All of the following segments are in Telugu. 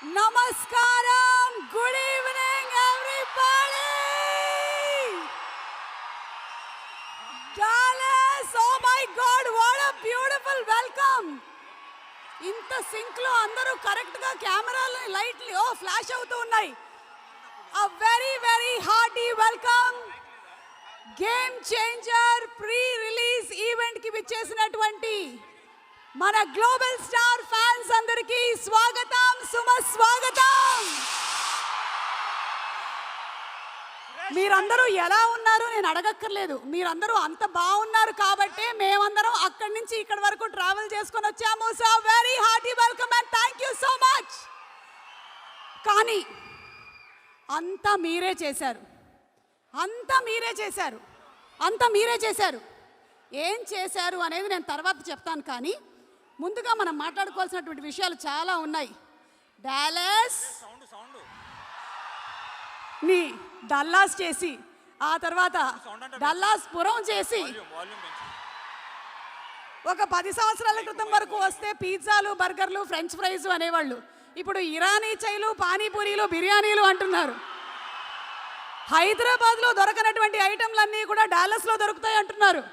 Namaskaram. Good evening, everybody. Dallas, oh my God, what a beautiful welcome. ఇంత సింక్ లో అందరూ కరెక్ట్ గా కెమెరాలు లైట్లు ఫ్లాష్ అవుతూ ఉన్నాయి. A very very hearty welcome. Game changer pre release event కి విచ్చేసినటువంటి మన గ్లోబల్ స్టార్ ఫ్యాన్స్ అందరికీ స్వాగతం, సుస్వాగతం. మీరందరూ ఎలా ఉన్నారు నేను అడగక్కర్లేదు, మీరందరూ అంత బాగున్నారు కాబట్టి మేమందరం అక్కడి నుంచి ఇక్కడి వరకు ట్రావెల్ చేసుకొని వచ్చాము. So very hearty welcome and thank you so much. కానీ అంతా మీరే చేశారు, అంతా మీరే చేశారు, అంతా మీరే చేశారు. ఏం చేశారు అనేది నేను తర్వాత చెప్తాను, కానీ ముందుగా మనం మాట్లాడుకోవాల్సినటువంటి విషయాలు చాలా ఉన్నాయి. డాలస్ ని డల్లాస్ చేసి, ఆ తర్వాత డల్లాస్ పురం చేసి, ఒక 10 సంవత్సరాల క్రితం వరకు వస్తే పిజ్జాలు, బర్గర్లు, ఫ్రెంచ్ ఫ్రైస్ అనేవాళ్ళు. ఇప్పుడు ఇరానీ చైలు, పానీపూరీలు, బిర్యానీలు అంటున్నారు. హైదరాబాద్లో దొరకనటువంటి ఐటెంలన్నీ కూడా డాలస్లో దొరుకుతాయి అంటున్నారు.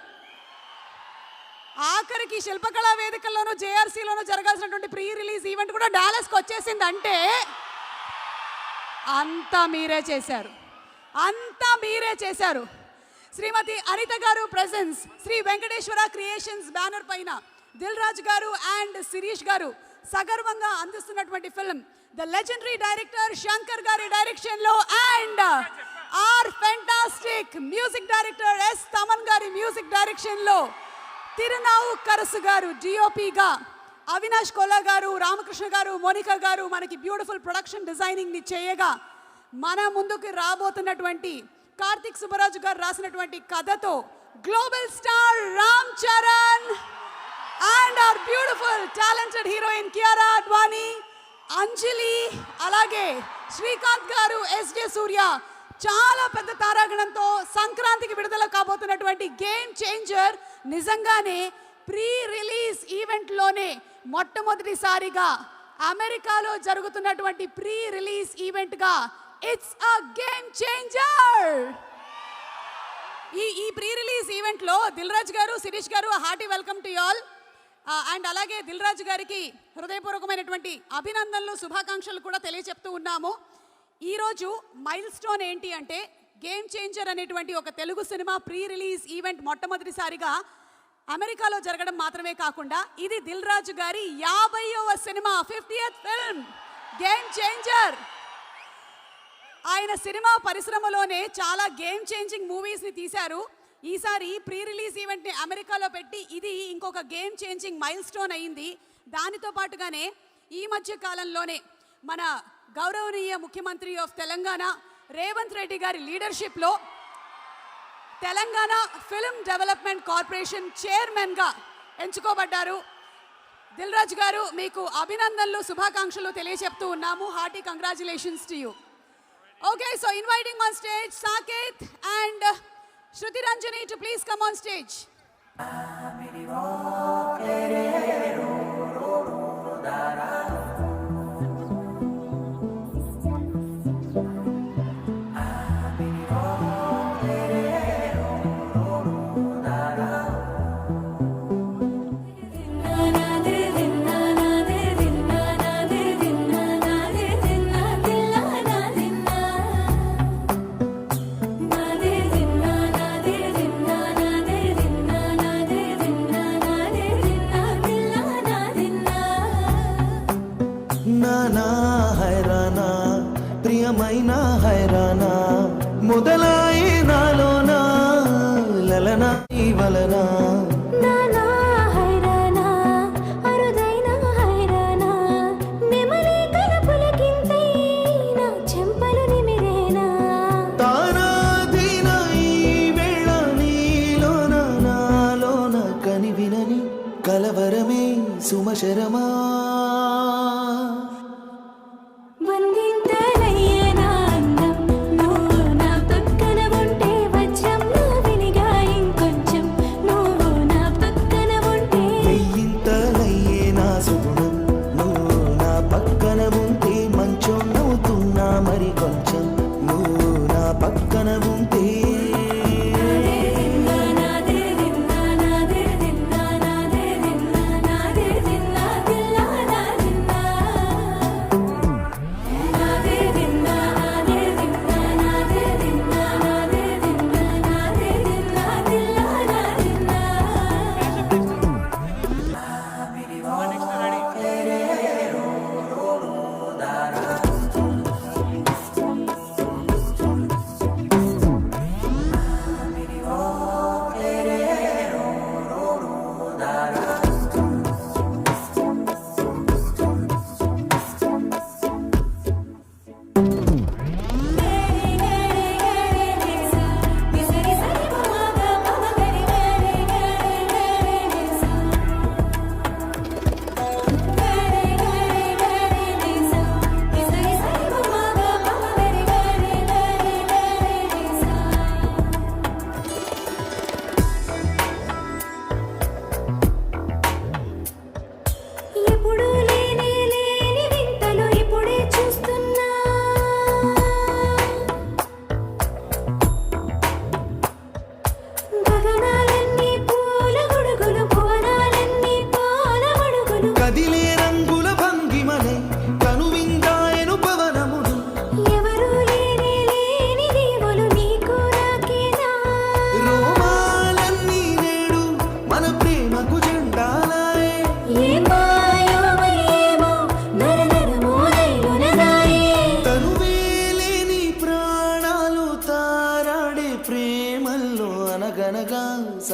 ఆఖరికి శిల్పకళా వేదికల్లోనూ జేఆర్సీలోనూ జరగాల్సినటువంటి ప్రీ రిలీజ్ ఈవెంట్ కూడా డాలస్కి వచ్చేసింది. అంటే అంతా మీరే చేశారు, అంతా మీరే చేశారు. Shrimati Anitha garu presence Sri Venkateswara creations banner పైన దిల్ రాజు గారు అండ్ శిరీష్ గారు సగర్వంగా అందిస్తున్నటువంటి film the legendary director Shankar గారి డైరెక్షన్ లో and our fantastic music director S Thaman గారి మ్యూజిక్ డైరెక్షన్ లో తిరునావు కరసు గారు డిఓపిగా, అవినాష్ కోలా గారు, రామకృష్ణ గారు, మోనికా గారు మనకి బ్యూటిఫుల్ ప్రొడక్షన్ డిజైనింగ్ ని చేయగా, మన ముందుకు రాబోతున్నటువంటి కార్తిక్ సుబ్బరాజు గారు రాసినటువంటి కథతో global star Ram Charan and our beautiful talented heroine Kiara Advani, Anjali, అలాగే శ్రీకాంత్ గారు, ఎస్జే సూర్య, చాలా పెద్ద తారాగణంతో సంక్రాంతికి విడుదల కాబోతున్నటువంటి గేమ్ చేంజర్ నిజంగానే ప్రీ రిలీజ్ ఈవెంట్లోనే మొట్టమొదటిసారిగా అమెరికాలో జరుగుతున్నటువంటి ప్రీ రిలీజ్ ఈవెంట్గా ఇట్స్ అ గేమ్ చేంజర్. ఈ ప్రీ రిలీజ్ ఈవెంట్లో Dil Raju garu, Sirish garu, hearty welcome to all. And అలాగే దిల్ రాజు గారికి హృదయపూర్వకమైనటువంటి అభినందనలు, శుభాకాంక్షలు కూడా తెలియచెప్తూ ఉన్నాము. ఈరోజు మైల్ స్టోన్ ఏంటి అంటే గేమ్ చేంజర్ అనేటువంటి ఒక తెలుగు సినిమా ప్రీ రిలీజ్ ఈవెంట్ మొట్టమొదటిసారిగా అమెరికాలో జరగడం మాత్రమే కాకుండా ఇది దిల్ రాజు గారి 50వ సినిమా, 50th ఫిల్మ్ గేమ్ చేంజర్. ఆయన సినిమా పరిశ్రమలోనే చాలా గేమ్ చేంజింగ్ మూవీస్ని తీశారు. ఈసారి ప్రీ రిలీజ్ ఈవెంట్ని అమెరికాలో పెట్టి ఇది ఇంకొక గేమ్ చేంజింగ్ మైల్ స్టోన్ అయింది. దానితో పాటుగానే ఈ మధ్య కాలంలోనే మన గౌరవనీయ ముఖ్యమంత్రి ఆఫ్ తెలంగాణ రేవంత్ రెడ్డి గారి లీడర్షిప్లో తెలంగాణ ఫిల్మ్ డెవలప్మెంట్ కార్పొరేషన్ చైర్మన్గా ఎంచుకోబడ్డారు. దిల్ రాజు గారు మీకు అభినందనలు, శుభాకాంక్షలు తెలియచెప్తూ ఉన్నాము. Hearty congratulations to you. Okay, so inviting on stage Saketh and Shruti Ranjani to please come on stage. ప్రియమైన హైరానా మొదలాయి నాలోనా లలనా ఈ వలనా నానా హైరానా అరుదైన హైరానా నెమలి కలపులకింతై నా చెంపలు నిమిరేనా తానాధీన ఈ వేళ నీలోన నాలోన కనివినని కలవరమే సుమశరమా వందింతలయ్యనా అందం నువ్వు నా పక్కన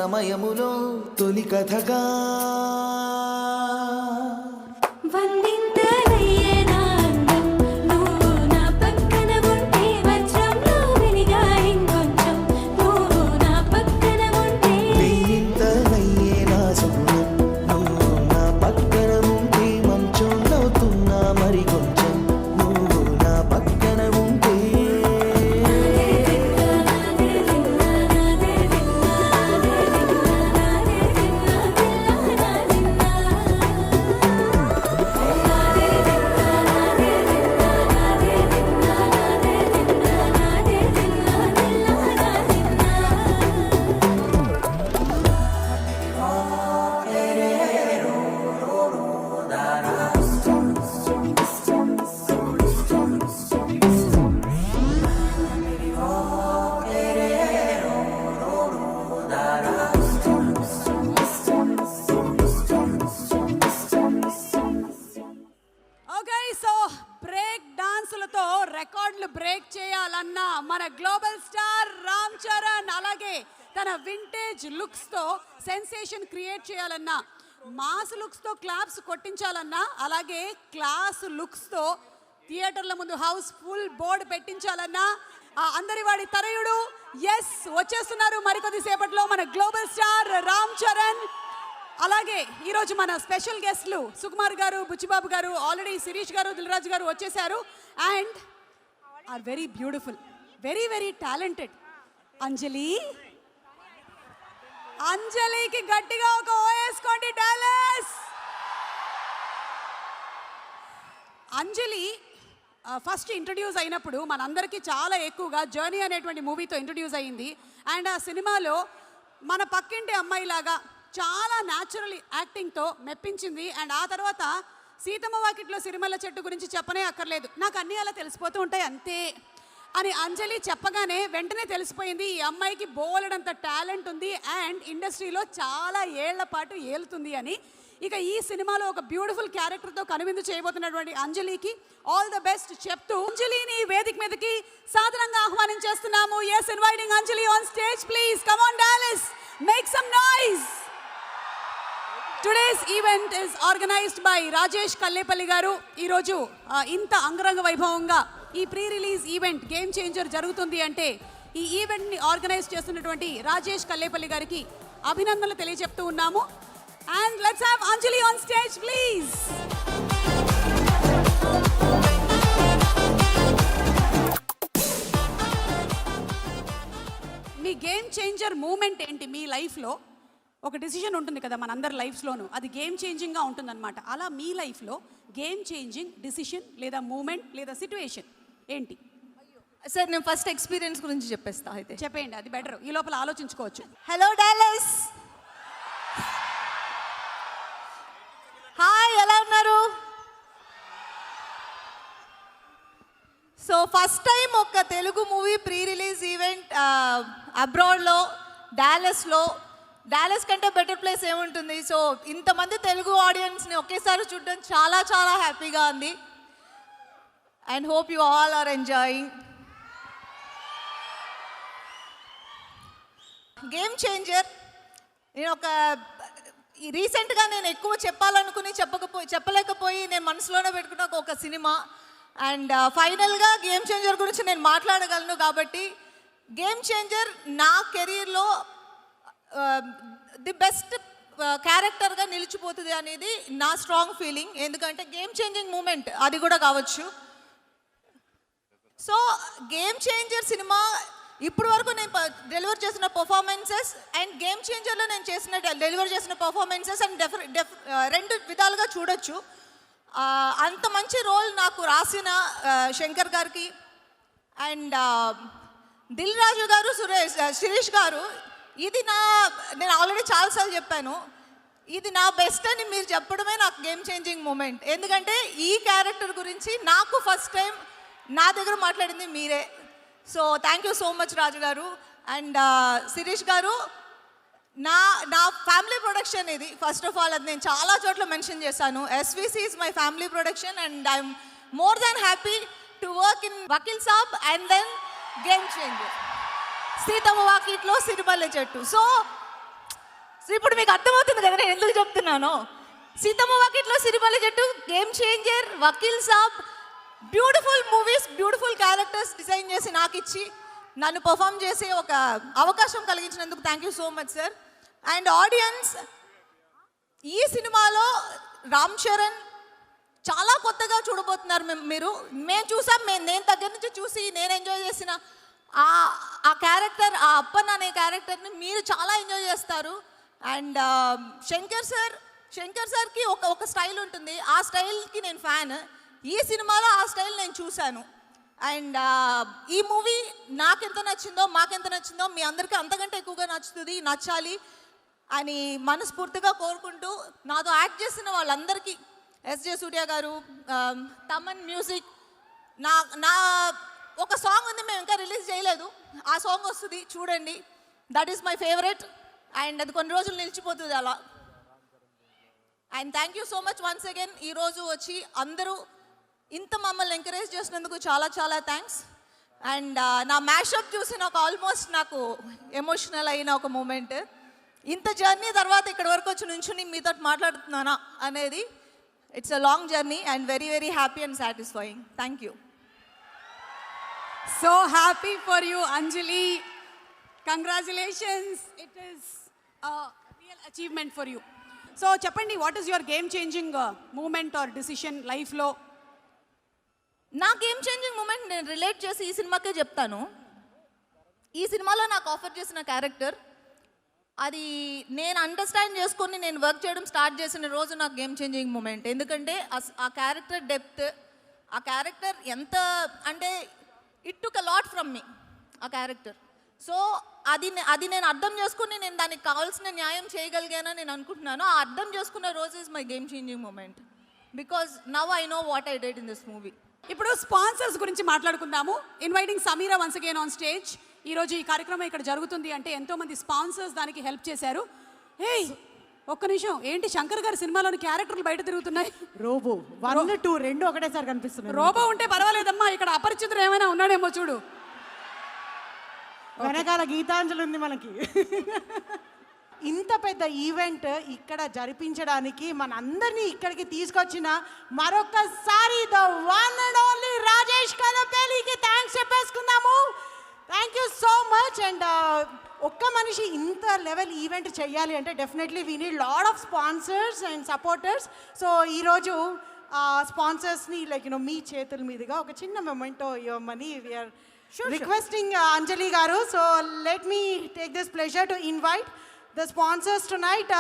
సమయములో తొలి కథగా వందింతలయ్యేనా అందం నువ్వు నా పక్కన ఉంటే వజ్రంలో వెలిగా ఇంకొంచెం నువ్వు నా పక్కన ఉంటే వెయ్యింతలయ్యే నా సగుణం నువ్వు నా పక్కన ఉంటే మంచోళ్ళవుతున్నా మరి కొంచెం నువ్వు నా పక్కన ఉంటే ఓకే సో బ్రేక్ డాన్సులతో రికార్డులు బ్రేక్ చేయాలన్నా మన గ్లోబల్ స్టార్ రామ్ చరణ్ అలాగే తన వింటేజ్ లుక్స్తో సెన్సేషన్ క్రియేట్ చేయాలన్నా మాస్ లుక్స్తో క్లాప్స్ కొట్టించాలన్నా అలాగే క్లాస్ లుక్స్తో థియేటర్ల ముందు హౌస్ ఫుల్ బోర్డు పెట్టించాలన్నా అందరి వాడి తనయుడు ఎస్ వచ్చేస్తున్నారు మరికొద్ది సేపట్లో మన గ్లోబల్ స్టార్ రామ్ చరణ్. అలాగే ఈరోజు మన స్పెషల్ గెస్ట్లు సుకుమార్ గారు బుచ్చిబాబు గారు ఆల్రెడీ శిరీష్ గారు దిల్ రాజు గారు వచ్చేసారు and are very beautiful very very talented అంజలికి గట్టిగా ఒక ఓయేసుకోండి డాలస్. అంజలి ఫస్ట్ ఇంట్రడ్యూస్ అయినప్పుడు మనందరికీ చాలా ఎక్కువగా జర్నీ అనేటువంటి మూవీతో ఇంట్రడ్యూస్ అయ్యింది అండ్ ఆ సినిమాలో మన పక్కింటి అమ్మాయిలాగా చాలా న్యాచురల్ యాక్టింగ్తో మెప్పించింది అండ్ ఆ తర్వాత సీతమ్మ వాకిట్లో సిరిమల్ల చెట్టు గురించి చెప్పనే అక్కర్లేదు నాకు అన్నీ అలా తెలిసిపోతూ ఉంటాయి అంతే అని అంజలి చెప్పగానే వెంటనే తెలిసిపోయింది ఈ అమ్మాయికి బోలెడంత టాలెంట్ ఉంది అండ్ ఇండస్ట్రీలో చాలా ఏళ్ల పాటు ఏలుతుంది అని. ఇక ఈ సినిమాలో ఒక బ్యూటిఫుల్ క్యారెక్టర్తో కనువిందు చేయబోతున్నటువంటి అంజలికి ఆల్ ద బెస్ట్ చెప్తూ అంజలిని వేదిక మీదకి సాధారణంగా ఆహ్వానించేస్తున్నాము. yes inviting Anjali on stage please come on Dallas make some noise. Today's event is organized by Rajesh Kallepalli గారు. ఈరోజు ఇంత అంగరంగ వైభవంగా ఈ pre release event game changer జరుగుతుంది అంటే ఈ ఈవెంట్ని ఆర్గనైజ్ చేస్తున్నటువంటి రాజేష్ కల్లేపల్లి గారికి అభినందనలు తెలియజెప్తూ ఉన్నాము. And let's have Anjali on stage please. మీ గేమ్ చేంజర్ మూమెంట్ ఏంటి మీ లైఫ్లో? ఒక డెసిషన్ ఉంటుంది కదా మనందరి లైఫ్స్లోనూ అది గేమ్ చేంజింగ్గా ఉంటుందన్నమాట. అలా మీ లైఫ్లో గేమ్ చేంజింగ్ డెసిషన్ లేదా మూమెంట్ లేదా సిట్యుయేషన్ ఏంటి? సార్ నేను ఫస్ట్ ఎక్స్పీరియన్స్ గురించి చెప్పేస్తా అయితే. చెప్పేయండి అది బెటర్ ఈ లోపల ఆలోచించుకోవచ్చు. హలో డాలస్, హాయ్ ఎలా ఉన్నారు? సో ఫస్ట్ టైం ఒక Telugu movie pre release event అబ్రాడ్లో డాలస్ కంటే బెటర్ ప్లేస్ ఏముంటుంది. సో ఇంతమంది తెలుగు ఆడియన్స్ని ఒకేసారి చూడడం చాలా చాలా హ్యాపీగా ఉంది and hope you all are enjoying. Game changer నేను ఒక రీసెంట్గా నేను ఎక్కువ చెప్పాలనుకుని చెప్పలేకపోయి నేను మనసులోనే పెట్టుకున్న ఒక సినిమా అండ్ ఫైనల్గా గేమ్ చేంజర్ గురించి నేను మాట్లాడగలను కాబట్టి గేమ్ చేంజర్ నా కెరీర్లో ది బెస్ట్ క్యారెక్టర్గా నిలిచిపోతుంది అనేది నా స్ట్రాంగ్ ఫీలింగ్. ఎందుకంటే గేమ్ చేంజింగ్ మూమెంట్ అది కూడా కావచ్చు. సో గేమ్ చేంజర్ సినిమా ఇప్పుడు వరకు నేను డెలివర్ చేసిన పర్ఫార్మెన్సెస్ అండ్ గేమ్ చేంజర్లో నేను డెలివర్ చేసిన పర్ఫార్మెన్సెస్ అండ్ రెండు విధాలుగా చూడొచ్చు. అంత మంచి రోల్ నాకు రాసిన శంకర్ గారికి అండ్ దిల్ రాజు గారు శిరీష్ గారు ఇది నేను ఆల్రెడీ చాలాసార్లు చెప్పాను ఇది నా బెస్ట్ అని మీరు చెప్పడమే నాకు గేమ్ చేంజింగ్ మూమెంట్. ఎందుకంటే ఈ క్యారెక్టర్ గురించి నాకు ఫస్ట్ టైం నా దగ్గర మాట్లాడింది మీరే. So thank you so much Raju garu and Sirish garu. నా ఫ్యామిలీ ప్రొడక్షన్ ఇది ఫస్ట్ ఆఫ్ ఆల్ అది నేను చాలా చోట్ల మెన్షన్ చేశాను. SVC is my family production and I'm more than happy to work in Vakeel Saab and then game changer Seethamma Vakitlo Sirimalle చెట్టు. సో సో ఇప్పుడు మీకు అర్థమవుతుంది కదా నేను ఎందుకు చెప్తున్నాను. Seethamma Vakitlo Sirimalle Chettu, game changer, Vakeel Saab, beautiful movies, beautiful characters design చేసి నాకు ఇచ్చి నన్ను పర్ఫామ్ చేసే ఒక అవకాశం కలిగించినందుకు thank you so much sir. And audience, ఈ సినిమాలో రామ్ చరణ్ చాలా కొత్తగా చూడబోతున్నారు మీరు. మేము చూసాం, నేను దగ్గర నుంచి చూసి నేను ఎంజాయ్ చేసిన ఆ క్యారెక్టర్, ఆ అప్పన్ అనే క్యారెక్టర్ని మీరు చాలా ఎంజాయ్ చేస్తారు. అండ్ శంకర్ సార్కి ఒక స్టైల్ ఉంటుంది, ఆ స్టైల్కి నేను ఫ్యాన్. ఈ సినిమాలో ఆ స్టైల్ నేను చూశాను. అండ్ ఈ మూవీ నాకెంత నచ్చిందో, మాకెంత నచ్చిందో మీ అందరికీ అంతకంటే ఎక్కువగా నచ్చాలి అని మనస్ఫూర్తిగా కోరుకుంటూ, నాతో యాక్ట్ చేసిన వాళ్ళందరికీ, ఎస్జే సూర్య గారు, తమన్ మ్యూజిక్, నా ఒక సాంగ్ ఉంది, మేము ఇంకా రిలీజ్ చేయలేదు, ఆ సాంగ్ వస్తుంది చూడండి. That is my favourite. And అది కొన్ని రోజులు నిలిచిపోతుంది అలా. And thank you so much once again. ఈరోజు వచ్చి అందరూ ఇంత మమ్మల్ని ఎంకరేజ్ చేసినందుకు చాలా చాలా థ్యాంక్స్. అండ్ నా మ్యాషప్ చూసి నాకు ఎమోషనల్ అయిన ఒక మూమెంట్. ఇంత జర్నీ తర్వాత ఇక్కడ వరకు వచ్చి నుంచుని మీతో మాట్లాడుతున్నానా అనేది, it's a long journey and very very happy and satisfying. Thank you. So happy for you, Anjali. Congratulations. It is a real achievement for you. So చెప్పండి, what is your game changing moment or decision life లో? నా గేమ్ చేంజింగ్ మూమెంట్ నేను రిలేట్ చేసి ఈ సినిమాకే చెప్తాను. ఈ సినిమాలో నాకు ఆఫర్ చేసిన క్యారెక్టర్, అది నేను అండర్స్టాండ్ చేసుకొని నేను వర్క్ చేయడం స్టార్ట్ చేసిన రోజు నాకు గేమ్ చేంజింగ్ మూమెంట్. ఎందుకంటే ఆ క్యారెక్టర్ డెప్త్, ఆ క్యారెక్టర్ ఎంత అంటే it took a lot from మీ ఆ క్యారెక్టర్. సో అది నేను అర్థం చేసుకుని నేను దానికి కావాల్సిన న్యాయం చేయగలిగానని నేను అనుకుంటున్నాను. ఆ అర్థం చేసుకున్న రోజు is my game changing moment, because now I know what I did in this movie. ఇప్పుడు స్పాన్సర్స్ గురించి మాట్లాడుకుందాము. Inviting Sameera once again on stage. ఈరోజు ఈ కార్యక్రమం ఇక్కడ జరుగుతుంది అంటే ఎంతోమంది స్పాన్సర్స్ దానికి హెల్ప్ చేశారు. హే ఒక్క నిమిషం, ఏంటి శంకర్ గారి సినిమాలోని క్యారెక్టర్లు బయట తిరుగుతున్నాయి? రోబో 1, 2 రెండు ఒకటేసారి కనిపిస్తున్నాయి. రోబో ఉంటే పర్వాలేదమ్మా, ఇక్కడ అపరిచితుడు ఏమైనా ఉన్నాడేమో చూడు. వెనకాల గీతాంజలి ఉంది మనకి. ఇంత పెద్ద ఈవెంట్ ఇక్కడ జరిపించడానికి మనందరినీ ఇక్కడికి తీసుకొచ్చిన మరొకసారి the one and only Rajesh కలపేలికి థ్యాంక్స్ చెప్పేసుకుందాము. Thank you so much. And ఒక్క మనిషి ఇంత లెవెల్ ఈవెంట్ చేయాలి అంటే definitely we need lot of sponsors and supporters. So ఈరోజు స్పాన్సర్స్ని మీ చేతుల మీదుగా ఒక చిన్న మొమెంటో ఇవ్వమని వీఆర్ రిక్వెస్టింగ్ అంజలి గారు. So let me take this pleasure to invite the sponsors tonight.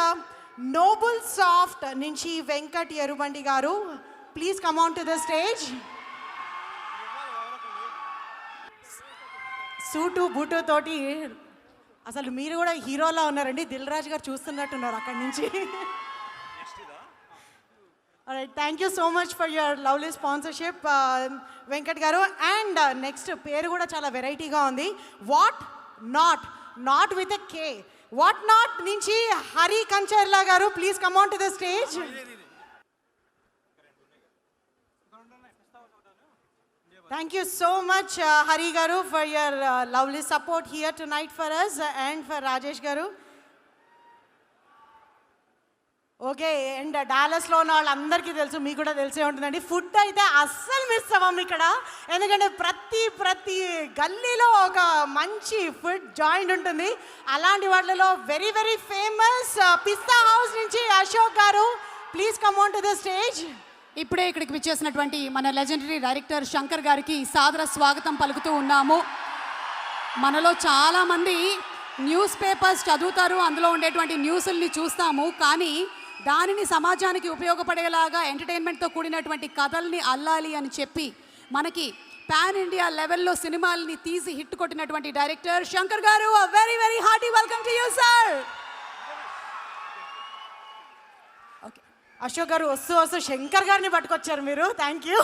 Noble Soft నుంచి వెంకట్ ఎరుబండి గారు, please come on to the stage. Suit boot తోటి అసలు మీరు కూడా హీరోలా ఉన్నారండి. దిల్ రాజు గారు చూస్తున్నట్టున్నారు అక్కడి నుంచి. alright, thank you so much for your lovely sponsorship Venkat గారు. అండ్ నెక్స్ట్ పేరు కూడా చాలా వెరైటీగా ఉంది, what not with a K. What not నుంచి Hari Kancharla garu, please come on to the stage. Thank you so much Hari garu for your lovely support here tonight for us and for Rajesh garu. Okay, and డాలస్లో ఉన్న వాళ్ళందరికీ తెలుసు, మీకు కూడా తెలిసే ఉంటుందండి, ఫుడ్ అయితే అస్సలు మిస్ అవ్వం ఇక్కడ. ఎందుకంటే ప్రతి గల్లీలో ఒక మంచి ఫుడ్ జాయింట్ ఉంటుంది. అలాంటి వాటిలో వెరీ వెరీ ఫేమస్ పిస్తా హౌస్ నుంచి Ashok garu, please come on to the stage. ఇప్పుడే ఇక్కడికి విచ్చేసినటువంటి మన లెజెండరీ డైరెక్టర్ శంకర్ గారికి సాదర స్వాగతం పలుకుతూ ఉన్నాము. మనలో చాలామంది న్యూస్ పేపర్స్ చదువుతారు, అందులో ఉండేటువంటి న్యూస్ని చూస్తాము, కానీ దానిని సమాజానికి ఉపయోగపడేలాగా ఎంటర్టైన్మెంట్తో కూడినటువంటి కథల్ని అల్లాలి అని చెప్పి మనకి పాన్ ఇండియా లెవెల్లో సినిమాల్ని తీసి హిట్ కొట్టినటువంటి director Shankar garu. Very very hearty welcome to you sir. Okay, Ashok garu వస్తూ శంకర్ గారిని పట్టుకొచ్చారు మీరు, thank you.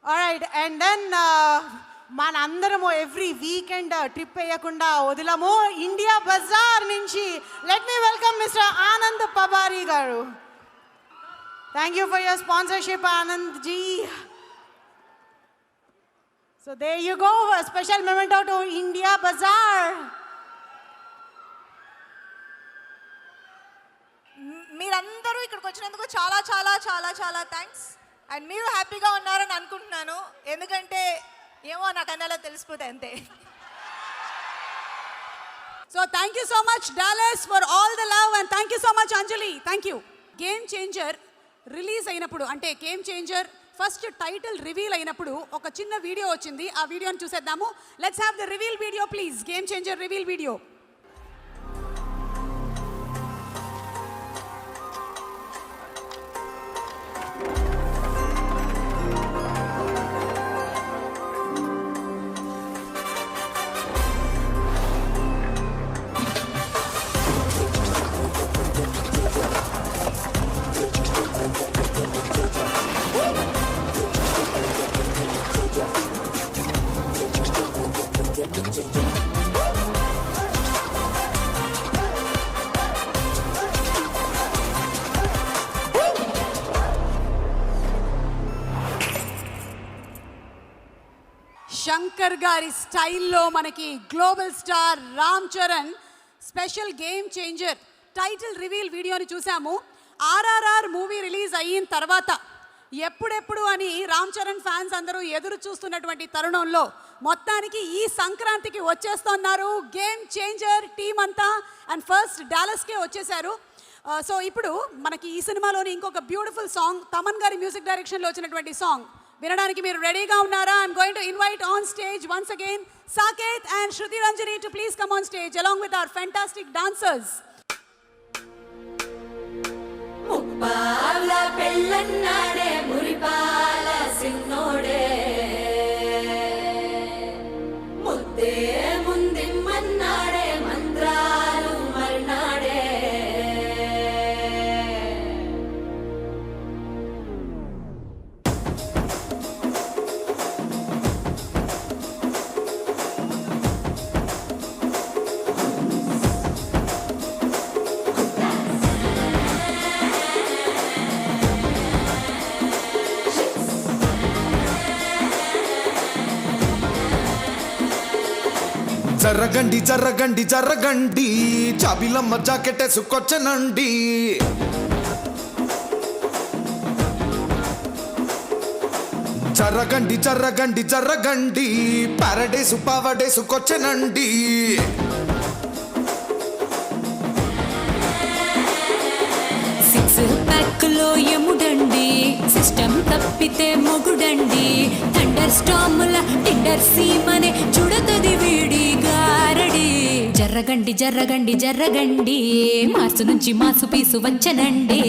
Alright, and then మనందరము ఎవ్రీ వీకెండ్ ట్రిప్ వేయకుండా వదిలము. ఇండియా బజార్ నుంచి let me welcome mister Anand Pabari garu. Thank you for your sponsorship Anand ji. So there you go, a special memento to India Bazaar. మీరందరూ ఇక్కడికి వచ్చినందుకు చాలా చాలా చాలా చాలా థ్యాంక్స్. అండ్ మీరు హ్యాపీగా ఉన్నారని అనుకుంటున్నాను, ఎందుకంటే ఏమో నాకు అన్నలా తెలిసిపోతే అంతే. So thank you so much Dallas for all the love and thank you so much Anjali. Thank you. Game Changer release అయినప్పుడు అంటే game changer first title reveal అయినప్పుడు ఒక చిన్న వీడియో వచ్చింది. ఆ వీడియోని చూసేద్దాము. Let's have the reveal video please. Game changer reveal video. Shankar గారి స్టైల్లో మనకి global star Ram Charan special game changer title reveal వీడియోని చూసాము. ఆర్ఆర్ఆర్ మూవీ రిలీజ్ అయిన తర్వాత ఎప్పుడెప్పుడు అని రామ్ చరణ్ ఫ్యాన్స్ అందరూ ఎదురు చూస్తున్నటువంటి తరుణంలో మొత్తానికి ఈ సంక్రాంతికి వచ్చేస్తున్నారు గేమ్ చేంజర్ టీమ్ అంతా. అండ్ ఫస్ట్ డాలస్కే వచ్చేసారు. సో ఇప్పుడు మనకి ఈ సినిమాలోని ఇంకొక బ్యూటిఫుల్ సాంగ్ తమన్ గారి మ్యూజిక్ డైరెక్షన్లో వచ్చినటువంటి సాంగ్ వినడానికి మీరు రెడీగా ఉన్నారా? I'm going to invite on stage once again Saketh and Shruti Ranjani to please come on stage along with our fantastic dancers. ముప్పాల పెళ్ళన్నాడే మురిపాల సిన్నోడే ముద్దే ముందిమ్మన్నాడే మంత్రాలు మర్నాడే జరగండి జరగండి జరగండి చాబిలమ్మ జాకెట్ వేసుకొచ్చనండి. జరగండి జరగండి జరగండి పారడేసు పావడేసుకొచ్చనండి. సిక్స్ ప్యాక్లో ఎముడండి సిస్టమ్ తప్పితే మొగుడండి థండర్ స్టాముల టిండర్ సీమనే చూడతది వీడి గారడి. జర్రగండి జర్రగండి జర్రగండి మార్సు నుంచి మాసు పీసు వచ్చనండి.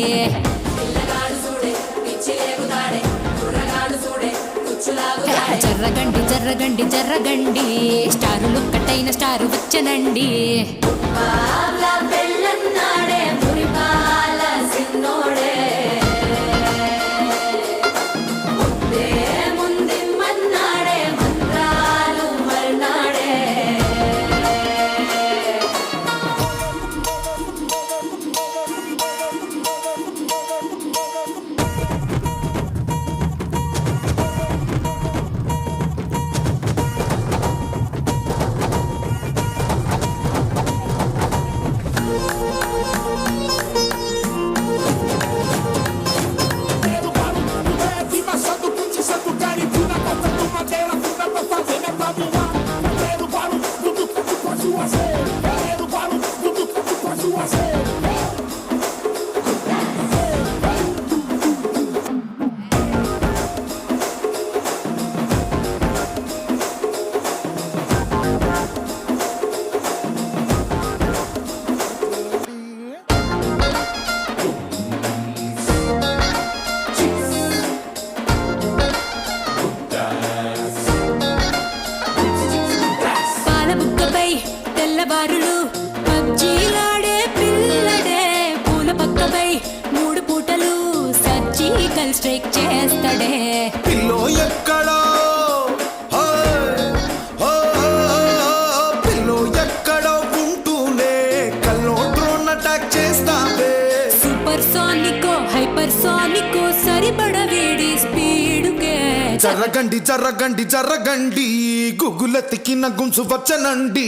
జర్రగండి జర్రగండి జర్రగండి స్టారులు కట్టైన స్టారు వచ్చనండి. పెళ్ళన్నాడే మురిపాల సిన్నోడే ముద్దే ముందిమ్మన్నాడే మంత్రాలు మర్నాడే పాలబుక్కపై తెల్లవారులు పబ్జీలాడే పిల్లడే పూల పక్కపై 3 పూటలు సర్జికల్ స్ట్రైక్ చేస్తాడే. పిల్లో ఎక్కడో పిల్లో ఎక్కడో ఉంటూనే కల్లో డ్రోన్ అటాక్ చేస్తావే. సూపర్ సానికో హైపర్ సానికో సరిపడ వీడి స్పీడుకే. జరగండి జరగండి జరగండి గుగ్గులెత్తికిన గుంసు వచ్చనండి.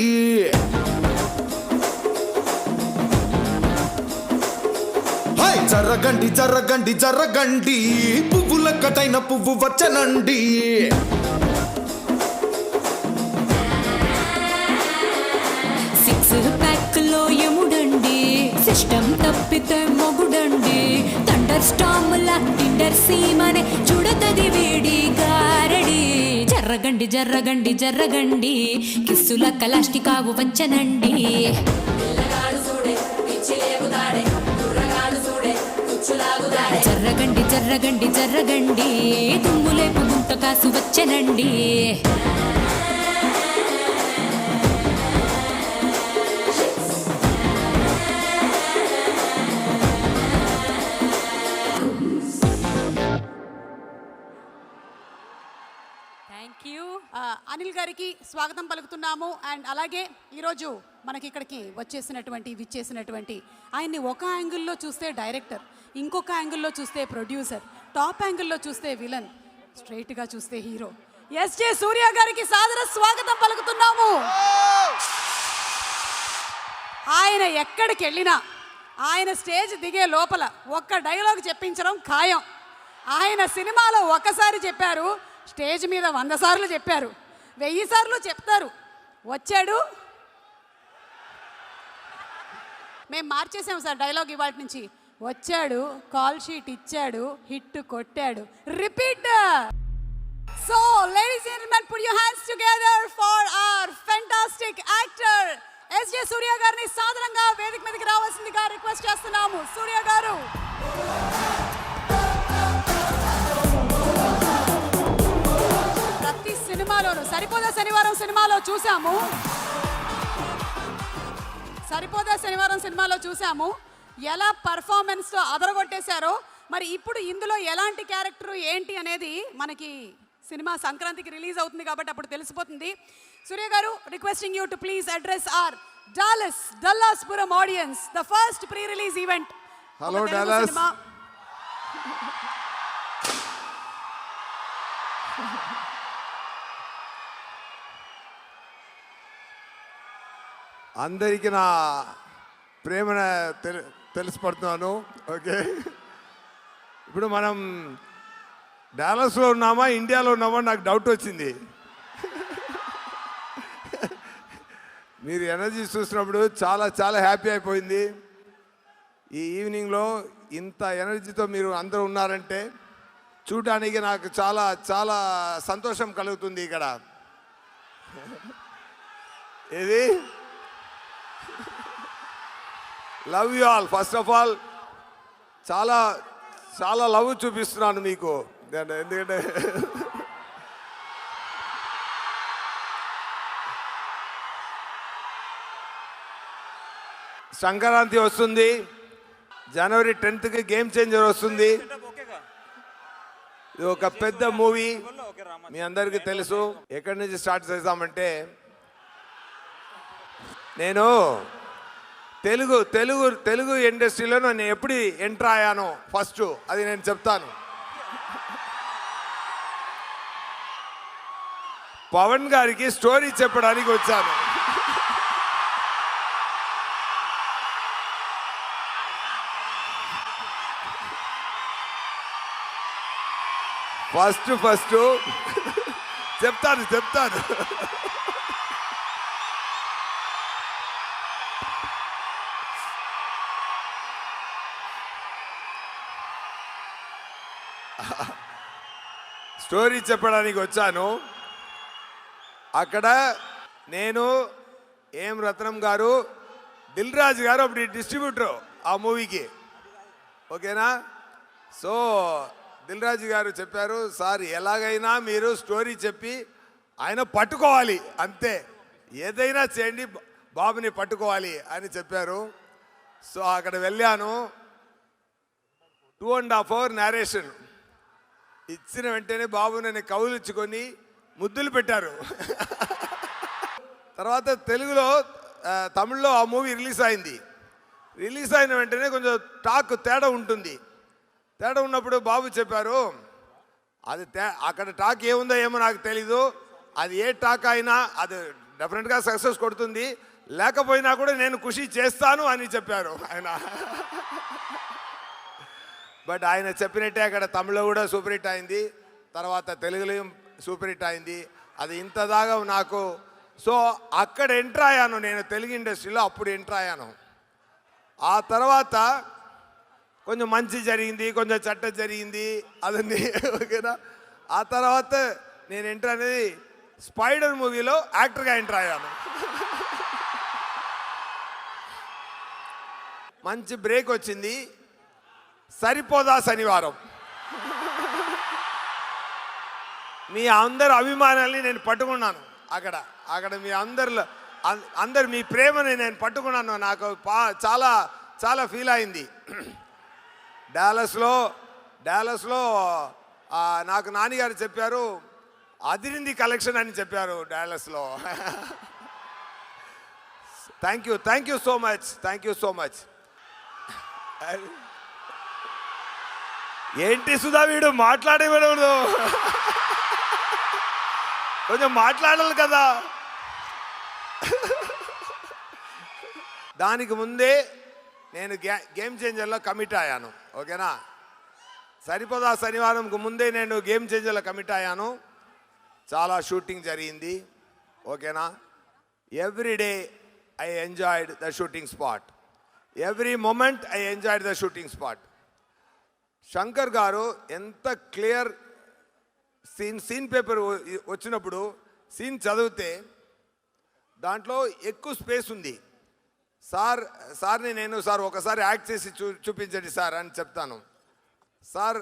హై జర్రగండి జర్రగండి జర్రగండి పువ్వుల కటైన పువ్వు వచ్చనండి సిక్స్ ప్యాక్ లో ఎముడండి సిస్టమ్ తప్పితే మొగుడండి థండర్ స్టామ్ లా టిండర్ సీమనే చూడతది వేడి గారడి జర్రగండి జర్రగండి జర్రగండి కిస్సుల కలాష్టి కావు వచ్చనండి జర్రగండి జర్రగండి జర్రగండి దుమ్ములేపు గుంట కాసు వచ్చనండి థ్యాంక్ యూ. అనిల్ గారికి స్వాగతం పలుకుతున్నాము. అండ్ అలాగే ఈరోజు మనకి ఇక్కడికి విచ్చేసినటువంటి ఆయన్ని ఒక యాంగిల్లో చూస్తే డైరెక్టర్, ఇంకొక యాంగిల్లో చూస్తే ప్రొడ్యూసర్, టాప్ యాంగిల్లో చూస్తే విలన్, స్ట్రైట్గా చూస్తే హీరో ఎస్జే సూర్య గారికి సాదర స్వాగతం పలుకుతున్నాము. ఆయన ఎక్కడికి వెళ్ళినా ఆయన స్టేజ్ దిగే లోపల ఒక్క డైలాగ్ చెప్పించడం ఖాయం. ఆయన సినిమాలో ఒక్కసారి చెప్పారు, స్టేజ్ మీద 100 సార్లు చెప్పారు, 1000 సార్లు చెప్తారు. వచ్చాడు, మేము మార్చేసాం సార్ డైలాగ్ ఇవాటి నుంచి. వచ్చాడు, కాల్ షీట్ ఇచ్చాడు, హిట్ కొట్టాడు, repeat. So ladies and gentlemen, put your hands together for our fantastic actor SJ Surya గారిని సాధారణంగా వేదిక మీదకి రావాల్సిందిగా రిక్వెస్ట్ చేస్తున్నాము. సూర్య గారు. ప్రతి సినిమాలోనూ సరిపోదా శనివారం సినిమాలో చూసాము ఎలా పర్ఫార్మెన్స్తో అదరగొట్టేశారో. మరి ఇప్పుడు ఇందులో ఎలాంటి క్యారెక్టర్ ఏంటి అనేది మనకి సినిమా సంక్రాంతికి రిలీజ్ అవుతుంది కాబట్టి అప్పుడు తెలిసిపోతుంది. Surya garu, requesting you to please address our డల్లాస్పురం audience, the first pre release event. Hello Dallas. అందరికీ నా ప్రేమను తెలిసిపడుతున్నాను. ఓకే, ఇప్పుడు మనం డాలస్లో ఉన్నామా ఇండియాలో ఉన్నామా నాకు డౌట్ వచ్చింది. మీరు ఎనర్జీ చూసినప్పుడు చాలా చాలా హ్యాపీ అయిపోయింది. ఈ ఈవినింగ్లో ఇంత ఎనర్జీతో మీరు అందరూ ఉన్నారంటే చూడడానికి నాకు చాలా చాలా సంతోషం కలుగుతుంది. ఇక్కడ ఏది love you all. First of all చాలా చాలా లవ్ చూపిస్తున్నాను మీకు. ఎందుకంటే సంక్రాంతి వస్తుంది, జనవరి 10th గేమ్ చేంజర్ వస్తుంది. ఇది ఒక పెద్ద మూవీ, మీ అందరికీ తెలుసు. ఎక్కడి నుంచి స్టార్ట్ చేద్దామంటే, నేను తెలుగు ఇండస్ట్రీలో నేను ఎప్పుడు ఎంటర్ అయ్యానో ఫస్ట్ అది నేను చెప్తాను. పవన్ గారికి స్టోరీ చెప్పడానికి వచ్చాను. ఫస్ట్ చెప్తాను. స్టోరీ చెప్పడానికి వచ్చాను. అక్కడ నేను, ఏం రత్నం గారు, దిల్ రాజు గారు అప్పుడు డిస్ట్రిబ్యూటర్ ఆ మూవీకి. ఓకేనా? సో దిల్ రాజు గారు చెప్పారు, సార్ ఎలాగైనా మీరు స్టోరీ చెప్పి ఆయన పట్టుకోవాలి, అంతే, ఏదైనా చేయండి, బాబుని పట్టుకోవాలి అని చెప్పారు. సో అక్కడ వెళ్ళాను. 2.5 hours నేరేషన్ ఇచ్చిన వెంటనే బాబు నన్ను కౌలించుకొని ముద్దులు పెట్టారు. తర్వాత తెలుగులో తమిళ్లో ఆ మూవీ రిలీజ్ అయింది. రిలీజ్ అయిన వెంటనే కొంచెం టాక్ తేడా ఉంటుంది. తేడా ఉన్నప్పుడు బాబు చెప్పారు, అది అక్కడ టాక్ ఏముందో ఏమో నాకు తెలీదు, అది ఏ టాక్ అయినా అది డెఫినెట్గా సక్సెస్ కొడుతుంది, లేకపోయినా కూడా నేను ఖుషి చేస్తాను అని చెప్పారు ఆయన. బట్ ఆయన చెప్పినట్టే అక్కడ తమిళ్లో కూడా సూపర్ హిట్ అయింది, తర్వాత తెలుగులో సూపర్ హిట్ అయింది. అది ఇంత దాకా నాకు, సో అక్కడ ఎంటర్ అయ్యాను నేను తెలుగు ఇండస్ట్రీలో, అప్పుడు ఎంటర్ అయ్యాను. ఆ తర్వాత కొంచెం మంచి జరిగింది, కొంచెం చెడ్డ జరిగింది, అదన్నీ ఓకేనా. ఆ తర్వాత నేను ఎంటర్ అనేది స్పైడర్ మూవీలో యాక్టర్గా ఎంటర్ అయ్యాను. మంచి బ్రేక్ వచ్చింది. సరిపోదా శనివారం, మీ అందరు అభిమానాల్ని నేను పట్టుకున్నాను. అక్కడ మీ అందరు మీ ప్రేమని నేను పట్టుకున్నాను. నాకు చాలా చాలా ఫీల్ అయింది. డాలస్లో నాకు నాన్నగారు చెప్పారు, అదిరింది కలెక్షన్ అని చెప్పారు డాలస్లో. Thank you so much. ఏంటి సుధా వీడు మాట్లాడేవాడు, కొంచెం మాట్లాడాలి కదా. దానికి ముందే నేను గేమ్ చేంజర్లో కమిట్ అయ్యాను, ఓకేనా. సరిపోదా శనివారంకు ముందే నేను గేమ్ చేంజర్లో కమిట్ అయ్యాను. చాలా షూటింగ్ జరిగింది, ఓకేనా. Every day I enjoyed the shooting spot, every moment I enjoyed the shooting spot. Shankar garu ఎంత క్లియర్ సీన్ పేపర్ వచ్చినప్పుడు సీన్ చదివితే దాంట్లో ఎక్కువ స్పేస్ ఉంది. సార్ని నేను సార్ ఒకసారి యాక్ట్ చేసి చూపించండి సార్ అని చెప్తాను. సార్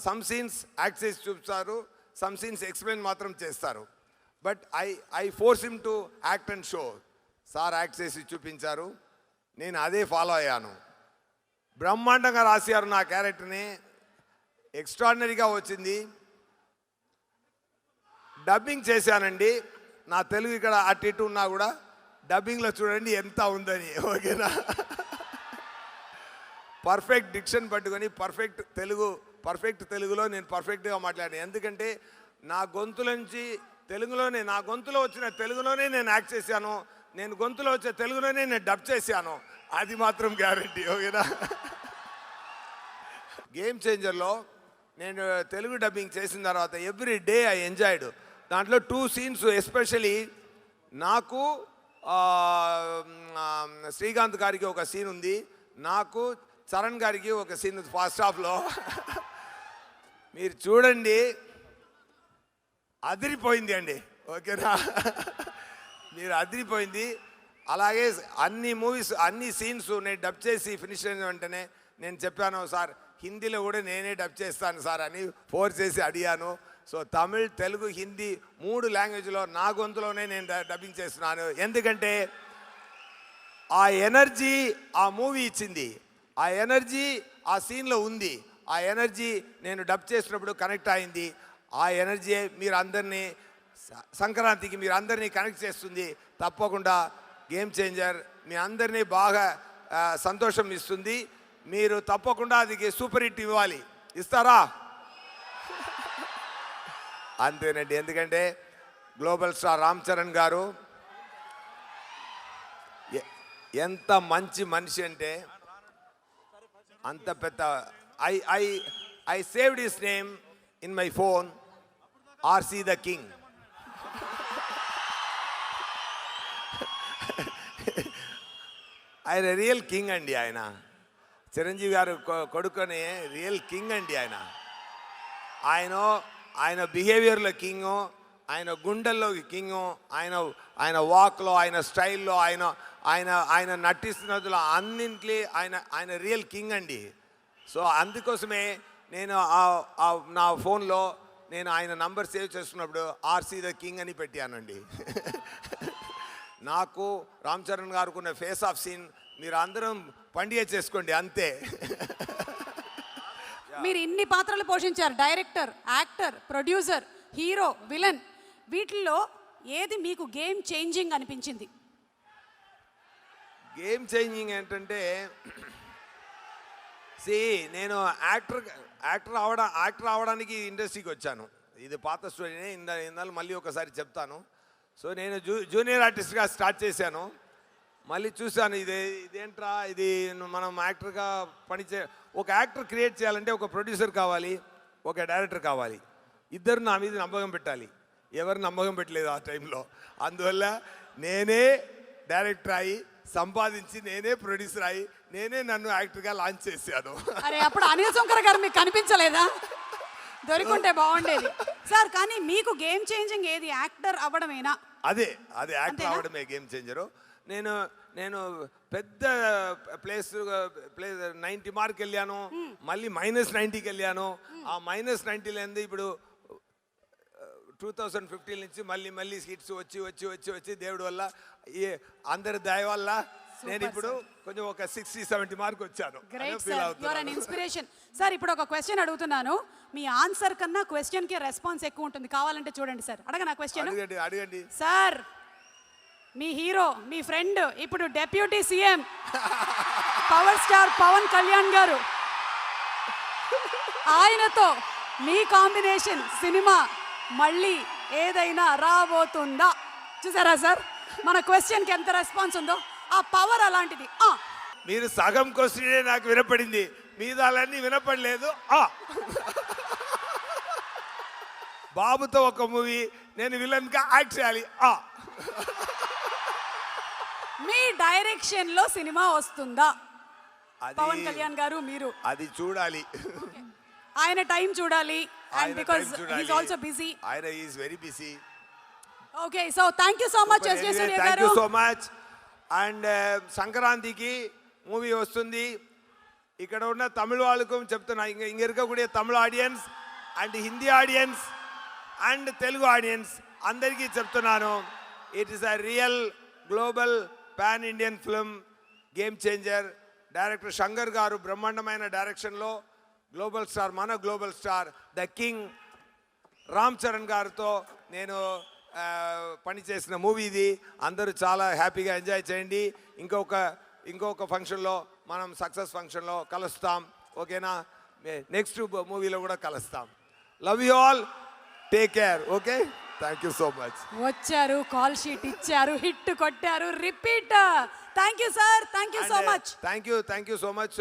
సమ్ సీన్స్ యాక్ట్ చేసి చూపిస్తారు, సమ్ సీన్స్ ఎక్స్ప్లెయిన్ మాత్రం చేస్తారు. But I force him to act and show. Sir act చేసి చూపించారు, నేను అదే ఫాలో అయ్యాను. బ్రహ్మాండంగా రాశారు నా క్యారెక్టర్ని, ఎక్స్ట్రాడినరీగా వచ్చింది. డబ్బింగ్ చేశానండి. నా తెలుగు ఇక్కడ అటు ఇటు ఉన్నా కూడా డబ్బింగ్లో చూడండి ఎంత ఉందని, ఓకేనా. పర్ఫెక్ట్ డిక్షన్ పట్టుకొని పర్ఫెక్ట్ తెలుగులో నేను పర్ఫెక్ట్గా మాట్లాడాను. ఎందుకంటే నా గొంతులో వచ్చిన తెలుగులోనే నేను యాక్ట్ చేశాను, నేను గొంతులో వచ్చే తెలుగులోనే నేను డబ్ చేశాను, అది మాత్రం గ్యారంటీ, ఓకేనా. గేమ్ చేంజర్లో నేను తెలుగు డబ్బింగ్ చేసిన తర్వాత ఎవ్రీ డే ఐ ఎంజాయ్డ్. దాంట్లో 2 సీన్స్ ఎస్పెషలీ నాకు శ్రీకాంత్ గారికి ఒక సీన్ ఉంది, నాకు చరణ్ గారికి ఒక సీన్ ఉంది ఫస్ట్ హాఫ్లో. మీరు చూడండి, అదిరిపోయింది అండి, ఓకేనా. మీరు అదిరిపోయింది. అలాగే అన్ని సీన్స్ నేను డబ్ చేసి ఫినిష్ అయిన వెంటనే నేను చెప్పాను, సార్ హిందీలో కూడా నేనే డబ్ చేస్తాను సార్ అని ఫోర్స్ చేసి అడిగాను. సో తమిళ్, తెలుగు, హిందీ 3 లాంగ్వేజ్లో నా గొంతులోనే నేను డబ్బింగ్ చేస్తున్నాను. ఎందుకంటే ఆ ఎనర్జీ ఆ మూవీ ఇచ్చింది, ఆ ఎనర్జీ ఆ సీన్లో ఉంది, ఆ ఎనర్జీ నేను డబ్ చేసినప్పుడు కనెక్ట్ అయింది. ఆ ఎనర్జీ మీరు అందరినీ సంక్రాంతికి మీరు అందరినీ కనెక్ట్ చేస్తుంది. తప్పకుండా గేమ్ చేంజర్ మీ అందరినీ బాగా సంతోషం ఇస్తుంది. మీరు తప్పకుండా అది సూపర్ హిట్ ఇవ్వాలి. ఇస్తారా? అంతేనండి. ఎందుకంటే గ్లోబల్ స్టార్ రామ్ చరణ్ గారు ఎంత మంచి మనిషి అంటే, అంత పెద్ద I saved his name in my phone, RC the king. ఆయన రియల్ కింగ్ అండి. చిరంజీవి గారు కొడుకుని రియల్ కింగ్ అండి. ఆయన బిహేవియర్లో కింగు, ఆయన గుండెల్లో కింగు, ఆయన వాక్లో, ఆయన స్టైల్లో, ఆయన నటిస్తున్నదిలో అన్నింటిలో ఆయన రియల్ కింగ్ అండి. సో అందుకోసమే నేను నా ఫోన్లో నేను ఆయన నంబర్ సేవ్ చేస్తున్నప్పుడు ఆర్సీ ద కింగ్ అని పెట్టానండి. నాకు రామ్ చరణ్ గారికి ఉన్న ఫేస్ ఆఫ్ సీన్ మీరు అందరం పండుగ చేసుకోండి, అంతే. మీరు ఇన్ని పాత్రలు పోషించారు, director, actor, producer, hero, villain. వీటిల్లో ఏది మీకు గేమ్ చేంజింగ్ అనిపించింది? గేమ్ చేంజింగ్ ఏంటంటే, నేను యాక్టర్ అవడానికి ఇండస్ట్రీకి వచ్చాను. ఇది పాత స్టోరీనే, ఇందాలు మళ్ళీ ఒకసారి చెప్తాను. సో నేను జూనియర్ ఆర్టిస్ట్గా స్టార్ట్ చేశాను. మళ్ళీ చూశాను ఇదేంట్రా ఇది మనం యాక్టర్గా ఒక యాక్టర్ క్రియేట్ చేయాలంటే ఒక ప్రొడ్యూసర్ కావాలి, ఒక డైరెక్టర్ కావాలి. ఇద్దరు నా మీద నమ్మకం పెట్టాలి. ఎవరు నమ్మకం పెట్టలేదు ఆ టైంలో. అందువల్ల నేనే డైరెక్టర్ అయ్యి సంపాదించి నేనే ప్రొడ్యూసర్ అయ్యి నేనే నన్ను యాక్టర్గా లాంచ్ చేశాను. అరే అప్పుడు అనిల్ శంకర్ గారు మీకు కనిపించలేదా? దొరికుంటే బాగుండేది సార్. కానీ మీకు గేమ్ చేంజింగ్ ఏది, యాక్టర్ అవ్వడమేనా? అదే యాక్టర్ అవ్వడమే గేమ్ చేంజరు. నేను పెద్ద ప్లేస్ 90 మార్క్ వెళ్ళాను, మళ్ళీ -90కి వెళ్ళాను. ఆ -90 ఇప్పుడు 2015 నుంచి మళ్ళీ హిట్స్ వచ్చి దేవుడి వల్ల అందరి దయ వల్ల నేను ఇప్పుడు కొంచెం ఒక 60-70 మార్క్ వచ్చాను. Great sir, you are an inspiration. Sir ఇప్పుడు ఒక క్వశ్చన్ అడుగుతున్నాను, మీ ఆన్సర్ కన్నా క్వశ్చన్ కి రెస్పాన్స్ ఎక్కువ ఉంటుంది. కావాలంటే చూడండి సార్. అడగనా క్వశ్చన్? అడగండి సార్. మీ హీరో, మీ ఫ్రెండ్, ఇప్పుడు deputy CM power star Pavan Kalyan garu, ఆయనతో మీ కాంబినేషన్ సినిమా మళ్ళీ ఏదైనా రాబోతుందా? చూసారా సార్ మన క్వశ్చన్కి ఎంత రెస్పాన్స్ ఉందో? ఆ పవర్ అలాంటిది. మీరు సగం క్వశ్చనే నాకు వినపడింది, మీదాలన్నీ వినపడలేదు. బాబుతో ఒక మూవీ నేను విలన్గా యాక్ట్ చేయాలి. మీ డైరెక్షన్ లో సినిమా వస్తుందా? అది పవన్ కళ్యాణ్ గారు మీరు అది చూడాలి. ఆయన టైం చూడాలి. And because he is also busy. ఆయన is very busy. Okay, so thank you so much SJ Surya garu. Thank you so much. And సంక్రాంతికి మూవీ వస్తుంది. ఇక్కడ ఉన్న తమిళ వాళ్ళకు చెప్తున్నా, ఇంక ఇరకக்கூடிய Tamil audience and Hindi audience and Telugu audience అందరికీ చెప్తున్నాను, it is a real global pan Indian film, game changer. Director Shankar garu బ్రహ్మాండమైన డైరెక్షన్లో గ్లోబల్ స్టార్, మన global star the king Ram Charan గారితో నేను పనిచేసిన మూవీ ఇది. అందరూ చాలా హ్యాపీగా ఎంజాయ్ చేయండి. ఇంకొక ఫంక్షన్లో మనం సక్సెస్ ఫంక్షన్లో కలుస్తాం. ఓకేనా? నెక్స్ట్ మూవీలో కూడా కలుస్తాం. Love you all, take care. Okay, thank you so much. వచ్చారు, కాల్ షీట్ ఇచ్చారు, హిట్ కొట్టారు, repeat. Thank you sir, thank you so much. Thank you so much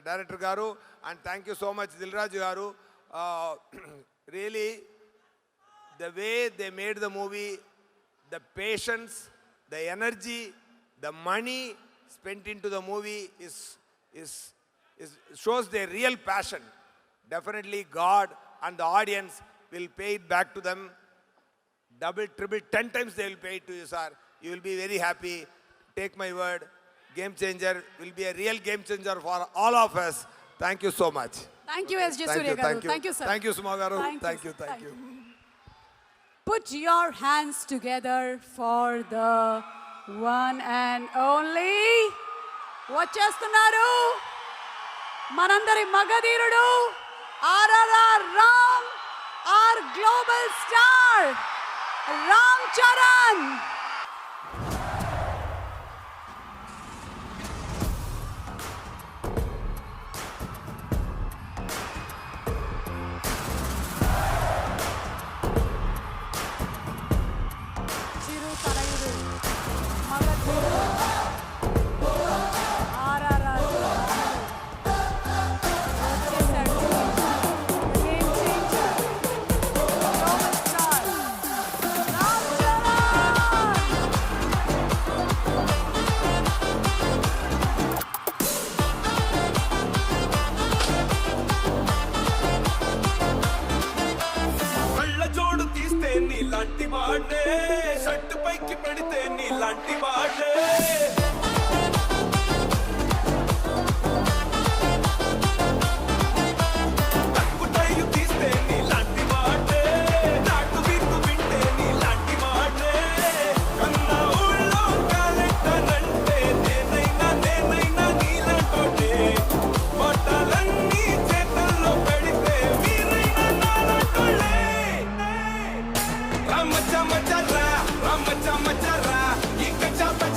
director garu, and thank you so much Dil Raju garu. Really the way they made the movie, the patience, the energy, the money spent into the movie is shows their real passion. Definitely God and the audience will pay it back to them. Double, triple, 10 times they will pay it to you, sir. You will be very happy. Take my word, Game Changer will be a real game changer for all of us. Thank you so much. Thank you SJ Surya garu. Thank you sir. Thank you Suma garu. Thank you. Put your hands together for the one and only. వచ్చేస్తున్నారు మనందరి మగధీరుడు RRR Ram, our global star Ram Charan. నీలాంటి వాడే షర్టు పైకి పెడితే నీలాంటి వాడే తక్కుటైలు తీస్తే నీలాంటి వాడే నాటు వీపు వింటే నీలాంటి వాడే కన్నా ఊళ్ళో కాలెట్టనంటే నేనైనా నీలాంటోటే బట్టలన్నీ చేతల్లో పెడితే మీరైనా నాలాంటోళ్ళే Ramachara, Ramachara, Ramachara, Ika Chapa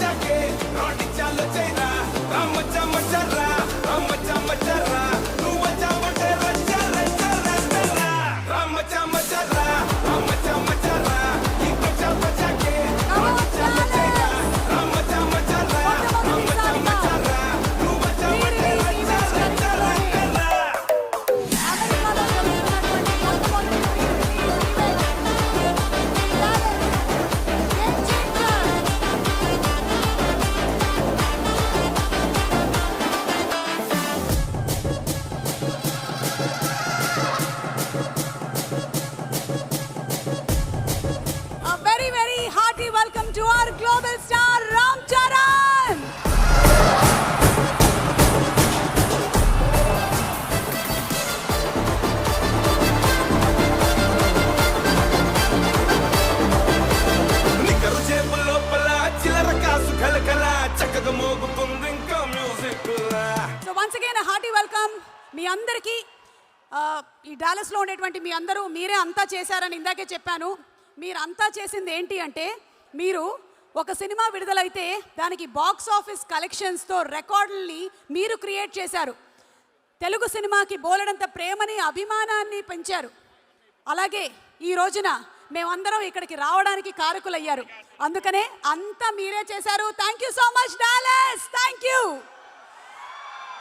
డాలస్లో ఉండేటువంటి మీ అందరూ మీరే అంతా చేశారని ఇందాకే చెప్పాను. మీరు అంతా చేసింది ఏంటి అంటే, మీరు ఒక సినిమా విడుదలైతే దానికి బాక్స్ ఆఫీస్ కలెక్షన్స్తో రికార్డుల్ని మీరు క్రియేట్ చేశారు. తెలుగు సినిమాకి బోలెడంత ప్రేమని అభిమానాన్ని పెంచారు. అలాగే ఈ రోజున మేమందరం ఇక్కడికి రావడానికి కారకులయ్యారు. అందుకనే అంతా మీరే చేశారు. Thank you so much Dallas, thank you.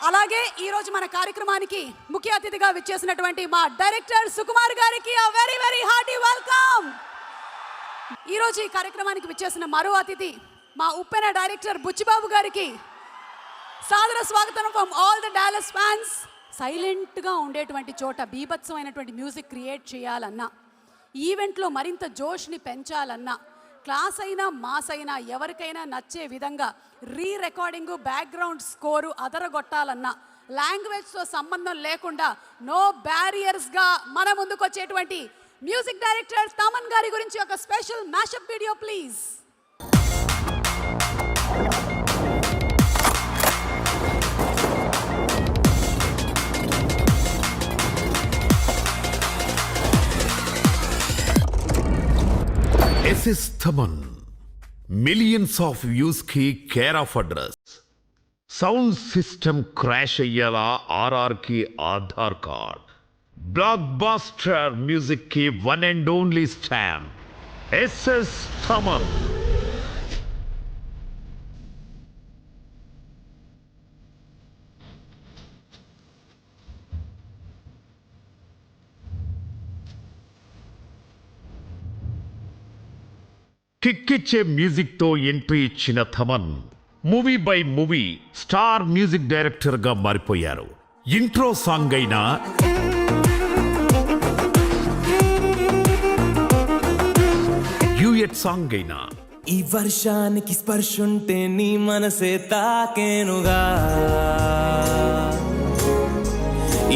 అలాగే ఈరోజు మన కార్యక్రమానికి ముఖ్య అతిథిగా విచ్చేసినటువంటి మా డైరెక్టర్ సుకుమార్ గారికి వెరీ వెరీ హార్టీ వెల్కమ్. ఈరోజు ఈ కార్యక్రమానికి విచ్చేసిన మరో అతిథి మా ఉప్పెన డైరెక్టర్ బుచ్చిబాబు గారికి సాదర స్వాగతం from all the Dallas fans. సైలెంట్గా ఉండేటువంటి చోట బీభత్సమైనటువంటి మ్యూజిక్ క్రియేట్ చేయాలన్నా, ఈవెంట్లో మరింత జోష్ని పెంచాలన్నా, క్లాస్ అయినా మాస్ అయినా ఎవరికైనా నచ్చే విధంగా రికార్డింగు, బ్యాక్గ్రౌండ్ స్కోరు అదరగొట్టాలన్నా, లాంగ్వేజ్తో సంబంధం లేకుండా నో బ్యారియర్స్గా మన ముందుకు వచ్చేటువంటి మ్యూజిక్ డైరెక్టర్ తమన్ గారి గురించి ఒక special mashup video please. SS Thaman, millions of views ki care of address. Sound system crash ayyala RR ki Aadhaar card. Blockbuster music ki one and only stamp. SS Thaman. కిక్కిచ్చే మ్యూజిక్తో ఎంట్రీ ఇచ్చిన Thaman movie by movie star music డైరెక్టర్గా మారిపోయారు. ఇంట్రో సాంగ్ అయినా, డ్యూయట్ సాంగ్ అయినా, ఈ వర్షానికి స్పర్శుంటే నీ మనసే తాకేనుగా,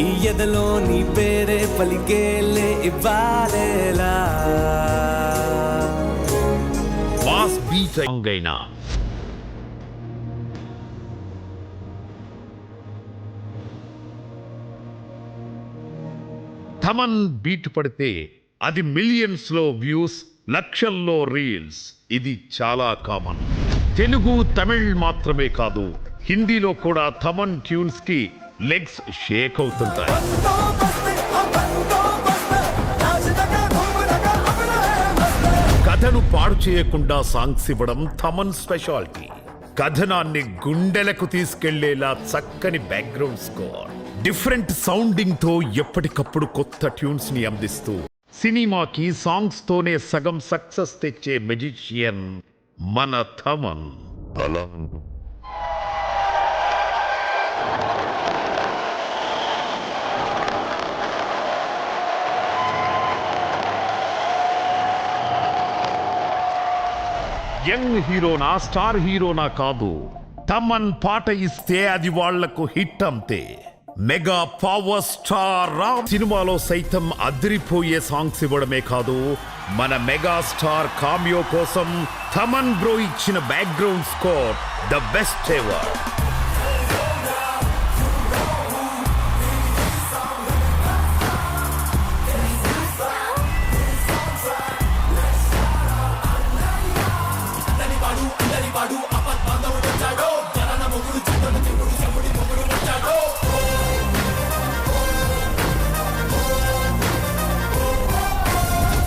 ఈ ఎదలో నీ పేరే పలికేలే ఇవ్వాలేలా, మాస్ బీట్ సాంగ్ అయినా, థమన్ బీట్ పడితే అది మిలియన్స్ లో వ్యూస్, లక్షల్లో రీల్స్. ఇది చాలా కామన్. తెలుగు, తమిళ్ మాత్రమే కాదు, హిందీలో కూడా థమన్ ట్యూన్స్ కి లెగ్స్ షేక్ అవుతుంటాయి. కథను పాడు చేయకుండా సాంగ్స్ ఇవ్వడం థమన్ స్పెషాలిటీ. కథనాన్ని గుండెలకు తీసుకెళ్లేలా చక్కని బ్యాక్గ్రౌండ్ స్కోర్, డిఫరెంట్ సౌండింగ్ తో ఎప్పటికప్పుడు కొత్త ట్యూన్స్ ని అందిస్తూ సినిమాకి సాంగ్స్ తోనే సగం సక్సెస్ తెచ్చే మెజిషియన్ మన థమన్. యంగ్ హీరోనా, స్టార్ హీరోనా కాదు, తమన్ పాట ఇస్తే అది వాళ్లకు హిట్ అంతే. మెగా పవర్ స్టార్ రామ్ సినిమాలో సైతం అదిరిపోయే సాంగ్స్ ఇవ్వడమే కాదు, మన మెగా స్టార్ కామియో కోసం తమన్ బ్రో ఇచ్చిన background score the best ever.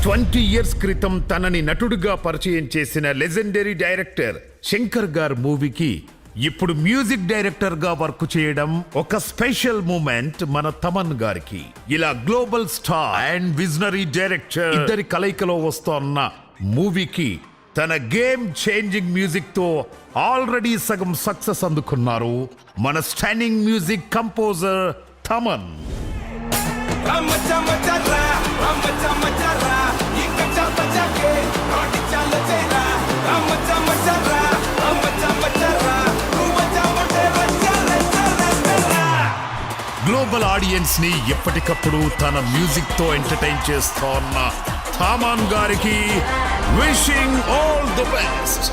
Twenty years క్రితం తనని నటుడిగా పరిచయం చేసిన లెజెండరీ డైరెక్టర్ శంకర్ గారి మూవీకి ఇప్పుడు మ్యూజిక్ డైరెక్టర్ గా వర్క్ చేయడం ఒక స్పెషల్ మూమెంట్ మన తమన్ గారికి. ఇలా global star and visionary director ఇద్దరి కలయికలో వస్తోన్న మూవీకి తన గేమ్ చేంజింగ్ మ్యూజిక్ తో ఆల్రెడీ సగం సక్సెస్ అందుకున్నారు మన stunning music composer Thaman. Global audience ని ఎప్పటికప్పుడు తన మ్యూజిక్ తో ఎంటర్టైన్ చేస్తోన్న తమన్ గారికి విషింగ్ ఆల్ ది బెస్ట్.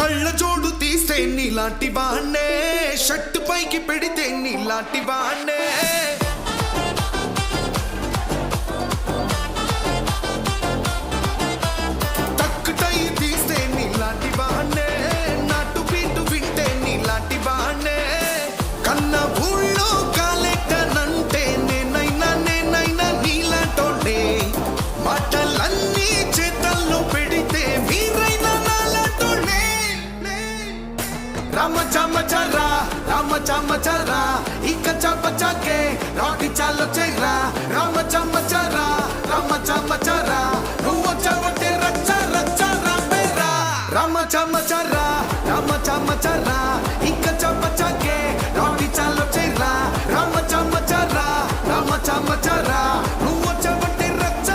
కళ్ళ జోడు తీస్తే నీలాంటి వాణ్ణే, షట్టు పైకి పెడితే నీలాంటి వాణ్ణే. తక్కుటై తీస్తే నీలాంటి వాణ్ణే, నాటు బీటు వింటే నీలాంటి వాణ్ణే. కన్న ఊళ్ళో కాలెట్టనంటే నేనైనా నీలాంటోనే. మాటలన్నీ చేతల్లో పెడితే మీరైనా నాలాంటోనే. రామ చామచారా ఇక చాపచాకే రాటి చాలో చేరా. రామ చామచారా నువ్వు వచ్చావంటే రచ్చ రామేరా. రామ చామచారా ఇక చాపచాకే రాటి చాలో చేరా. రామ చామచారా నువ్వు వచ్చావంటే రచ్చ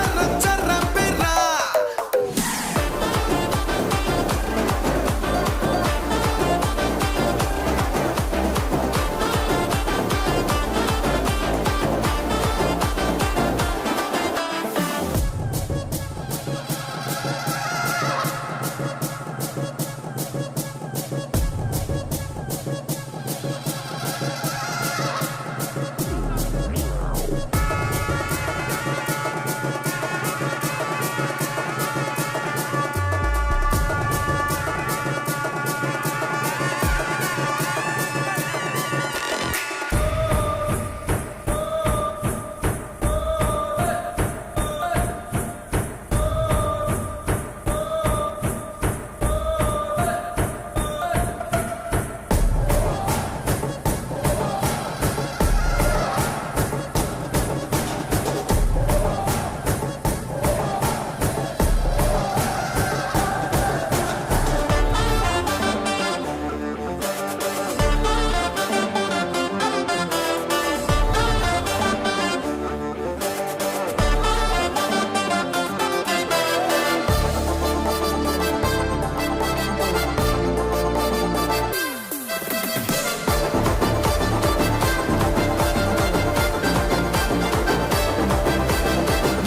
రామేరా.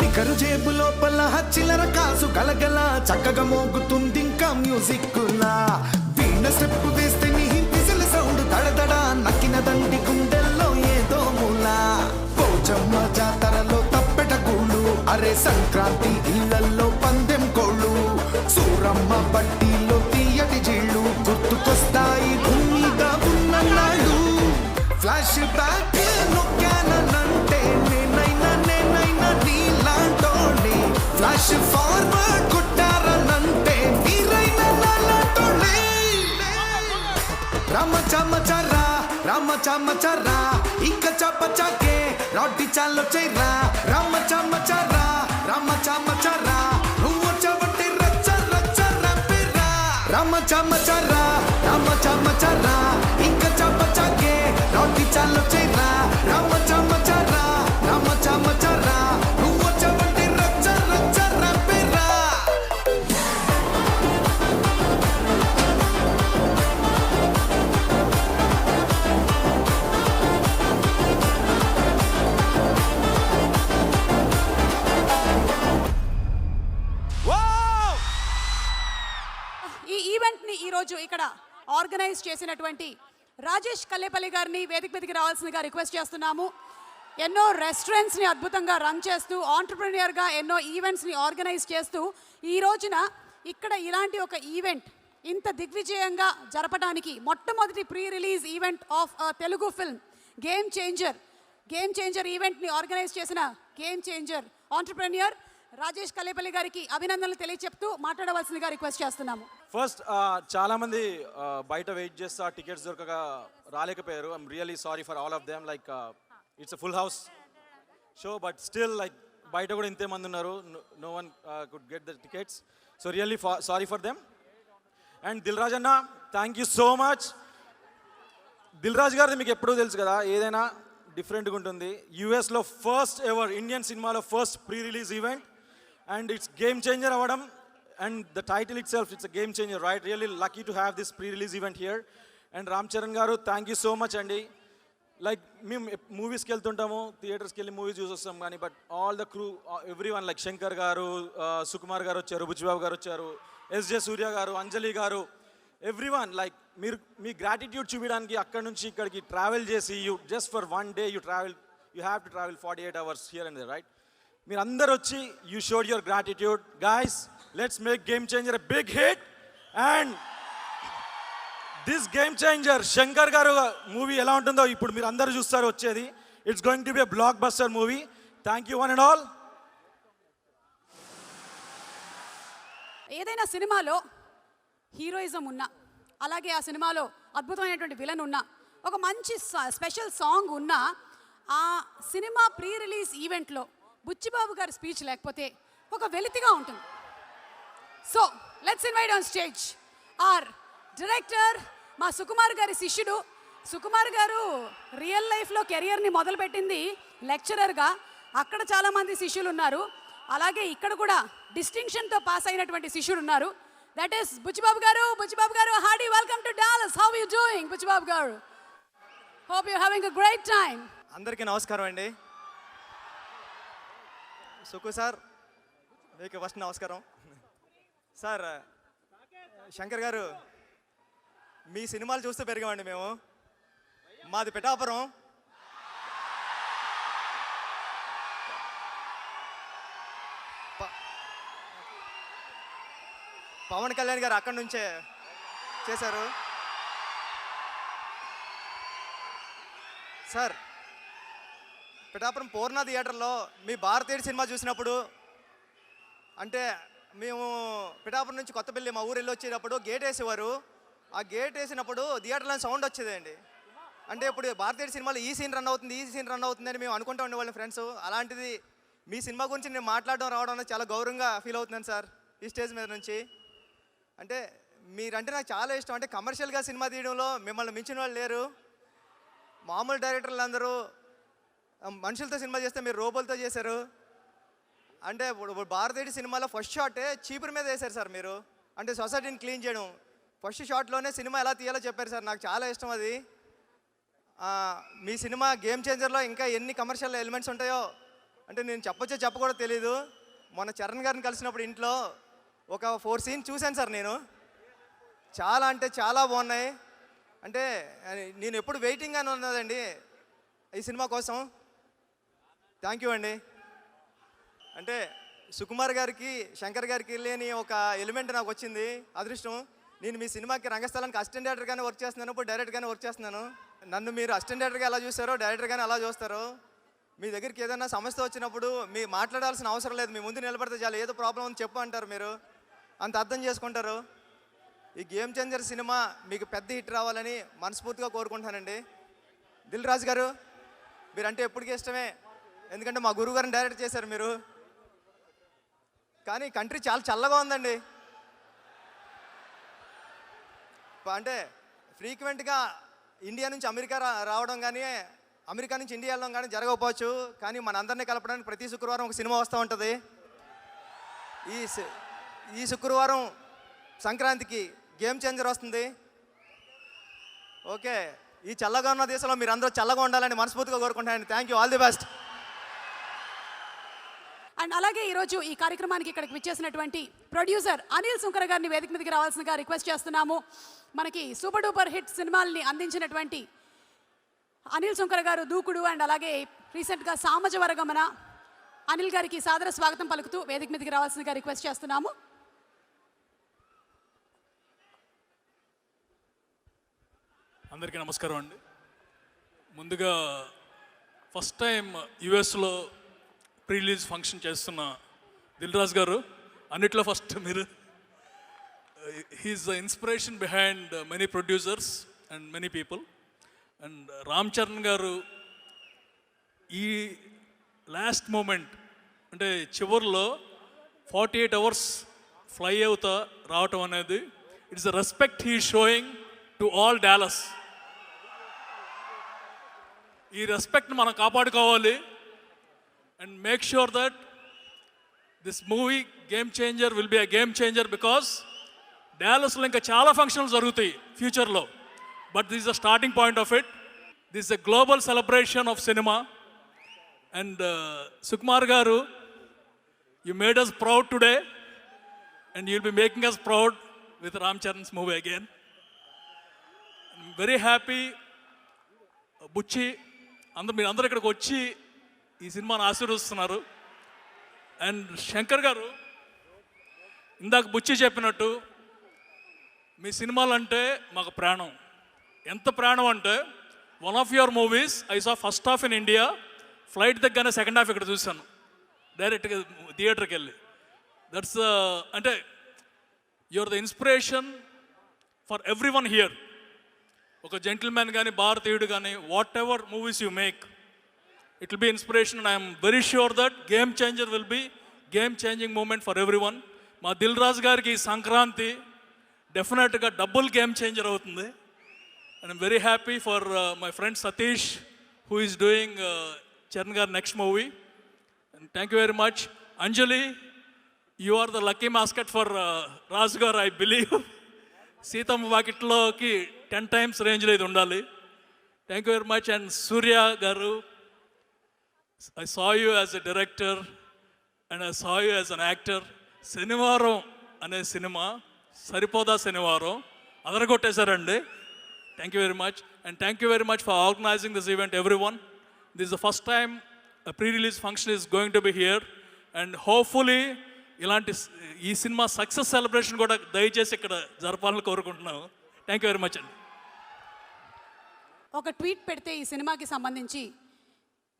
నికరు జేబు లోపల చిల్లర కాసు గలగల చక్కగా మోగుతుంది ఇంకా మ్యూజిక్ లా. వీణ స్టెప్ వేస్తే నీ విజిల్ సౌండ్ దడదడ నక్కిన దండి గుండెల్లో ఏదో మూలా. పోచమ్మ జాతరలో తప్పెట గూళ్ళు, అరే సంక్రాంతి ఇళ్లల్లో పందెం కోళ్ళు. సూరమ్మ బట్టీలో తీయటి జీళ్ళు గుర్తుకొస్తాయి భూమిగా ఉన్ననాళ్ళు. ఫ్లాష్ బ్యాక్ నొక్కానంటే నేనైనా నీలాంటోనే. ఫ్లాష్ ఫార్వర్డ్ కొట్టారనంటే మీరైనా నాలాంటోనే. రామ చామచారా ఇక చాపచాకే రాటి చాలో చేరా. రామ చామచారా నువ్వు వచ్చావంటే రచ్చ రామేరా. రామ చామచారా ఇక చాపచాకే రాటి చాలో చేరా. రామ చామచారా నువ్వు వచ్చావంటే రచ్చ రామేరా. ఈ ఈవెంట్ని ఈరోజు ఇక్కడ ఆర్గనైజ్ చేసినటువంటి రాజేష్ కల్లేపల్లి గారిని వేదిక మీదకి రావాల్సిందిగా రిక్వెస్ట్ చేస్తున్నాము. ఎన్నో రెస్టారెంట్స్ని అద్భుతంగా రన్ చేస్తూ ఆంటర్ప్రెన్యూర్గా ఎన్నో ఈవెంట్స్ని ఆర్గనైజ్ చేస్తూ ఈ రోజున ఇక్కడ ఇలాంటి ఒక ఈవెంట్ ఇంత దిగ్విజయంగా జరపడానికి మొట్టమొదటి pre release event of Telugu film game changer ఈవెంట్ని ఆర్గనైజ్ చేసిన game changer entrepreneur Rajesh Kallepalli గారికి అభినందనలు తెలియచెప్తూ మాట్లాడవలసిందిగా రిక్వెస్ట్ చేస్తున్నాము. ఫస్ట్ చాలామంది బయట వెయిట్ చేస్తా టికెట్స్ దొరకక రాలేకపోయారు. I'm really sorry for all of them. Like it's a full house show, but still like బయట కూడా ఇంతే మంది ఉన్నారు. No one could get the tickets. So really sorry for them. And Dil Raj అన్న, thank you so much. Dil Raj గారిది మీకు ఎప్పుడూ తెలుసు కదా, ఏదైనా డిఫరెంట్గా ఉంటుంది. యూఎస్లో ఫస్ట్ ఎవర్ ఇండియన్ సినిమాలో first pre release event, and it's game changer అవ్వడం. And the title itself, it's a game changer, right? Really lucky to have this pre-release event here. And Ram Charan garu, thank you so much, Andy. Like, me movies ki veltuntamu, theaters ki velli movies choose ostam gaani, but all the crew, everyone like Shankar garu, Sukumar garu vacharu, Bujbabu garu vacharu, SJ Surya garu, Anjali garu, everyone like మీరు మీ గ్రాటిట్యూడ్ చూపించడానికి అక్కడ నుంచి ఇక్కడికి ట్రావెల్ చేసి you just for 1 day you have to travel 48 hours here and right. మీరు అందరు వచ్చి you showed your gratitude. Guys, let's make game changer a big hit. And this game changer Shankar garu movie ఎలా ఉంటుందో ఇప్పుడు మీరు అందరూ చూస్తారు వచ్చేది. It's going to be a blockbuster movie. Thank you one and all. ఏదైనా సినిమాలో హీరోయిజం ఉన్నా, అలాగే ఆ సినిమాలో అద్భుతమైనటువంటి విలన్ ఉన్నా, ఒక మంచి స్పెషల్ సాంగ్ ఉన్నా, ఆ సినిమా ప్రీ రిలీజ్ ఈవెంట్లో బుచ్చిబాబు గారి స్పీచ్ లేకపోతే ఒక వెలితిగా ఉంటుంది. So let's invite on stage our director, మా సుకుమార్ గారి శిష్యుడు. సుకుమార్ గారు రియల్ లైఫ్లో కెరియర్ని మొదలుపెట్టింది లెక్చరర్గా. అక్కడ చాలామంది శిష్యులు ఉన్నారు. అలాగే ఇక్కడ కూడా డిస్టింక్షన్తో పాస్ అయినటువంటి శిష్యుడు ఉన్నారు. That is Buchibabu garu. Buchibabu garu, hearty welcome to Dallas. How you doing Buchibabu garu? Hope you having a great time. అందరికీ నమస్కారం అండి. సుకు సార్, మీకు ఫస్ట్ నమస్కారం. సార్ శంకర్ గారు, మీ సినిమాలు చూస్తూ పెరిగామండి మేము. మాది పిఠాపురం. పవన్ కళ్యాణ్ గారు అక్కడి నుంచే చేశారు. సార్, పిఠాపురం పూర్ణ థియేటర్లో మీ భారతీయుడు సినిమా చూసినప్పుడు, అంటే మేము పిఠాపురం నుంచి కొత్తపల్లి మా ఊరు వెళ్ళి వచ్చేటప్పుడు గేట్ వేసేవారు. ఆ గేట్ వేసినప్పుడు థియేటర్లో సౌండ్ వచ్చేదండి. అంటే ఇప్పుడు భారతీయుడు సినిమాలో ఈ సీన్ రన్ అవుతుంది, ఈ సీన్ రన్ అవుతుంది అని మేము అనుకుంటూ ఉండేవాళ్ళం ఫ్రెండ్స్. అలాంటిది మీ సినిమా గురించి నేను మాట్లాడడం రావడం అనేది చాలా గౌరవంగా ఫీల్ అవుతున్నాను సార్ ఈ స్టేజ్ మీద నుంచి. అంటే మీరంటే నాకు చాలా ఇష్టం. అంటే కమర్షియల్గా సినిమా తీయడంలో మిమ్మల్ని మించిన వాళ్ళు లేరు. మామూలు డైరెక్టర్లు అందరూ మనుషులతో సినిమా చేస్తే మీరు రోబోలతో చేశారు. అంటే ఇప్పుడు భారతీయుడి సినిమాలో ఫస్ట్ షాటే చీపురు మీద వేశారు సార్ మీరు. అంటే సొసైటీని క్లీన్ చేయడం ఫస్ట్ షాట్లోనే సినిమా ఎలా తీయాలో చెప్పారు సార్. నాకు చాలా ఇష్టం అది. మీ సినిమా గేమ్ చేంజర్లో ఇంకా ఎన్ని కమర్షియల్ ఎలిమెంట్స్ ఉంటాయో అంటే నేను చెప్పొచ్చో చెప్పకూడదు తెలీదు. మొన్న చరణ్ గారిని కలిసినప్పుడు ఇంట్లో ఒక 4 సీన్స్ చూశాను సార్ నేను. చాలా అంటే చాలా బాగున్నాయి. అంటే నేను ఎప్పుడు వెయిటింగ్ అని ఉన్నదండి ఈ సినిమా కోసం. థ్యాంక్ యూ అండి. అంటే సుకుమార్ గారికి, శంకర్ గారికి లేని ఒక ఎలిమెంట్ నాకు వచ్చింది, అదృష్టం. నేను మీ సినిమాకి రంగస్థలానికి అసిస్టెంట్ డైరెక్టర్గానే వర్క్ చేస్తున్నాను, ఇప్పుడు డైరెక్టర్గానే వర్క్ చేస్తున్నాను. నన్ను మీరు అసిస్టెంట్ డైరెక్టర్గా ఎలా చూస్తారో డైరెక్టర్గానే అలా చూస్తారు. మీ దగ్గరికి ఏదైనా సమస్య వచ్చినప్పుడు మీ మాట్లాడాల్సిన అవసరం లేదు, మీ ముందు నిలబడితే చాలు, ఏదో ప్రాబ్లం ఉంది చెప్పు అంటారు. మీరు అంత అర్థం చేసుకుంటారు. ఈ గేమ్ చేంజర్ సినిమా మీకు పెద్ద హిట్ రావాలని మనస్ఫూర్తిగా కోరుకుంటానండి. దిల్ రాజు గారు, మీరంటే ఎప్పటికీ ఇష్టమే, ఎందుకంటే మా గురువు గారిని డైరెక్ట్ చేశారు మీరు. కానీ కంట్రీ చాలా చల్లగా ఉందండి. అంటే ఫ్రీక్వెంట్గా ఇండియా నుంచి అమెరికా రావడం కానీ, అమెరికా నుంచి ఇండియా వెళ్ళడం కానీ జరగకపోవచ్చు. కానీ మన అందరినీ కలపడానికి ప్రతి శుక్రవారం ఒక సినిమా వస్తూ ఉంటుంది. ఈ శుక్రవారం సంక్రాంతికి గేమ్ చేంజర్ వస్తుంది. ఓకే, ఈ చల్లగా ఉన్న దేశంలో మీరు అందరూ చల్లగా ఉండాలని మనస్ఫూర్తిగా కోరుకుంటానండి. Thank you, all the best. And అలాగే ఈరోజు ఈ కార్యక్రమానికి ఇక్కడికి విచ్చేసినటువంటి ప్రొడ్యూసర్ అనిల్ సుంకర్ గారిని వేదిక మీదకి రావాల్సిందిగా రిక్వెస్ట్ చేస్తున్నాము. మనకి సూపర్ డూపర్ హిట్ సినిమాల్ని అందించినటువంటి అనిల్ సుంకర్ గారు, దూకుడు అండ్ అలాగే రీసెంట్గా సామజవరగమన, అనిల్ గారికి సాదర స్వాగతం పలుకుతూ వేదిక మీదకి రావాల్సిందిగా రిక్వెస్ట్ చేస్తున్నాము. అందరికీ నమస్కారం అండి. ముందుగా ఫస్ట్ టైం యుఎస్లో ప్రీ రిలీజ్ ఫంక్షన్ చేస్తున్న దిల్ రాజు గారు, అన్నిట్లో ఫస్ట్ మీరు. He's the inspiration behind many producers and many people. And Ram Charan గారు ఈ లాస్ట్ మూమెంట్ అంటే చివరిలో 48 hours ఫ్లై అవుతా రావటం అనేది it's the respect he showing to all Dallas. ఈ రెస్పెక్ట్ని మనం కాపాడుకోవాలి and make sure that this movie game changer will be a game changer because డాలస్లో ఇంకా చాలా ఫంక్షన్లు జరుగుతాయి ఫ్యూచర్లో. But this is the starting point of it. This is the global celebration of cinema. And Sukumar garu, you made us proud today and you'll be making us proud with Ram Charan's movie again. Very happy Buchi మీరు అందరు ఇక్కడికి వచ్చి ఈ సినిమాను ఆశీర్వదిస్తున్నారు. అండ్ శంకర్ గారు ఇందాక బుచ్చి చెప్పినట్టు మీ సినిమాలు అంటే మాకు ప్రాణం. ఎంత ప్రాణం అంటే one of your movies I saw first half in India, flight దగ్గరనే సెకండ్ హాఫ్ ఇక్కడ చూశాను డైరెక్ట్గా థియేటర్కి వెళ్ళి. దట్స్ అంటే your the inspiration for every one here. ఒక జెంటిల్మెన్ కానీ భారతీయుడు కానీ whatever movies you make it will be inspiration. And I'm very sure that Game changer will be game changing moment for every one. మా దిల్ రాజు గారికి ఈ సంక్రాంతి డెఫినెట్గా డబుల్ గేమ్ చేంజర్ అవుతుంది. And I'm very happy for my friend Satish who is doing Charan గారి next movie. And thank you very much. Anjali, you are the lucky mascot for Raju garu I believe. Seethamma వాకిట్లోకి 10 times రేంజ్లో ఇది ఉండాలి. Thank you very much. And Surya garu, I saw you as a director and I saw you as an actor. Sanivaaram అనే సినిమా సరిపోదా శనివారం అదరగొట్టేశారండి. Thank you very much. And thank you very much for organising this event every one. This the first time pre release function is going to be here. And hopefully ఇలాంటి ఈ సినిమా సక్సెస్ సెలబ్రేషన్ కూడా దయచేసి ఇక్కడ జరపాలని కోరుకుంటున్నాను. థ్యాంక్ యూ వెరీ మచ్ అండి. ఒక ట్వీట్ పెడితే ఈ సినిమాకి సంబంధించి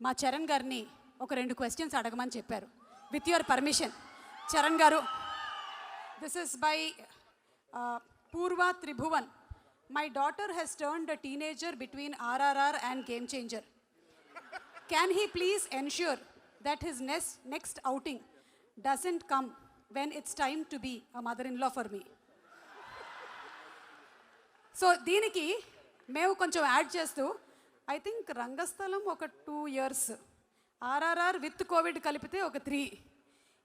మా చరణ్ గారిని ఒక 2 questions అడగమని చెప్పారు. విత్ యువర్ పర్మిషన్ చరణ్ గారు, this is by Poorva Tribhuvan. My daughter has turned a teenager between RRR and Game Changer. Can he please ensure that his next outing doesn't come when it's time to be a mother-in-law for me? So దీనికి మేము కొంచెం యాడ్ చేస్తూ ఐ థింక్ రంగస్థలం ఒక 2 years, ఆర్ఆర్ఆర్ విత్ కోవిడ్ కలిపితే ఒక 3,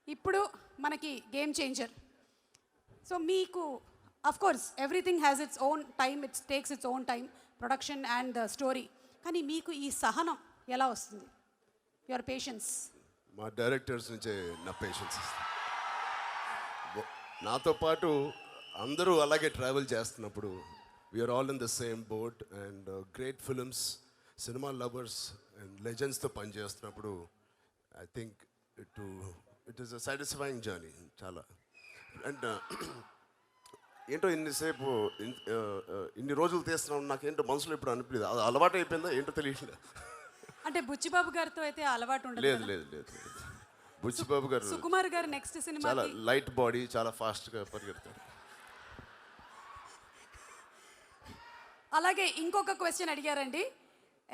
ఇప్పుడు మనకి గేమ్ చేంజర్. సో మీకు of course everything has its own time, it's takes its own time, production and story. కానీ మీకు ఈ సహనం ఎలా వస్తుంది? Your patience. మా డైరెక్టర్స్ నుంచే నా పేషెన్స్. నాతో పాటు అందరూ అలాగే ట్రావెల్ చేస్తున్నప్పుడు we are all in the same boat. And great films, cinema lovers and లెజెండ్స్తో పనిచేస్తున్నప్పుడు I think it is a satisfying journey చాలా. అండ్ ఏంటో ఇన్నిసేపు ఇన్ని రోజులు తీస్తున్నాం, నాకేంటో మనసులో ఇప్పుడు అనిపించలేదు. అది అలవాటు అయిపోయిందా ఏంటో తెలియట్లేదు. అంటే బుచ్చిబాబు గారితో అయితే అలవాటు ఉండదు. లేదు లేదు లేదు బుచ్చిబాబు గారు, సుకుమార్ గారు నెక్స్ట్ సినిమా చాలా లైట్ బాడీ, చాలా ఫాస్ట్గా పరిగెడతారు. అలాగే ఇంకొక క్వశ్చన్ అడిగారండి.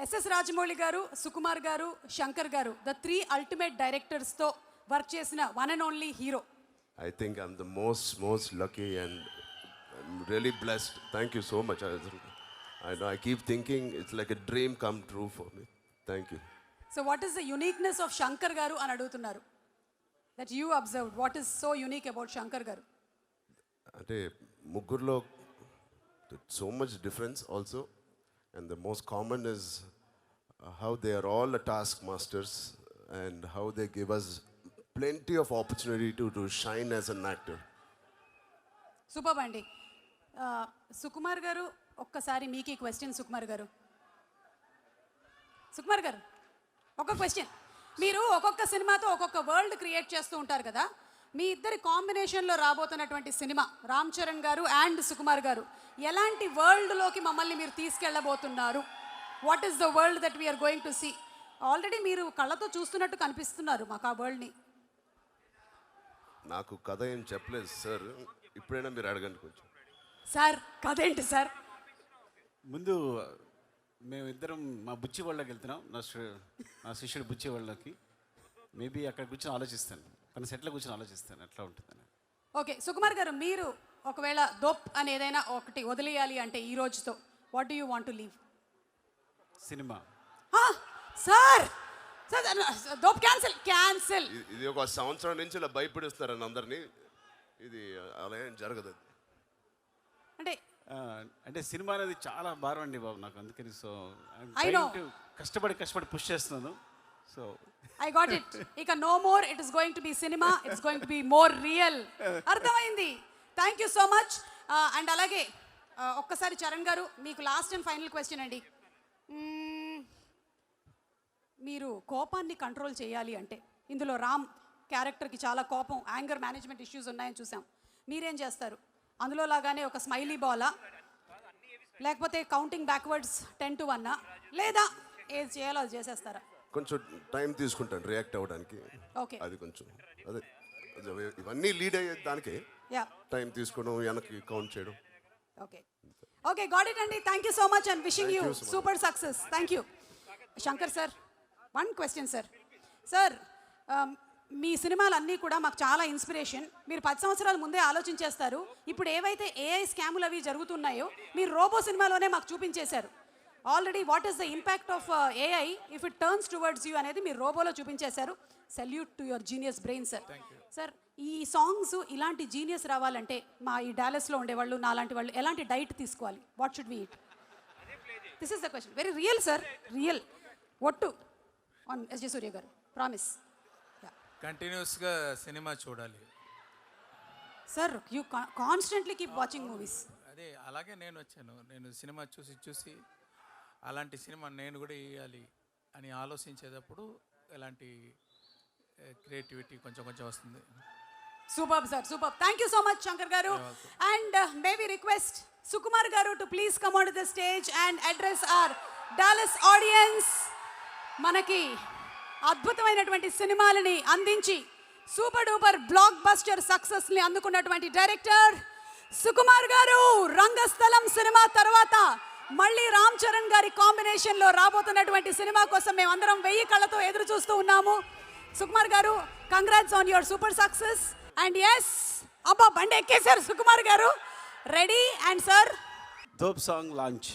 ఎస్ఎస్ రాజమౌళి గారు, సుకుమార్ గారు, శంకర్ గారు, ద 3 ultimate డైరెక్టర్స్తో వర్క్ చేసిన one and only hero. I think I'm the most lucky and I'm really blessed. Thank you so much. I know I keep thinking it's like a dream come true for me. Thank you. So what is the uniqueness of Shankar గారు అని అడుగుతున్నారు. That you observed what is so unique about Shankar గారు? అంటే ముగ్గురులో so much difference also, and the most common is how they are all a taskmasters and how they give us plenty of opportunity to shine as an actor. Super అండి. సుకుమార్ గారు, ఒక్కసారి మీకు ఈ క్వశ్చన్. సుకుమార్ గారు ఒక క్వశ్చన్. మీరు ఒక్కొక్క సినిమాతో ఒక్కొక్క వరల్డ్ క్రియేట్ చేస్తూ ఉంటారు కదా. మీ ఇద్దరి కాంబినేషన్లో రాబోతున్నటువంటి సినిమా రామ్ చరణ్ గారు అండ్ సుకుమార్ గారు, ఎలాంటి వరల్డ్లోకి మమ్మల్ని మీరు తీసుకెళ్ళబోతున్నారు? What is the world that we are going to see? Already మీరు కళ్ళతో చూస్తున్నట్టు కనిపిస్తున్నారు మాకు ఆ వరల్డ్ని. నాకు కథ ఏం చెప్పలేదు సార్, ఇప్పుడైనా మీరు అడగండి కొంచెం. సార్ కథ ఏంటి సార్? ముందు మేమిద్దరం మా బుచ్చి వాళ్ళకి వెళ్తున్నాం, నా శిష్యుడు బుచ్చి వాళ్ళకి. మేబీ అక్కడ కూర్చొని ఆలోచిస్తాను, తన సెట్లో కూర్చొని ఆలోచిస్తాను ఎట్లా ఉంటుందని. ఓకే సుకుమార్ గారు, మీరు ఒకవేళ దోప్ అని ఏదైనా ఒకటి వదిలేయాలి అంటే ఈ రోజుతో, what do you want to leave? Cinema. Sir dope cancel. ఇది ఒక సంవత్సరం నుంచి ఇలా భయపడిస్తున్నారని అందరినీ, ఇది అలా ఏం జరగదు. అంటే సినిమా అనేది చాలా భారం అండి బాబు నాకు, అందుకని. సో కష్టపడి పుష్ చేస్తున్నాను. So I got it. ఇక no more it is going to be cinema, it's going to be more real. అర్థమైంది. Thank you so much. And అలాగే ఒక్కసారి చరణ్ గారు మీకు లాస్ట్ అండ్ ఫైనల్ క్వశ్చన్ అండి. మీరు కోపాన్ని కంట్రోల్ చేయాలి అంటే, ఇందులో రామ్ క్యారెక్టర్కి చాలా కోపం, యాంగర్ మేనేజ్మెంట్ ఇష్యూస్ ఉన్నాయని చూసాం. మీరేం చేస్తారు? అందులో లాగానే ఒక స్మైలీ బాలా, లేకపోతే కౌంటింగ్ బ్యాక్వర్డ్స్ 10 to 1, లేదా ఏది చేయాలో అది చేసేస్తారా? కొంచెం టైం తీసుకుంటాను రియాక్ట్ అవ్వడానికి. ఓకే, అది కొంచెం అదే ఇవన్నీ లీడ్ అయ్యే దానికే యా, టైం తీసుకోవడం, వెనక్కి కౌంట్ చేయడం. ఓకే ఓకే, గాట్ ఇట్ అండి. Thank you so much and wishing you super success. Thank you. Shankar sir, one question sir. Sir, మీ సినిమాలన్నీ కూడా మాకు చాలా ఇన్స్పిరేషన్. మీరు 10 సంవత్సరాల ముందే ఆలోచించేస్తారు. ఇప్పుడు ఏవైతే ఏఐ స్కాములు అవి జరుగుతున్నాయో మీరు రోబో సినిమాలోనే మాకు చూపించేశారు. Already what is the impact of AI if it turns towards you అనేది మీరు రోబోలో చూపించేశారు. Salute to your genius brain sir. Sir, ఈ సాంగ్స్ ఇలాంటి జీనియస్ రావాలంటే మా ఈ డాలస్లో ఉండేవాళ్ళు, నాలాంటి వాళ్ళు ఎలాంటి డైట్ తీసుకోవాలి? What should we eat? This is the question. Very real sir, real. ఒట్టు ఆన్ ఎస్జే సూర్య గారు, ప్రామిస్. కంటిన్యూస్గా సినిమా చూడాలి sir. You constantly keep watching movies. అదే అలాగే నేను వచ్చాను. నేను సినిమా చూసి అలాంటి సినిమా నేను కూడా వేయాలి అని ఆలోచించేటప్పుడు ఎలాంటి క్రియేటివిటీ కొంచెం వస్తుంది. Super sir, super. Thank you so much Shankar garu. And may we request Sukumar garu to please come on to the stage and address our Dallas audience. మనకి అద్భుతమైనటువంటి సినిమాలని అందించి సూపర్ డూపర్ బ్లాక్ బస్టర్ సక్సెస్ని అందుకున్నటువంటి డైరెక్టర్ సుకుమార్ గారు. రంగస్థలం సినిమా తర్వాత మళ్ళీ రామ్ చరణ్ గారి కాంబినేషన్లో రాబోతున్నటువంటి సినిమా కోసం మేమందరం 1000 కళ్ళతో ఎదురు చూస్తూ ఉన్నాము. సుకుమార్ గారు, congrats on your super success. And yes, అబ్బా బండి ఎక్కేశారు సుకుమార్ గారు. Ready and sir, dope song launch.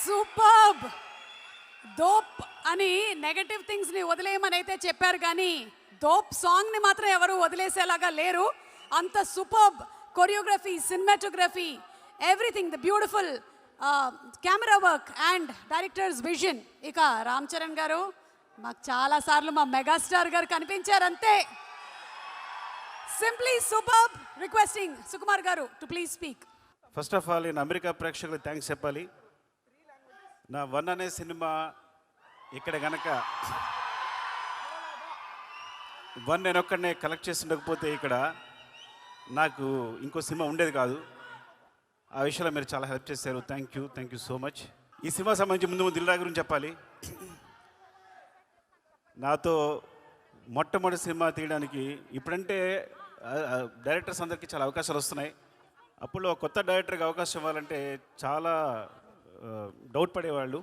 Superb. Dope అని నెగటివ్ థింగ్స్ని వదిలేయమని అయితే చెప్పారు, కానీ దోప్ సాంగ్ని మాత్రం ఎవరు వదిలేసేలాగా లేరు. అంత superb choreography, cinematography, everything, the beautiful camera work and directors vision. ఇక రామ్ చరణ్ గారు మాకు చాలాసార్లు మా మెగాస్టార్ గారు కనిపించారు అంతే. Simply superb. Requesting Sukumar garu to please speak. First of all నేను అమెరికా ప్రేక్షకులకు థ్యాంక్స్ చెప్పాలి. నా 1 అనే సినిమా ఇక్కడ గనక 1 నేను ఒక్కడనే కలెక్ట్ చేసి ఉండకపోతే ఇక్కడ నాకు ఇంకో సినిమా ఉండేది కాదు. ఆ విషయంలో మీరు చాలా హెల్ప్ చేశారు. Thank you so much. ఈ సినిమా సంబంధించి ముందు దిల్ రాజు గురించి చెప్పాలి. నాతో మొట్టమొదటి సినిమా తీయడానికి ఇప్పుడంటే డైరెక్టర్స్ అందరికీ చాలా అవకాశాలు వస్తున్నాయి. అప్పుడు కొత్త డైరెక్టర్కి అవకాశం ఇవ్వాలంటే చాలా డౌట్ పడేవాళ్ళు.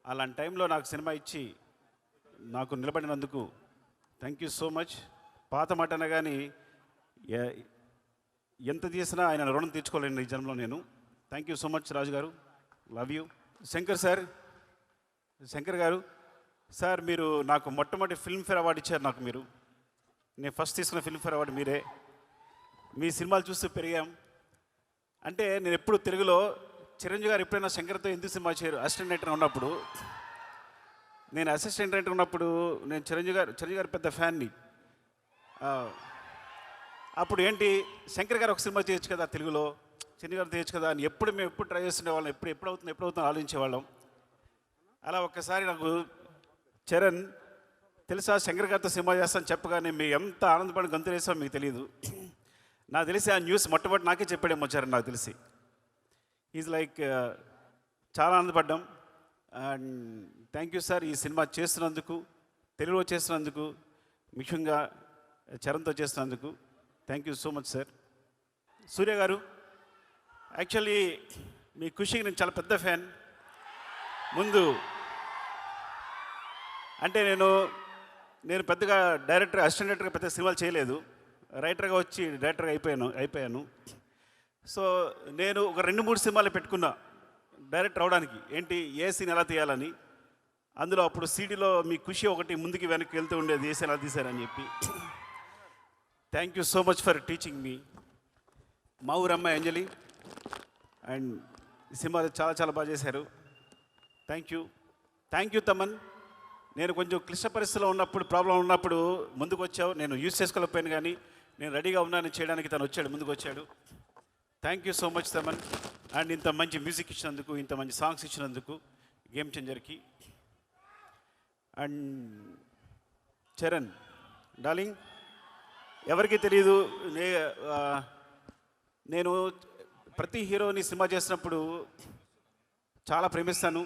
అలాంటి టైంలో నాకు సినిమా ఇచ్చి నాకు నిలబడినందుకు థ్యాంక్ యూ సో మచ్. పాత మాట అనగాని ఎంత చేసినా ఆయన రుణం తీర్చుకోలేను ఈ జన్మలో నేను. Thank you so much Raju గారు, love you. Shankar garu sir, మీరు నాకు మొట్టమొదటి ఫిల్మ్ఫేర్ అవార్డు ఇచ్చారు. నాకు మీరు, నేను ఫస్ట్ తీసుకున్న ఫిల్మ్ఫేర్ అవార్డు మీరే. మీ సినిమాలు చూస్తూ పెరిగాం. అంటే నేను ఎప్పుడు తెలుగులో చిరంజీవి గారు ఎప్పుడైనా శంకర్తో ఎందుకు సినిమా చేయరు అసిస్టెంట్ డైరెక్టర్ ఉన్నప్పుడు, నేను అసిస్టెంట్ డైరెక్టర్ ఉన్నప్పుడు నేను చిరంజీవి గారు పెద్ద ఫ్యాన్ని. అప్పుడు ఏంటి శంకర్ గారు ఒక సినిమా చేయొచ్చు కదా తెలుగులో, చిరంజీవి గారు చేయొచ్చు కదా అని మేము ఎప్పుడు ట్రై చేస్తుండే వాళ్ళం. ఎప్పుడు అవుతుంది ఆలోచించేవాళ్ళం. అలా ఒక్కసారి నాకు చరణ్ తెలుసా శంకర్ గారితో సినిమా చేస్తాను చెప్పగానే మేము ఎంత ఆనందపడి గంతులు వేసామో మీకు తెలియదు. నాకు తెలిసి ఆ న్యూస్ మొట్టమొదటి నాకే చెప్పాడేమో చరణ్, నాకు తెలిసి. ఈజ్ లైక్ చాలా ఆనందపడ్డాం. అండ్ థ్యాంక్ యూ సార్, ఈ సినిమా చేస్తున్నందుకు, తెలుగులో చేస్తున్నందుకు, ముఖ్యంగా చరణ్తో చేస్తున్నందుకు thank you so much sir. Surya garu, actually మీ ఖుషికి నేను చాలా పెద్ద ఫ్యాన్. ముందు అంటే నేను పెద్దగా డైరెక్టర్, అసిస్టెంట్ డైరెక్టర్గా పెద్ద సినిమాలు చేయలేదు. రైటర్గా వచ్చి డైరెక్టర్గా అయిపోయాను. సో నేను ఒక 2-3 సినిమాలు పెట్టుకున్నా డైరెక్టర్ అవడానికి. ఏంటి, ఏ సీన్ ఎలా తీయాలని. అందులో అప్పుడు సీడీలో మీ ఖుషి ఒకటి ముందుకి వెనక్కి వెళ్తూ ఉండేది, ఏ సీన్ ఎలా తీశారని చెప్పి. Thank you so much for teaching మీ. మా ఊరు అమ్మాయి అంజలి అండ్ ఈ సినిమా చాలా చాలా బాగా చేశారు. Thank you Thaman. నేను కొంచెం క్లిష్ట పరిస్థితిలో ఉన్నప్పుడు, ప్రాబ్లం ఉన్నప్పుడు ముందుకు వచ్చావు. నేను యూజ్ చేసుకోలేకపోయాను, కానీ నేను రెడీగా ఉన్నాను చేయడానికి. తను వచ్చాడు, ముందుకు వచ్చాడు. Thank you so much Thaman. And ఇంత మంచి మ్యూజిక్ ఇచ్చినందుకు, ఇంత మంచి సాంగ్స్ ఇచ్చినందుకు గేమ్ చేంజర్కి. అండ్ చరణ్ డార్లింగ్, ఎవరికి తెలియదు, నేను ప్రతి హీరోని సినిమా చేసినప్పుడు చాలా ప్రేమిస్తాను.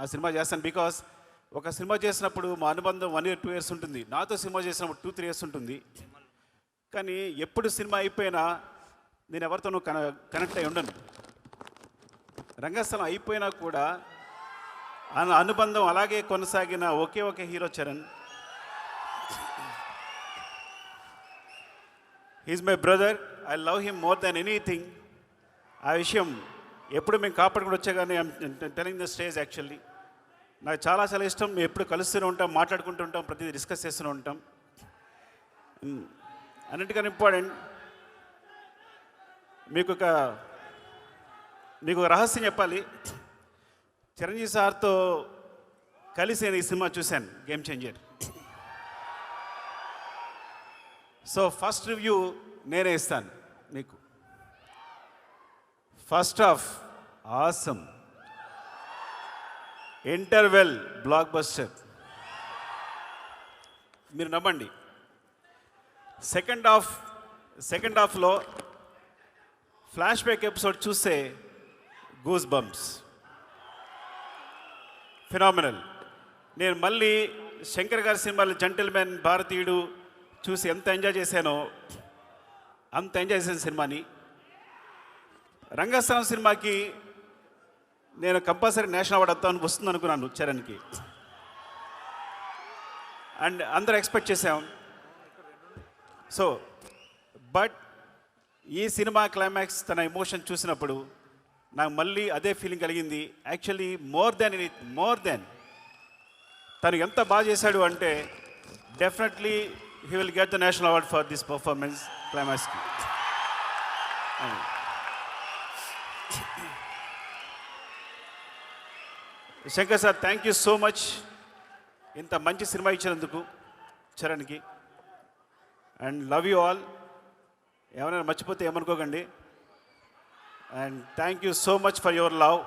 ఆ సినిమా చేస్తాను బికాస్ ఒక సినిమా చేసినప్పుడు మా అనుబంధం 1 year 2 years ఉంటుంది. నాతో సినిమా చేసినప్పుడు 2-3 years ఉంటుంది. కానీ ఎప్పుడు సినిమా అయిపోయినా నేను ఎవరితోనూ కనెక్ట్ అయి ఉండను. రంగస్థలం అయిపోయినా కూడా అనుబంధం అలాగే కొనసాగిన ఒకే ఒక hero Charan. He's my brother. I love him more than anything. ఆ విషయం ఎప్పుడు మేము కాపాడుకుని వచ్చా, కానీ I'm telling the stage. Actually నాకు చాలా చాలా ఇష్టం. మేము ఎప్పుడు కలుస్తూనే ఉంటాం, మాట్లాడుకుంటూ ఉంటాం, ప్రతిదీ డిస్కస్ చేస్తూనే ఉంటాం. అన్నిటికన్నా ఇంపార్టెంట్, మీకు ఒక రహస్యం చెప్పాలి. చిరంజీవి సార్తో కలిసి నేను ఈ సినిమా చూశాను, game changer. So first review నేనే ఇస్తాను మీకు. First half awesome, interval block buster, మీరు నమ్మండి. సెకండ్ హాఫ్లో ఫ్లాష్ బ్యాక్ ఎపిసోడ్ చూస్తే గూస్ బంప్స్, ఫినామినల్. నేను మళ్ళీ శంకర్ గారి సినిమాలు జెంటిల్మెన్, భారతీయుడు చూసి ఎంత ఎంజాయ్ చేశానో అంత ఎంజాయ్ చేశాను సినిమాని. రంగస్థలం సినిమాకి నేను కంపల్సరీ నేషనల్ అవార్డు వస్తుంది అనుకున్నాను చరణ్కి. అండ్ అందరూ ఎక్స్పెక్ట్ చేసాం. బట్ ఈ సినిమా క్లైమాక్స్, తన ఎమోషన్ చూసినప్పుడు నాకు మళ్ళీ అదే ఫీలింగ్ కలిగింది. యాక్చువల్లీ మోర్ దెన్ తను ఎంత బాగా చేశాడు అంటే definitely he will get the national award for this performance క్లైమాక్స్కి. Shankar sir, thank you so much ఇంత మంచి సినిమా ఇచ్చినందుకు చరణ్కి. And love you all. ఏమైనా మర్చిపోతే ఏమనుకోకండి. And thank you so much for your love.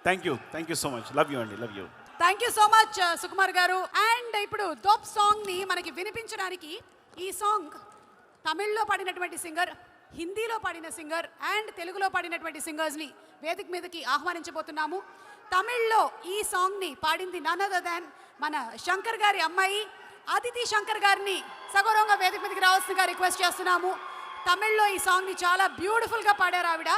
Thank you so much. Love you అండి, love you. Thank you so much Sukumar garu. And ఇప్పుడు దోప్ సాంగ్ని మనకి వినిపించడానికి ఈ సాంగ్ తమిళ్లో పాడినటువంటి సింగర్, హిందీలో పాడిన సింగర్ అండ్ తెలుగులో పాడినటువంటి సింగర్స్ని వేదిక మీదకి ఆహ్వానించబోతున్నాము. తమిళ్లో ఈ సాంగ్ని పాడింది నన్ అదర్ దాన్ మన శంకర్ గారి అమ్మాయి అదితి శంకర్ గారిని సగౌరవంగా వేదిక మీదకి రావాల్సిందిగా రిక్వెస్ట్ చేస్తున్నాము. తమిళ్లో ఈ సాంగ్ని చాలా బ్యూటిఫుల్గా పాడారు ఆవిడ.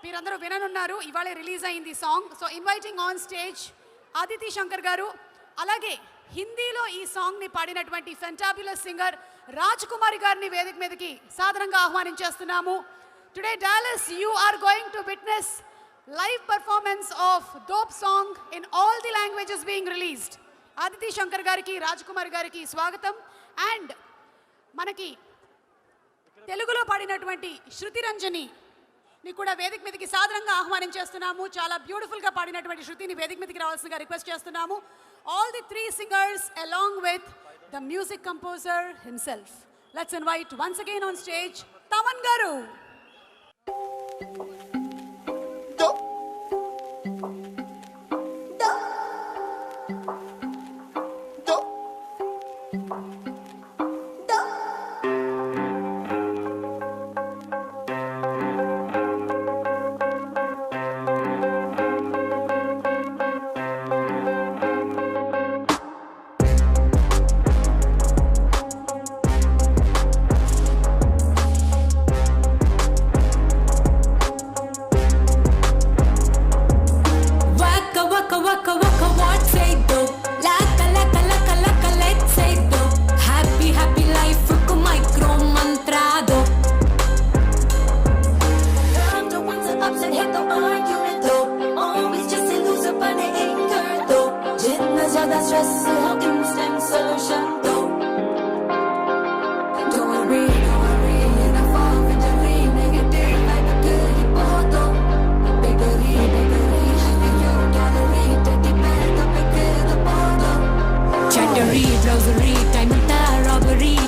మీరందరూ విననున్నారు, ఇవాళ రిలీజ్ అయింది ఈ song. So inviting on stage Aditi Shankar గారు. అలాగే హిందీలో ఈ సాంగ్ని పాడినటువంటి ఫెంటాబులస్ సింగర్ రాజ్ కుమారి గారిని వేదిక మీదకి సాదరంగా ఆహ్వానించేస్తున్నాము. Today Dallas you are going to witness live performance of dope song in all the languages being released. Aditi Shankar గారికి, రాజ్ కుమార్ గారికి స్వాగతం. అండ్ మనకి తెలుగులో పాడినటువంటి శృతి రంజని ని కూడా వేదిక మీదకి సాదరంగా ఆహ్వానించేస్తున్నాము. చాలా బ్యూటిఫుల్గా పాడినటువంటి శృతిని వేదిక మీదకి రావాల్సిందిగా రిక్వెస్ట్ చేస్తున్నాము. All the 3 singers along with the music composer himself. Let's invite once again on stage Thaman గారు.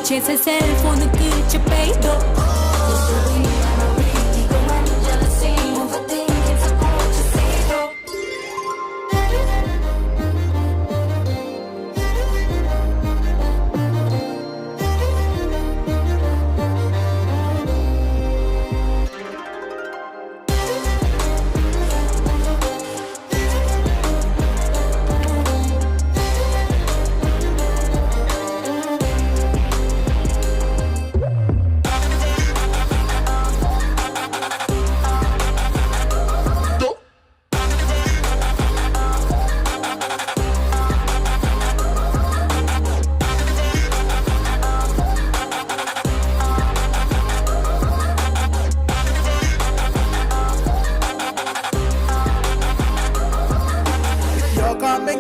చేసే సెల్ ఫోన్కి చెప్పేదో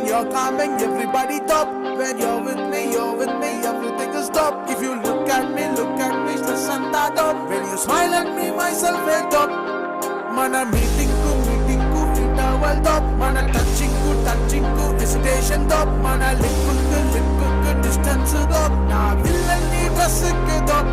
You're calming, everybody top. When you're with me, everything is top. If you look at me, stress and top. When you smile at me, myself a top. Mana meeting ku, interval top. Mana touching ku, hesitation top. Mana lip ku, distance top. Na villain ni dress ku top.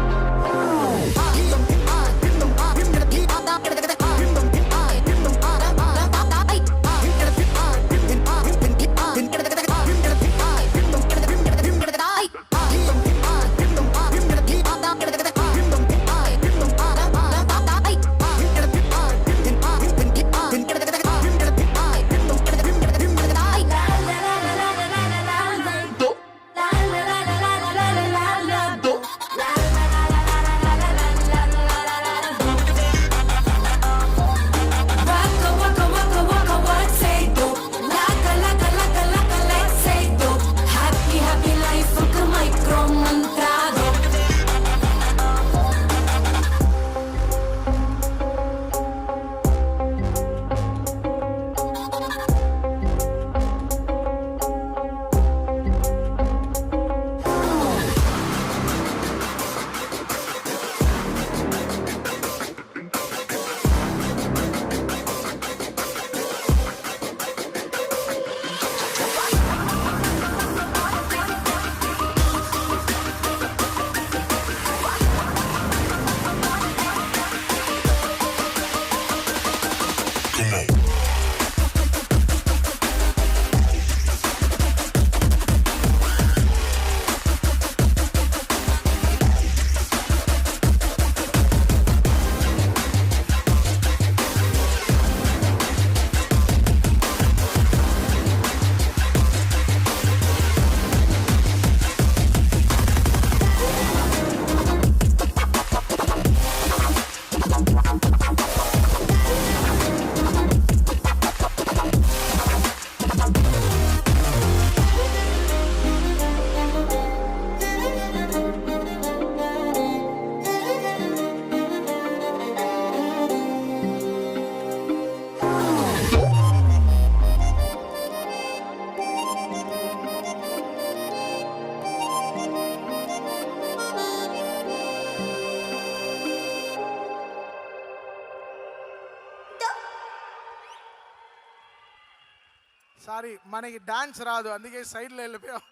Sorry మనకి డాన్స్ రాదు, అందుకే సైడ్లో వెళ్ళిపోయాం.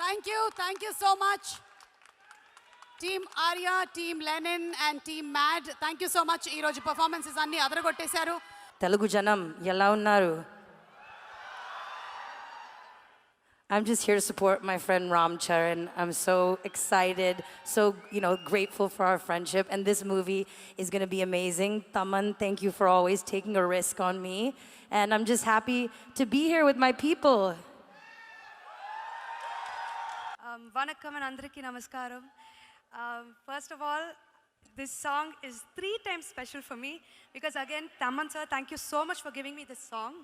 Thank you so much team Arya, team Lenin and team mad. Thank you so much. ఈరోజు పర్ఫార్మెన్సెస్ అన్ని అదరగొట్టేశారు. తెలుగు జనం ఎలా ఉన్నారు? I'm just here to support my friend Ram Charan. I'm so excited, so grateful for our friendship, and this movie is going to be amazing. Taman, thank you for always taking a risk on me, and I'm just happy to be here with my people. Vanakkam and andariki namaskaram. First of all, this song is 3 times special for me because again, Taman sir, thank you so much for giving me this song,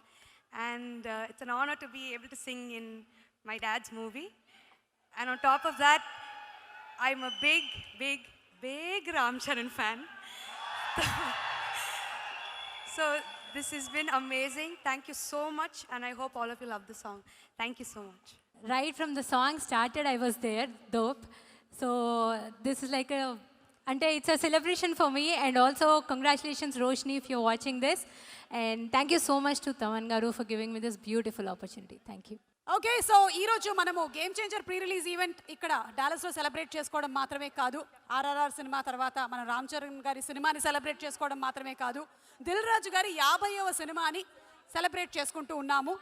and it's an honor to be able to sing in my dad's movie. And on top of that, I'm a big Ram Charan fan. So this has been amazing. Thank you so much, and I hope all of you love the song. Thank you so much. Right from the song started, I was there, dope. So this is like it's a celebration for me, and also congratulations Roshni if you're watching this, and thank you so much to Taman garu for giving me this beautiful opportunity. Thank you. Okay, so ఈరోజు మనము game changer pre release event ఇక్కడ డాలస్లో సెలబ్రేట్ చేసుకోవడం మాత్రమే కాదు, ఆర్ఆర్ఆర్ సినిమా తర్వాత మన రామ్ చరణ్ గారి సినిమాని సెలబ్రేట్ చేసుకోవడం మాత్రమే కాదు, దిల్ రాజు గారి 50వ సినిమాని సెలబ్రేట్ చేసుకుంటూ ఉన్నాము.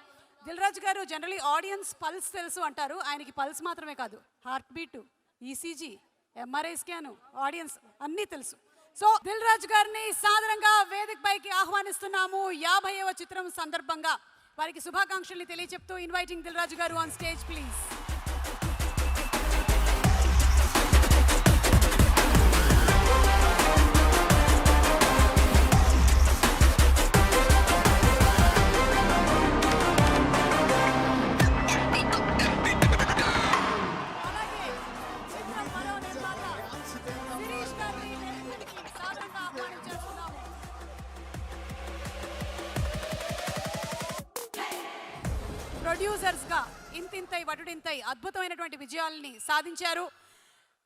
దిల్ రాజు గారు జనరలీ ఆడియన్స్ పల్స్ తెలుసు అంటారు. ఆయనకి పల్స్ మాత్రమే కాదు, heart beat, ECG, MRI scan, audience అన్నీ తెలుసు. సో దిల్ రాజు గారిని సాదరంగా వేదిక పైకి ఆహ్వానిస్తున్నాము. 50వ చిత్రం సందర్భంగా వారికి శుభాకాంక్షల్ని తెలియచెప్తూ ఇన్వైటింగ్ దిల్ రాజు గారు ఆన్ స్టేజ్ ప్లీజ్. ప్రొడ్యూసర్స్గా ఇంతింతై వటుడింతై అద్భుతమైనటువంటి విజయాల్ని సాధించారు.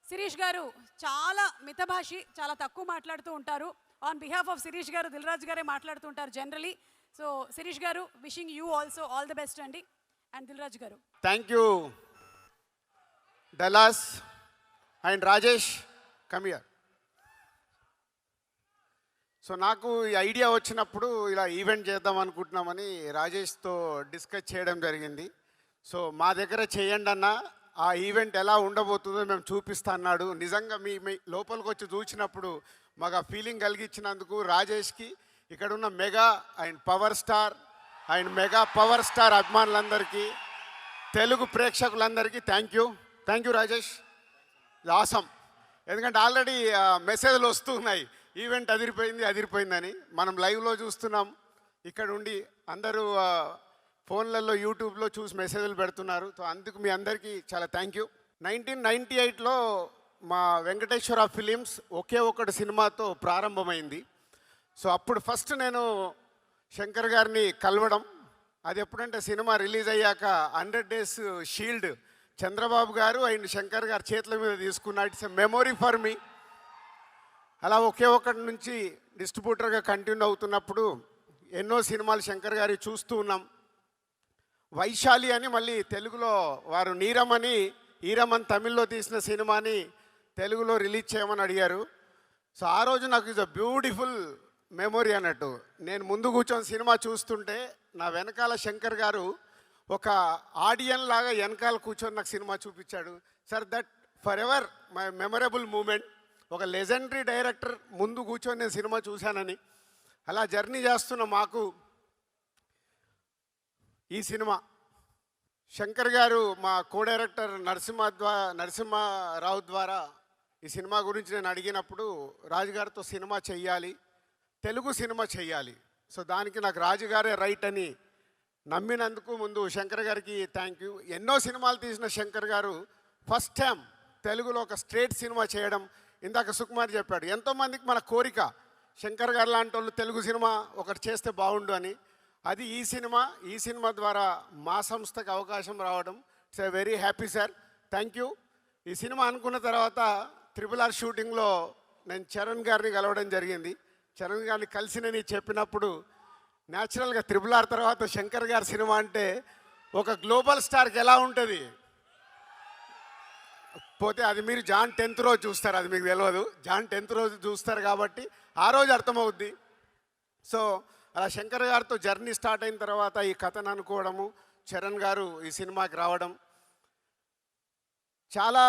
శిరీష్ గారు చాలా మితభాషి, చాలా తక్కువ మాట్లాడుతూ ఉంటారు. ఆన్ బిహాఫ్ ఆఫ్ శిరీష్ గారు దిల్ రాజు గారే మాట్లాడుతూ ఉంటారు జనరలీ. సో శిరీష్ గారు, wishing you also all the best అండి. అండ్ దిల్ రాజు గారు. Thank you Dallas and Rajesh, come here. So నాకు ఈ ఐడియా వచ్చినప్పుడు ఇలా ఈవెంట్ చేద్దాం అనుకుంటున్నామని రాజేష్తో డిస్కస్ చేయడం జరిగింది. సో మా దగ్గర చేయండి అన్న, ఆ ఈవెంట్ ఎలా ఉండబోతుందో మేము చూపిస్తా అన్నాడు. నిజంగా మీ లోపలికి వచ్చి చూసినప్పుడు మాకు ఆ ఫీలింగ్ కలిగించినందుకు రాజేష్కి, ఇక్కడ ఉన్న mega and power star and mega power star అభిమానులందరికీ, తెలుగు ప్రేక్షకులందరికీ థ్యాంక్ యూ రాజేష్. ఆసమ్. ఎందుకంటే ఆల్రెడీ మెసేజ్లు వస్తున్నాయి, ఈవెంట్ అదిరిపోయిందని. మనం లైవ్లో చూస్తున్నాం, ఇక్కడ ఉండి అందరూ ఫోన్లలో యూట్యూబ్లో చూసి మెసేజ్లు పెడుతున్నారు. సో అందుకు మీ అందరికీ చాలా థ్యాంక్ యూ. 1998లో మా వెంకటేశ్వర ఫిలిమ్స్ ఒకే ఒకటి సినిమాతో ప్రారంభమైంది. సో అప్పుడు ఫస్ట్ నేను శంకర్ గారిని కలవడం, అది ఎప్పుడంటే సినిమా రిలీజ్ అయ్యాక 100 days షీల్డ్ చంద్రబాబు గారు అండ్ శంకర్ గారు చేతుల మీద తీసుకున్న it's a memory for me. అలా ఒకే ఒకటి నుంచి డిస్ట్రిబ్యూటర్గా కంటిన్యూ అవుతున్నప్పుడు ఎన్నో సినిమాలు శంకర్ గారి చూస్తూ ఉన్నాం. వైశాలి అని మళ్ళీ తెలుగులో వారు నీరమని ఈరమన్ తమిళ్లో తీసిన సినిమాని తెలుగులో రిలీజ్ చేయమని అడిగారు. సో ఆ రోజు నాకు ఇది బ్యూటిఫుల్ మెమొరీ అన్నట్టు. నేను ముందు కూర్చొని సినిమా చూస్తుంటే నా వెనకాల శంకర్ గారు ఒక ఆడియన్ లాగా వెనకాల కూర్చొని నాకు సినిమా చూపించాడు. Sir that forever my memorable moment. ఒక లెజెండరీ డైరెక్టర్ ముందు కూర్చొని నేను సినిమా చూశానని. అలా జర్నీ చేస్తున్న మాకు ఈ సినిమా శంకర్ గారు మా కో డైరెక్టర్ నరసింహారావు ద్వారా ఈ సినిమా గురించి నేను అడిగినప్పుడు రాజుగారితో సినిమా చెయ్యాలి, తెలుగు సినిమా చెయ్యాలి. సో దానికి నాకు రాజుగారే రైట్ అని నమ్మినందుకు ముందు శంకర్ గారికి థ్యాంక్ యూ. ఎన్నో సినిమాలు తీసిన శంకర్ గారు ఫస్ట్ టైం తెలుగులో ఒక స్ట్రేట్ సినిమా చేయడం. ఇందాక సుకుమార్ చెప్పాడు, ఎంతోమందికి మన కోరిక శంకర్ గారు లాంటి వాళ్ళు తెలుగు సినిమా ఒకటి చేస్తే బాగుండు అని. అది ఈ సినిమా ద్వారా మా సంస్థకి అవకాశం రావడం it's a very happy sir, thank you. ఈ సినిమా అనుకున్న తర్వాత RRR షూటింగ్లో నేను చరణ్ గారిని కలవడం జరిగింది. చరణ్ గారిని కలిసి నేను చెప్పినప్పుడు న్యాచురల్గా త్రిబుల్ R తర్వాత శంకర్ గారి సినిమా అంటే ఒక గ్లోబల్ స్టార్కి ఎలా ఉంటుంది? పోతే అది మీరు జాన్ 10th రోజు చూస్తారు, అది మీకు తెలియదు. జాన్ 10th రోజు చూస్తారు కాబట్టి ఆ రోజు అర్థమవుద్ది. సో అలా శంకర్ గారితో జర్నీ స్టార్ట్ అయిన తర్వాత ఈ కథను అనుకోవడము, చరణ్ గారు ఈ సినిమాకి రావడం, చాలా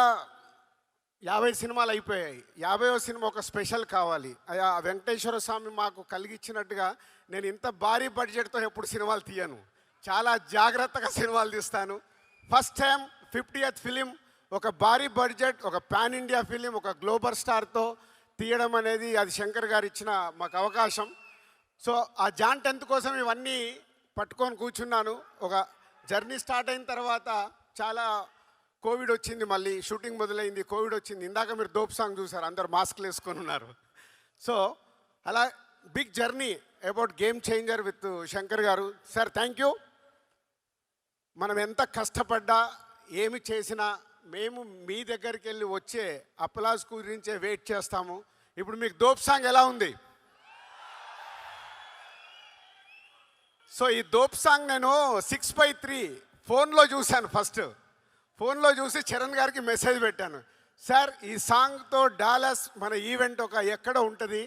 50 సినిమాలు అయిపోయాయి. 50వ సినిమా ఒక స్పెషల్ కావాలి. ఆ వెంకటేశ్వర స్వామి మాకు కలిగించినట్టుగా నేను ఇంత భారీ బడ్జెట్తో ఎప్పుడు సినిమాలు తీయను, చాలా జాగ్రత్తగా సినిమాలు తీస్తాను. ఫస్ట్ టైం 50th ఫిలిం ఒక భారీ బడ్జెట్, ఒక పాన్ ఇండియా ఫిలిం, ఒక గ్లోబల్ స్టార్తో తీయడం అనేది అది శంకర్ గారు ఇచ్చిన మాకు అవకాశం. సో ఆ జాన్ 10th కోసం ఇవన్నీ పట్టుకొని కూర్చున్నాను. ఒక జర్నీ స్టార్ట్ అయిన తర్వాత చాలా కోవిడ్ వచ్చింది, మళ్ళీ షూటింగ్ మొదలైంది, కోవిడ్ వచ్చింది. ఇందాక మీరు దోప్ సాంగ్ చూసారు, అందరు మాస్క్లు వేసుకొని ఉన్నారు. సో అలా big journey about game changer with Shankar garu. Sir thank you. మనం ఎంత కష్టపడ్డా ఏమి చేసినా మేము మీ దగ్గరికి వెళ్ళి వచ్చే అప్లాస్ గురించే వెయిట్ చేస్తాము. ఇప్పుడు మీకు దోప్ సాంగ్ ఎలా ఉంది? సో ఈ దోప్ సాంగ్ నేను 6/3 ఫోన్లో చూశాను. ఫస్ట్ ఫోన్లో చూసి చరణ్ గారికి మెసేజ్ పెట్టాను, సార్ ఈ సాంగ్తో డాలస్ మన ఈవెంట్ ఒక ఎక్కడ ఉంటుంది,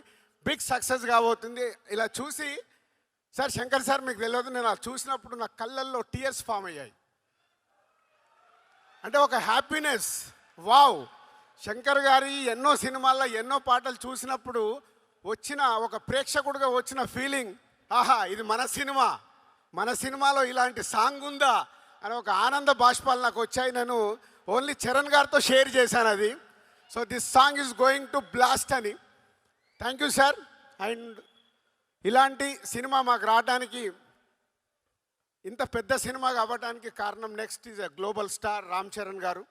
బిగ్ సక్సెస్ కాబోతుంది. ఇలా చూసి సార్ శంకర్ సార్ మీకు తెలియదు, నేను అలా చూసినప్పుడు నా కళ్ళల్లో టీయర్స్ ఫామ్ అయ్యాయి. అంటే ఒక హ్యాపీనెస్. వావ్, శంకర్ గారి ఎన్నో సినిమాల్లో ఎన్నో పాటలు చూసినప్పుడు వచ్చిన ఒక ప్రేక్షకుడిగా వచ్చిన ఫీలింగ్, ఆహా ఇది మన సినిమా, మన సినిమాలో ఇలాంటి సాంగ్ ఉందా అని ఒక ఆనంద బాష్పాలు నాకు వచ్చాయి. నేను ఓన్లీ చరణ్ గారితో షేర్ చేశాను అది. So this song is going to blast అని. థ్యాంక్ యూ సార్. అండ్ ఇలాంటి సినిమా మాకు రావడానికి, ఇంత పెద్ద సినిమా కావడానికి కారణం next is a global star Ram Charan garu.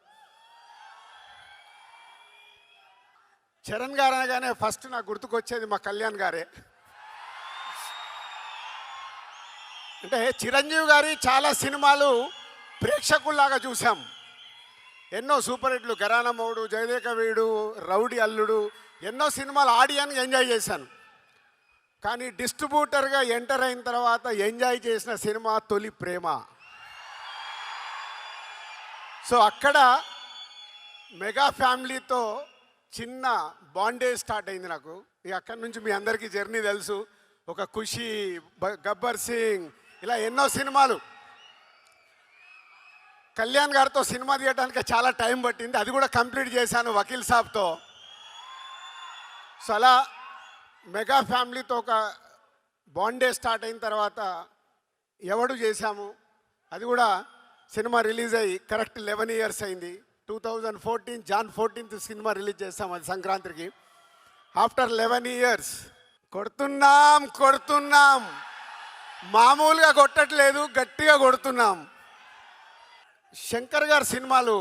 Charan గారు అనగానే ఫస్ట్ నాకు గుర్తుకొచ్చేది మా కళ్యాణ్ గారే. అంటే చిరంజీవి గారి చాలా సినిమాలు ప్రేక్షకుల్లాగా చూసాం. ఎన్నో సూపర్ హిట్లు, ఘరానా మౌడు, జయదేక వీడు, రౌడీ అల్లుడు, ఎన్నో సినిమాలు ఆడియన్గా ఎంజాయ్ చేశాను. కానీ డిస్ట్రిబ్యూటర్గా ఎంటర్ అయిన తర్వాత ఎంజాయ్ చేసిన సినిమా తొలి ప్రేమ. సో అక్కడ మెగా ఫ్యామిలీతో చిన్న బాండేజ్ స్టార్ట్ అయింది నాకు. ఇక అక్కడి నుంచి మీ అందరికీ జర్నీ తెలుసు. ఒక ఖుషి, గబ్బర్ సింగ్, ఇలా ఎన్నో సినిమాలు. కళ్యాణ్ గారితో సినిమా తీయడానికి చాలా టైం పట్టింది, అది కూడా కంప్లీట్ చేశాను వకీల్ సాబ్తో. సో అలా మెగా ఫ్యామిలీతో ఒక బాండే స్టార్ట్ అయిన తర్వాత ఎవడు చేశాము, అది కూడా సినిమా రిలీజ్ అయ్యి కరెక్ట్ 11 years అయింది. 2014 జాన్ 14th సినిమా రిలీజ్ చేస్తాం, అది సంక్రాంతికి. ఆఫ్టర్ 11 years కొడుతున్నాం, మామూలుగా కొట్టట్లేదు, గట్టిగా కొడుతున్నాం. శంకర్ గారి సినిమాలు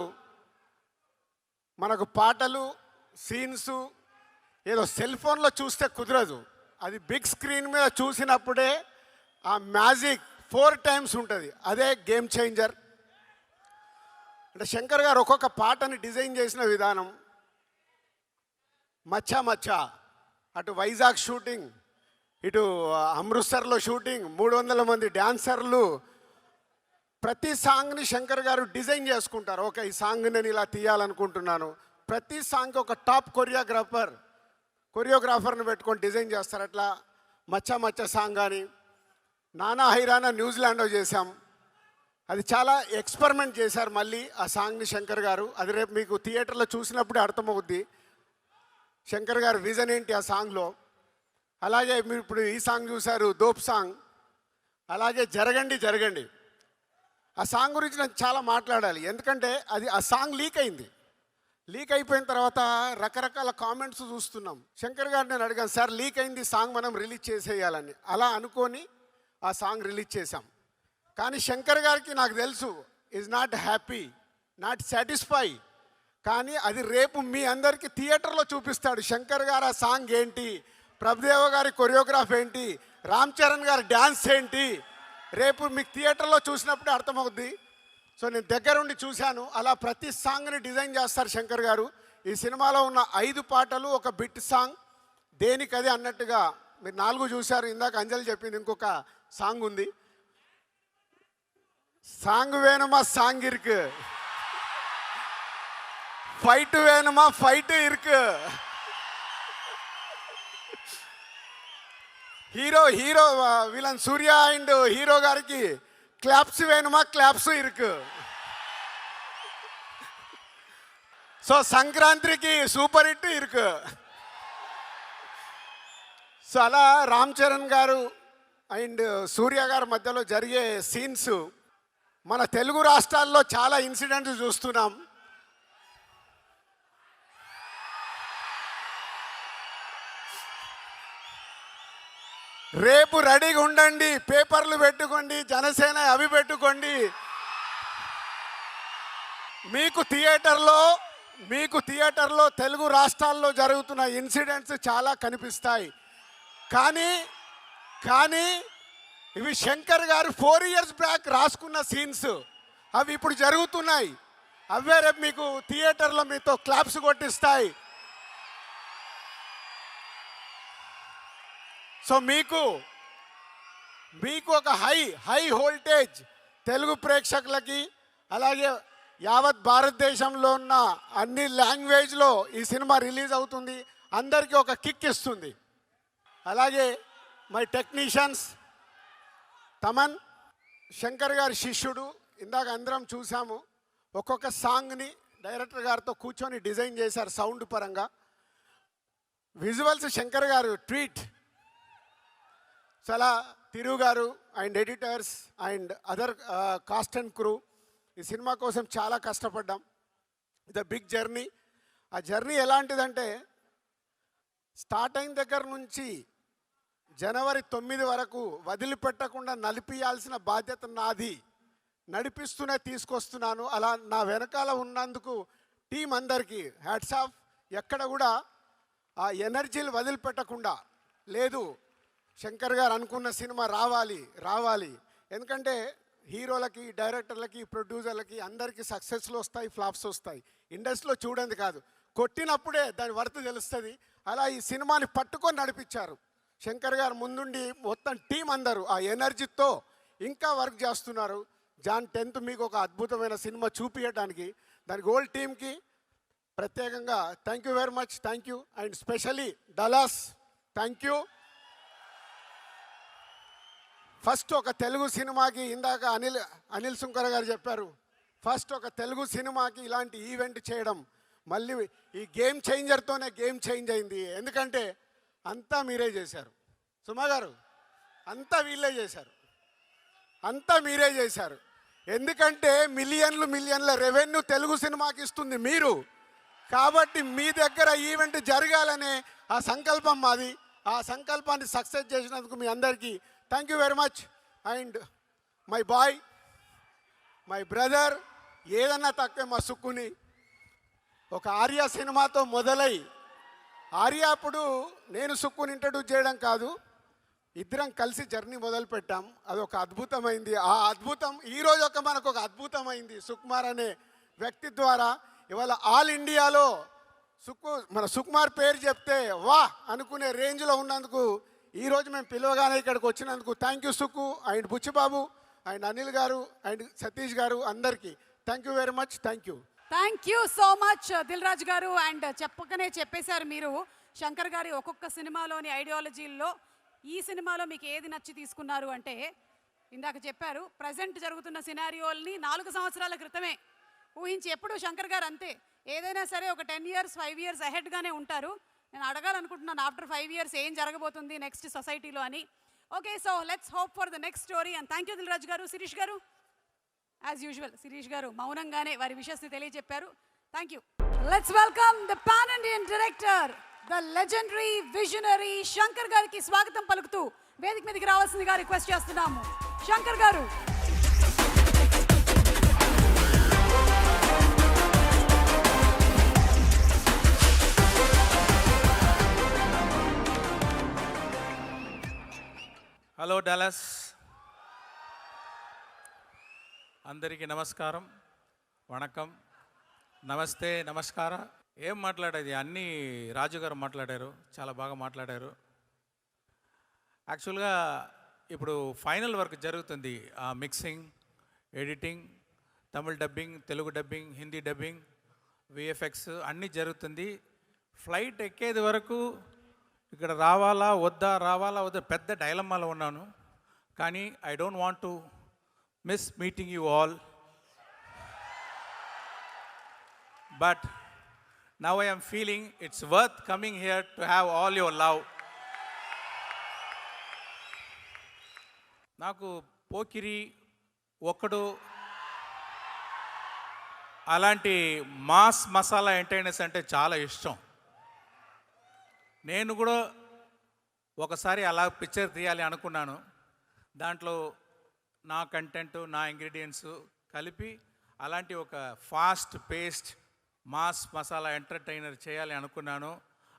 మనకు పాటలు, సీన్స్ ఏదో సెల్ ఫోన్లో చూస్తే కుదరదు. అది బిగ్ స్క్రీన్ మీద చూసినప్పుడే ఆ మ్యాజిక్ 4 times ఉంటుంది. అదే గేమ్ చేంజర్. అంటే శంకర్ గారు ఒక్కొక్క పాటని డిజైన్ చేసిన విధానం, మచ్చా మచ్చా, అటు వైజాగ్ షూటింగ్, ఇటు అమృత్సర్లో షూటింగ్, 300 మంది డ్యాన్సర్లు, ప్రతి సాంగ్ని శంకర్ గారు డిజైన్ చేసుకుంటారు. ఓకే, ఈ సాంగ్ నేను ఇలా తీయాలనుకుంటున్నాను. ప్రతి సాంగ్కి ఒక టాప్ కొరియోగ్రాఫర్ని పెట్టుకొని డిజైన్ చేస్తారు. అట్లా మచ్చా మచ్చా సాంగ్ కానీ, నానా హైరానా న్యూజిలాండ్లో చేశాం. అది చాలా ఎక్స్పెరిమెంట్ చేశారు మళ్ళీ ఆ సాంగ్ని శంకర్ గారు. అది రేపు మీకు థియేటర్లో చూసినప్పుడే అర్థమవుద్ది శంకర్ గారు విజన్ ఏంటి ఆ సాంగ్లో. అలాగే మీరు ఇప్పుడు ఈ సాంగ్ చూశారు, దోప్ సాంగ్. అలాగే జరగండి. ఆ సాంగ్ గురించి నేను చాలా మాట్లాడాలి, ఎందుకంటే అది ఆ సాంగ్ లీక్ అయింది. లీక్ అయిపోయిన తర్వాత రకరకాల కామెంట్స్ చూస్తున్నాం. శంకర్ గారు నేను అడిగాను, సార్ లీక్ అయింది సాంగ్, మనం రిలీజ్ చేసేయాలని. అలా అనుకొని ఆ సాంగ్ రిలీజ్ చేశాం. కానీ శంకర్ గారికి నాకు తెలుసు is not happy, not satisfy. కానీ అది రేపు మీ అందరికీ థియేటర్లో చూపిస్తాడు. శంకర్ గారు ఆ సాంగ్ ఏంటి, ప్రభుదేవ గారి కొరియోగ్రాఫ్ ఏంటి, రామ్ చరణ్ గారి డ్యాన్స్ ఏంటి, రేపు మీకు థియేటర్లో చూసినప్పుడే అర్థమవుద్ది. సో నేను దగ్గరుండి చూశాను. అలా ప్రతి సాంగ్ని డిజైన్ చేస్తారు శంకర్ గారు. ఈ సినిమాలో ఉన్న 5 పాటలు ఒక బిట్ సాంగ్, దేనికదే అన్నట్టుగా మీరు 4 చూశారు. ఇందాక అంజలి చెప్పింది ఇంకొక సాంగ్ ఉంది. సాంగ్ వేணுమా సాంగ్ ఇరుకు, ఫైట్ వేணுమా ఫైట్ ఇరుకు, hero villain Surya and hero గారికి క్లాప్స్ వేணுమా క్లాప్స్ ఇరుకు. సో సంక్రాంతికి సూపర్ హిట్ ఇరుకు. సో అలా రామ్ చరణ్ గారు అండ్ సూర్య గారి మధ్యలో జరిగే సీన్స్ మన తెలుగు రాష్ట్రాల్లో చాలా ఇన్సిడెంట్స్ చూస్తున్నాం. రేపు రెడీగా ఉండండి, పేపర్లు పెట్టుకోండి, జనసేన అవి పెట్టుకోండి. మీకు థియేటర్లో తెలుగు రాష్ట్రాల్లో జరుగుతున్న ఇన్సిడెంట్స్ చాలా కనిపిస్తాయి. కానీ ఇవి శంకర్ గారు 4 years బ్యాక్ రాసుకున్న సీన్స్, అవి ఇప్పుడు జరుగుతున్నాయి. అవే రేపు మీకు థియేటర్లో మీతో క్లాప్స్ కొట్టిస్తాయి. సో మీకు ఒక హై వోల్టేజ్ తెలుగు ప్రేక్షకులకి, అలాగే యావత్ భారతదేశంలో ఉన్న అన్ని లాంగ్వేజ్లో ఈ సినిమా రిలీజ్ అవుతుంది. అందరికీ ఒక కిక్ ఇస్తుంది. అలాగే మై టెక్నీషియన్స్ తమన్ శంకర్ గారి శిష్యుడు. ఇందాక అందరం చూసాము. ఒక్కొక్క సాంగ్ని డైరెక్టర్ గారితో కూర్చొని డిజైన్ చేశారు సౌండ్ పరంగా. విజువల్స్ శంకర్ గారు ట్వీట్. చాలా తిరు గారు and editors and other cost and crew ఈ సినిమా కోసం చాలా కష్టపడ్డాం. ఇది బిగ్ జర్నీ. ఆ జర్నీ ఎలాంటిదంటే స్టార్ట్ అయిన దగ్గర నుంచి జనవరి 9 వరకు వదిలిపెట్టకుండా నడిపియాల్సిన బాధ్యత నాది. నడిపిస్తూనే తీసుకొస్తున్నాను. అలా నా వెనకాల ఉన్నందుకు టీం అందరికీ హ్యాట్స్ ఆఫ్. ఎక్కడ కూడా ఆ ఎనర్జీలు వదిలిపెట్టకుండా లేదు, శంకర్ గారు అనుకున్న సినిమా రావాలి. ఎందుకంటే హీరోలకి, డైరెక్టర్లకి, ప్రొడ్యూసర్లకి అందరికీ సక్సెస్లు వస్తాయి, ఫ్లాప్స్ వస్తాయి. ఇండస్ట్రీలో చూడండి కాదు, కొట్టినప్పుడే దాని వర్త్ తెలుస్తుంది. అలా ఈ సినిమాని పట్టుకొని నడిపించారు శంకర్ గారు. ముందుండి మొత్తం టీం అందరూ ఆ ఎనర్జీతో ఇంకా వర్క్ చేస్తున్నారు. జాన్ 10th మీకు ఒక అద్భుతమైన సినిమా చూపించడానికి దానికి హోల్ టీమ్కి ప్రత్యేకంగా thank you very much. Thank you. And specially Dallas thank you. First ఒక తెలుగు సినిమాకి, ఇందాక అనిల్ సుంకర గారు చెప్పారు, ఫస్ట్ ఒక తెలుగు సినిమాకి ఇలాంటి ఈవెంట్ చేయడం, మళ్ళీ ఈ గేమ్ చేంజర్తోనే గేమ్ చేంజ్ అయింది. ఎందుకంటే అంతా మీరే చేశారు. సుమా గారు అంతా వీళ్ళే చేశారు, అంతా మీరే చేశారు. ఎందుకంటే మిలియన్ల రెవెన్యూ తెలుగు సినిమాకి ఇస్తుంది మీరు. కాబట్టి మీ దగ్గర ఈవెంట్ జరగాలనే ఆ సంకల్పం మాది. ఆ సంకల్పాన్ని సక్సెస్ చేసినందుకు మీ అందరికీ thank you very much. And my boy, my brother, ఏదన్నా తక్కువే మా సుక్కుని. ఒక ఆర్య సినిమాతో మొదలై, ఆర్య అప్పుడు నేను సుక్కుని ఇంట్రడ్యూస్ చేయడం కాదు, ఇద్దరం కలిసి జర్నీ మొదలు పెట్టాం. అదొక అద్భుతమైంది. ఆ అద్భుతం ఈరోజు మనకు ఒక అద్భుతమైంది సుకుమార్ అనే వ్యక్తి ద్వారా. ఇవాళ ఆల్ ఇండియాలో మన సుకుమార్ పేరు చెప్తే వా అనుకునే రేంజ్లో ఉన్నందుకు ఈరోజు మేము పిలవగానే ఇక్కడికి వచ్చినందుకు thank you Sukku and Buchibabu and Anil garu and Satish garu అందరికీ thank you very much. Thank you. Thank you so much Dil Raju garu. And చెప్పకనే చెప్పేశారు మీరు శంకర్ గారి ఒక్కొక్క సినిమాలోని ఐడియాలజీల్లో ఈ సినిమాలో మీకు ఏది నచ్చి తీసుకున్నారు అంటే, ఇందాక చెప్పారు ప్రజెంట్ జరుగుతున్న సినారియోల్ని 4 సంవత్సరాల క్రితమే ఊహించి, ఎప్పుడు శంకర్ గారు అంతే, ఏదైనా సరే ఒక 10 years 5 years అహెడ్గానే ఉంటారు. నేను అడగాలనుకుంటున్నాను ఆఫ్టర్ 5 years ఏం జరగబోతుంది నెక్స్ట్ సొసైటీలో అని. Okay, so let's hope for the next story. And thank you Dil Raju garu. Sirish garu as usual, Sirish garu మౌనంగానే వారి విషయస్ని తెలియజెప్పారు. Thank you. Let's welcome the pan Indian director, the legendary visionary Shankar గారికి స్వాగతం పలుకుతూ వేదిక మీదకి రావాల్సిందిగా రిక్వెస్ట్ చేస్తున్నాము. శంకర్ గారు. హలో డాలస్, అందరికీ నమస్కారం, వణకం, నమస్తే, నమస్కార. ఏం మాట్లాడేది, అన్నీ రాజు గారు మాట్లాడారు, చాలా బాగా మాట్లాడారు. యాక్చువల్గా ఇప్పుడు ఫైనల్ వర్క్ జరుగుతుంది, mixing, editing, Tamil dubbing, Telugu dubbing, Hindi dubbing, VFX అన్నీ జరుగుతుంది. ఫ్లైట్ ఎక్కేది వరకు ఇక్కడ రావాలా వద్దా పెద్ద డైలమాలో ఉన్నాను. కానీ I don't want to miss meeting you all, but now I am feeling it's worth coming here to have all your love. నాకు పోకిరి, ఒక్కడు అలాంటి మాస్ మసాలా ఎంటర్టైనర్స్ అంటే చాలా ఇష్టం. నేను కూడా ఒకసారి అలా పిక్చర్ తీయాలి అనుకున్నాను. దాంట్లో నా కంటెంట్, నా ఇంగ్రీడియంట్స్ కలిపి అలాంటి ఒక fast paced mass masala entertainer చేయాలి అనుకున్నాను.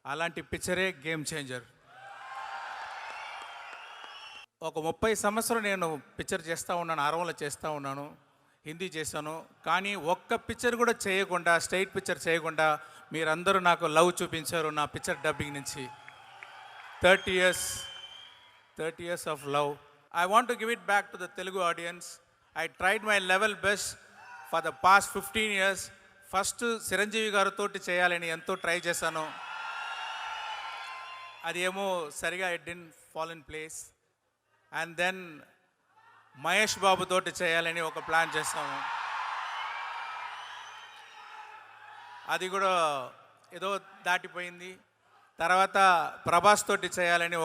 అలాంటి పిక్చరే గేమ్ చేంజర్. ఒక 30 సంవత్సరం నేను పిక్చర్ చేస్తూ ఉన్నాను, అరవలో చేస్తూ ఉన్నాను, హిందీ చేశాను. కానీ ఒక్క పిక్చర్ కూడా చేయకుండా, స్ట్రైట్ పిక్చర్ చేయకుండా మీరందరూ నాకు లవ్ చూపించారు నా పిక్చర్ డబ్బింగ్ నుంచి. 30 years of love. I want to give it back to the Telugu audience. I tried my level best for the past 15 years. First Chiranjeevi గారితో చేయాలని ఎంతో ట్రై చేశాను. అది ఏమో సరిగా it didn't fall in place. And then Mahesh Babu తోటి చేయాలని ఒక ప్లాన్ చేస్తాము. అది కూడా ఏదో దాటిపోయింది. తర్వాత ప్రభాస్ తోటి చేయాలని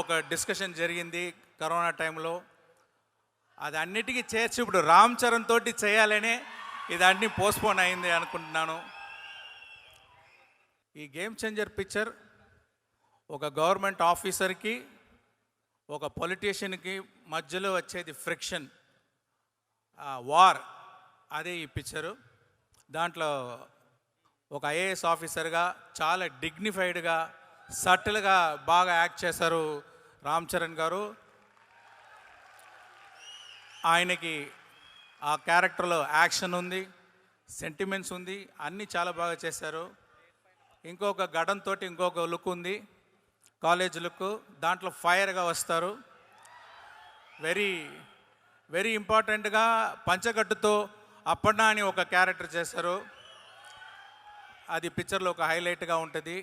ఒక డిస్కషన్ జరిగింది కరోనా టైంలో. అది అన్నిటికీ చేర్చి ఇప్పుడు రామ్ చరణ్ తోటి చేయాలనే ఇదన్నీ పోస్ట్పోన్ అయింది అనుకుంటున్నాను. ఈ గేమ్ చేంజర్ పిక్చర్ ఒక గవర్నమెంట్ ఆఫీసర్కి ఒక పొలిటీషియన్కి మధ్యలో వచ్చేది ఫ్రిక్షన్, వార్, అదే ఈ పిక్చరు. దాంట్లో ఒక ఐఏఎస్ ఆఫీసర్గా చాలా డిగ్నిఫైడ్గా సటిల్గా బాగా యాక్ట్ చేశారు రామ్ చరణ్ గారు. ఆయనకి ఆ క్యారెక్టర్లో యాక్షన్ ఉంది, సెంటిమెంట్స్ ఉంది, అన్నీ చాలా బాగా చేశారు. ఇంకొక గడంతో ఇంకొక లుక్ ఉంది, కాలేజ్ లుక్. దాంట్లో ఫైర్గా వస్తారు. వెరీ వెరీ ఇంపార్టెంట్గా పంచగట్టుతో అప్పన్నా అని ఒక క్యారెక్టర్ చేశారు. అది పిక్చర్లో ఒక హైలైట్గా ఉంటుంది.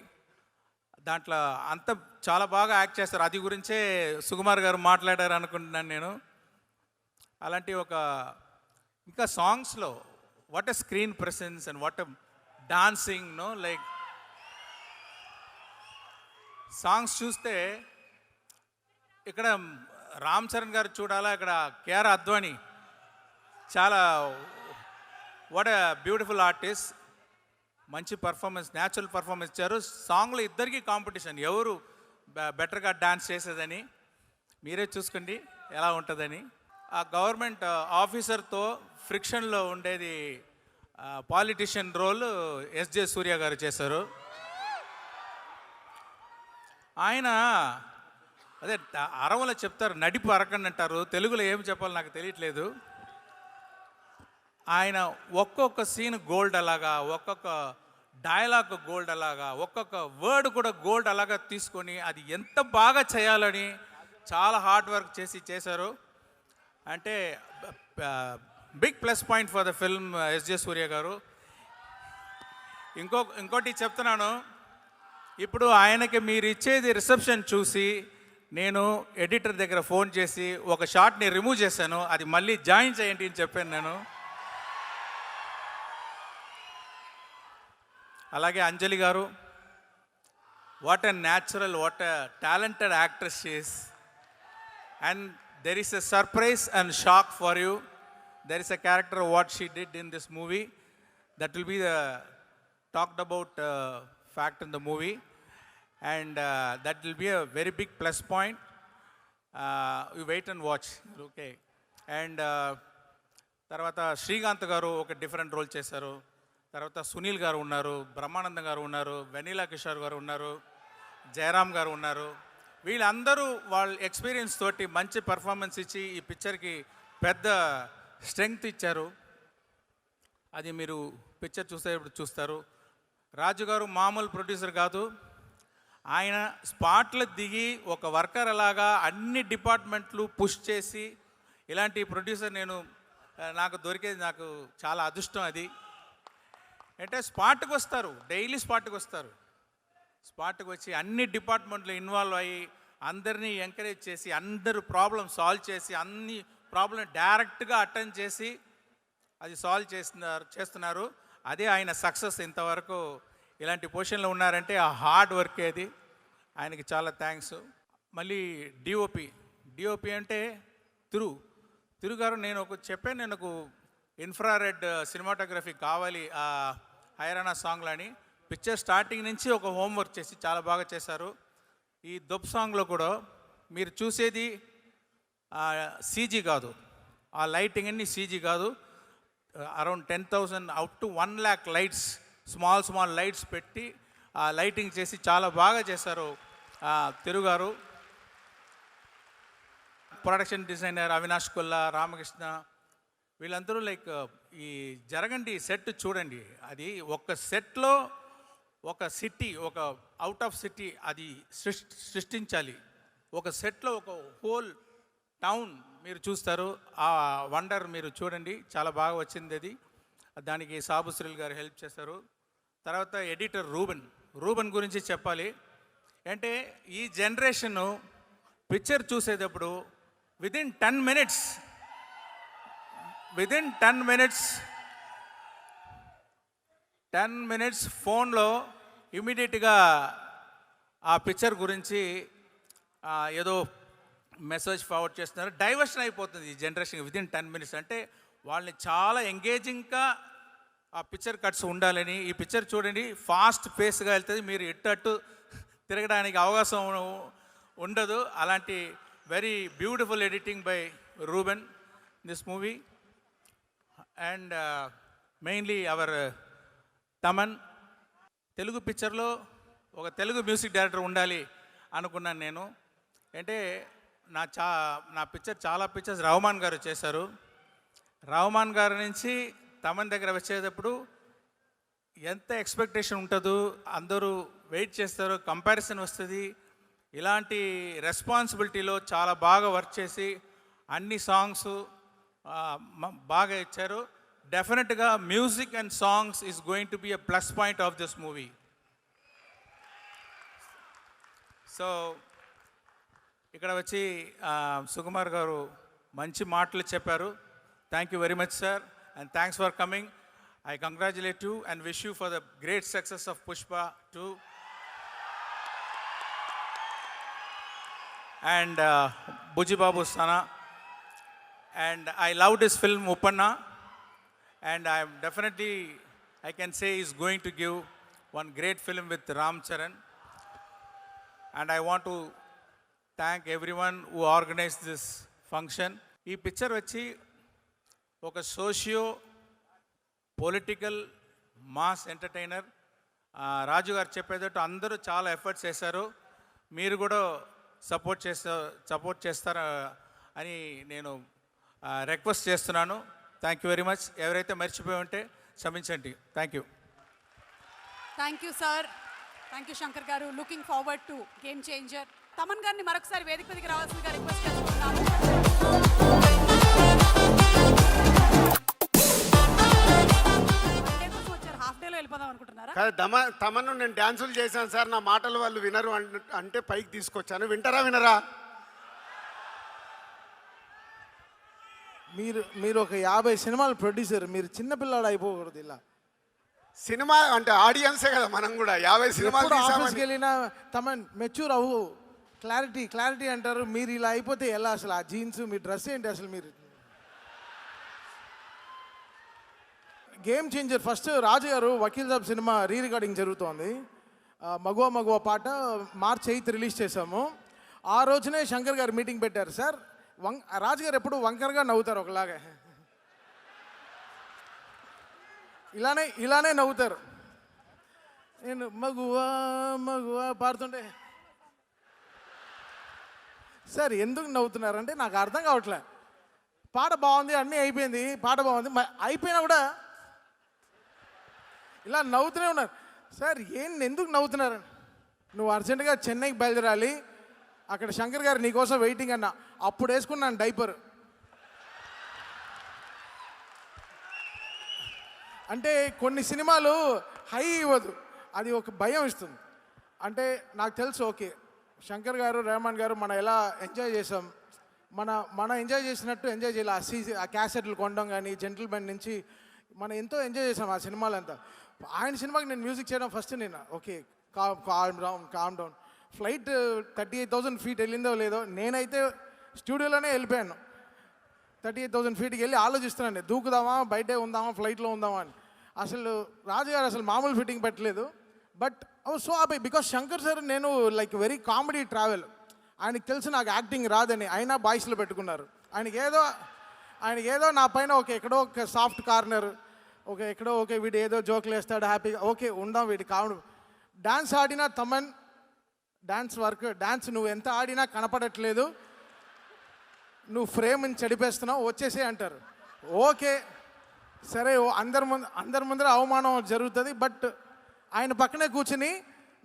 దాంట్లో అంత చాలా బాగా యాక్ట్ చేస్తారు. అది గురించే సుకుమార్ గారు మాట్లాడారు అనుకుంటున్నాను నేను. అలాంటి ఒక ఇంకా సాంగ్స్లో what a screen presence and what a dancing, no like songs చూస్తే ఇక్కడ రామ్ చరణ్ గారు చూడాలా, ఇక్కడ కేఆర్ అద్వానీ చాలా వాట్ ఎ బ్యూటిఫుల్ ఆర్టిస్ట్, మంచి పర్ఫార్మెన్స్, న్యాచురల్ పర్ఫార్మెన్స్ ఇచ్చారు. సాంగ్లో ఇద్దరికి కాంపిటీషన్, ఎవరు బెటర్గా డాన్స్ చేసేదని. మీరే చూసుకోండి ఎలా ఉంటుందని. ఆ గవర్నమెంట్ ఆఫీసర్తో ఫ్రిక్షన్లో ఉండేది పాలిటిషియన్ రోల్ ఎస్జే సూర్య గారు చేశారు. ఆయన అదే అరవలో చెప్తారు, నడిపు అరకండి అంటారు, తెలుగులో ఏం చెప్పాలో నాకు తెలియట్లేదు. ఆయన ఒక్కొక్క సీన్ గోల్డ్ అలాగా, ఒక్కొక్క డైలాగ్ గోల్డ్ అలాగా, ఒక్కొక్క వర్డ్ కూడా గోల్డ్ అలాగా తీసుకొని అది ఎంత బాగా చేయాలని చాలా హార్డ్ వర్క్ చేశారు. అంటే big plus point for the film SJ Surya garu. ఇంకోటి చెప్తున్నాను, ఇప్పుడు ఆయనకి మీరు ఇచ్చేది రిసెప్షన్ చూసి నేను ఎడిటర్ దగ్గర ఫోన్ చేసి ఒక షాట్ని రిమూవ్ చేశాను, అది మళ్ళీ జాయిన్ చేయండి అని చెప్పాను నేను. అలాగే అంజలి గారు, what a natural, what a talented actress she's. And there is a surprise and shock for you. There is a character what she did in this movie that will be the talked about fact in the movie, and that will be a very big plus point. You wait and watch, okay. And తర్వాత శ్రీకాంత్ గారు ఒక డిఫరెంట్ రోల్ చేశారు. తర్వాత సునీల్ గారు ఉన్నారు, బ్రహ్మానందం గారు ఉన్నారు, వెనీలా కిషోర్ గారు ఉన్నారు, జయరామ్ గారు ఉన్నారు. వీళ్ళందరూ వాళ్ళ ఎక్స్పీరియన్స్ తోటి మంచి పర్ఫార్మెన్స్ ఇచ్చి ఈ పిక్చర్కి పెద్ద స్ట్రెంగ్త్ ఇచ్చారు. అది మీరు పిక్చర్ చూసేటప్పుడు చూస్తారు. రాజు గారు మామూలు ప్రొడ్యూసర్ కాదు, ఆయన స్పాట్లో దిగి ఒక వర్కర్ అలాగా అన్ని డిపార్ట్మెంట్లు పుష్ చేసి ఇలాంటి ప్రొడ్యూసర్ నాకు దొరికేది నాకు చాలా అదృష్టం అది. అంటే స్పాట్కి వస్తారు, డైలీ స్పాట్కి వస్తారు. స్పాట్కి వచ్చి అన్ని డిపార్ట్మెంట్లు ఇన్వాల్వ్ అయ్యి అందరినీ ఎంకరేజ్ చేసి అందరూ ప్రాబ్లం సాల్వ్ చేసి అన్ని ప్రాబ్లం డైరెక్ట్గా అటెండ్ చేసి అది సాల్వ్ చేస్తున్నారు. అదే ఆయన సక్సెస్. ఇంతవరకు ఇలాంటి పొజిషన్లో ఉన్నారంటే ఆ హార్డ్ వర్క్ ఏది. ఆయనకి చాలా థ్యాంక్స్. మళ్ళీ డిఓపి అంటే తిరు గారు నేను ఒక ఇన్ఫ్రారెడ్ సినిమాటోగ్రఫీ కావాలి ఆ హైరానా సాంగ్లో అని. పిక్చర్ స్టార్టింగ్ నుంచి ఒక హోంవర్క్ చేసి చాలా బాగా చేశారు. ఈ దొబ్ సాంగ్లో కూడా మీరు చూసేది సీజీ కాదు, ఆ లైటింగ్ అన్ని సీజీ కాదు. Around 10,000 up to 1 lakh lights, small lights పెట్టి ఆ లైటింగ్ చేసి చాలా బాగా చేశారు తిరుగారు. ప్రొడక్షన్ డిజైనర్ అవినాష్ కొల్లా, రామకృష్ణ వీళ్ళందరూ ఈ జరగండి సెట్ చూడండి. అది ఒక సెట్లో ఒక సిటీ, ఒక అవుట్ ఆఫ్ సిటీ అది సృష్టించాలి. ఒక సెట్లో ఒక హోల్ టౌన్ మీరు చూస్తారు. ఆ వండర్ మీరు చూడండి, చాలా బాగా వచ్చింది అది. దానికి సాబుశ్రీల్ గారు హెల్ప్ చేశారు. తర్వాత ఎడిటర్ రూబెన్ గురించి చెప్పాలి. అంటే ఈ జనరేషన్ పిక్చర్ చూసేటప్పుడు విదిన్ 10 మినిట్స్ ఫోన్లో ఇమీడియట్గా ఆ పిక్చర్ గురించి ఏదో మెసేజ్ ఫార్వర్డ్ చేస్తున్నారు. డైవర్షన్ అయిపోతుంది ఈ జనరేషన్ విదిన్ 10 minutes. అంటే వాళ్ళని చాలా ఎంగేజింగ్గా ఆ పిక్చర్ కట్స్ ఉండాలని. ఈ పిక్చర్ చూడండి, ఫాస్ట్ పేస్గా వెళ్తుంది, మీరు ఇట్టట్టు తిరగడానికి అవకాశం ఉండదు. అలాంటి very beautiful editing by Ruben this movie. And mainly our Thaman. Telugu పిక్చర్లో ఒక తెలుగు మ్యూజిక్ డైరెక్టర్ ఉండాలి అనుకున్నాను నేను. అంటే నా చాలా పిక్చర్స్ రహమాన్ గారు చేశారు. రహమాన్ గారి నుంచి తమన్ దగ్గర వచ్చేటప్పుడు ఎంత ఎక్స్పెక్టేషన్ ఉంటుందో, అందరూ వెయిట్ చేస్తారు, కంపారిజన్ వస్తుంది. ఇలాంటి రెస్పాన్సిబిలిటీలో చాలా బాగా వర్క్ చేసి అన్ని సాంగ్స్ బాగా ఇచ్చారు. డెఫినెట్గా music and songs is going to be a plus point of this movie. So ఇక్కడ వచ్చి సుకుమార్ గారు మంచి మాటలు చెప్పారు. Thank you very much sir, and thanks for coming. I congratulate you and wish you for the great success of Pushpa 2. And Buji Babu Sana. And I loved his film Uppanna. And I can say he's going to give one great film with Ram Charan. And I want to thank everyone who organized this function. Ee picture vachi oka socio political mass entertainer Raju garu చెప్పేటట్టు అందరూ చాలా ఎఫర్ట్స్ చేశారు. మీరు కూడా సపోర్ట్ చేస్తారా అని నేను రిక్వెస్ట్ చేస్తున్నాను. Thank you very much. ఎవరైతే మర్చిపోయి ఉంటే క్షమించండి. Thank you. Thank you sir. Thank you Shankar garu. Looking forward to game changer. Thaman గారిని మరొకసారి వేదిక మీదకి రావాల్సిందిగా రిక్వెస్ట్ చేస్తున్నాము. తమను నేను డ్యాన్సులు చేశాను సార్, నా మాటలు వాళ్ళు వినరు అంటే పైకి తీసుకొచ్చాను. వినరా? మీరు ఒక 50 సినిమాలు ప్రొడ్యూసర్, మీరు చిన్నపిల్లాడు అయిపోకూడదు. ఇలా సినిమా అంటే ఆడియన్సే కదా, మనం కూడా 50 సినిమాలు ఆఫీస్కి వెళ్ళినా తమన్ మెచ్యూర్ అవ్వు, క్లారిటీ అంటారు. మీరు ఇలా అయిపోతే ఎలా? అసలు ఆ జీన్స్, మీ డ్రెస్ ఏంటి అసలు? మీరు గేమ్ చేంజర్ ఫస్ట్ రాజు గారు Vakeel Saab cinema re recording జరుగుతోంది. మగువ పాట March 8th రిలీజ్ చేశాము. ఆ రోజునే శంకర్ గారు మీటింగ్ పెట్టారు. సార్ రాజు గారు ఎప్పుడు వంకరగా నవ్వుతారు, ఒకలాగా ఇలానే నవ్వుతారు. నేను మగువ పాడుతుంటే సార్ ఎందుకు నవ్వుతున్నారంటే నాకు అర్థం కావట్లే. పాట బాగుంది, అన్నీ అయిపోయింది, పాట బాగుంది, అయిపోయినా కూడా ఇలా నవ్వుతూనే ఉన్నారు. సార్ ఎందుకు నవ్వుతున్నారు? నువ్వు అర్జెంటుగా చెన్నైకి బయలుదేరాలి, అక్కడ శంకర్ గారు నీకోసం వెయిటింగ్ అన్న. అప్పుడు వేసుకున్నాను డైపర్. అంటే కొన్ని సినిమాలు హై ఇవ్వదు, అది ఒక భయం ఇస్తుంది. అంటే నాకు తెలుసు, ఓకే శంకర్ గారు, రెహమాన్ గారు మనం ఎలా ఎంజాయ్ చేసాం, మనం ఎంజాయ్ చేసినట్టు ఎంజాయ్ చేయాలి. ఆ క్యాసెట్లు కొనడం కానీ, జెంటిల్మెన్ నుంచి మనం ఎంతో ఎంజాయ్ చేసాం ఆ సినిమాలంతా. ఆయన సినిమాకి నేను మ్యూజిక్ చేయడం ఫస్ట్ నేను okay calm down. Flight 38,000 feet వెళ్ళిందో లేదో, నేనైతే స్టూడియోలోనే వెళ్ళిపోయాను. 38,000 feetకి వెళ్ళి ఆలోచిస్తున్నాను, దూకుదామా, బయటే ఉందామా, ఫ్లైట్లో ఉందామా అని. అసలు రాజుగారు అసలు మామూలు ఫిట్టింగ్ పెట్టలేదు. But so happy because Shankar sir నేను లైక్ వెరీ కామెడీ ట్రావెల్. ఆయనకి తెలుసు నాకు యాక్టింగ్ రాదని, అయినా బాయ్స్లో పెట్టుకున్నారు. ఆయనకి ఏదో నా పైన ఎక్కడో ఒక సాఫ్ట్ కార్నర్, ఎక్కడో వీడు ఏదో జోకులు వేస్తాడు హ్యాపీగా, ఓకే ఉందాం వీడి కామెడీ. డాన్స్ ఆడినా తమన్ డాన్స్ నువ్వు ఎంత ఆడినా కనపడట్లేదు, నువ్వు ఫ్రేమ్ని చెడిపేస్తున్నావు, వచ్చేసే అంటారు. ఓకే సరే, అందరి ముందర అవమానం జరుగుతుంది. బట్ ఆయన పక్కనే కూర్చుని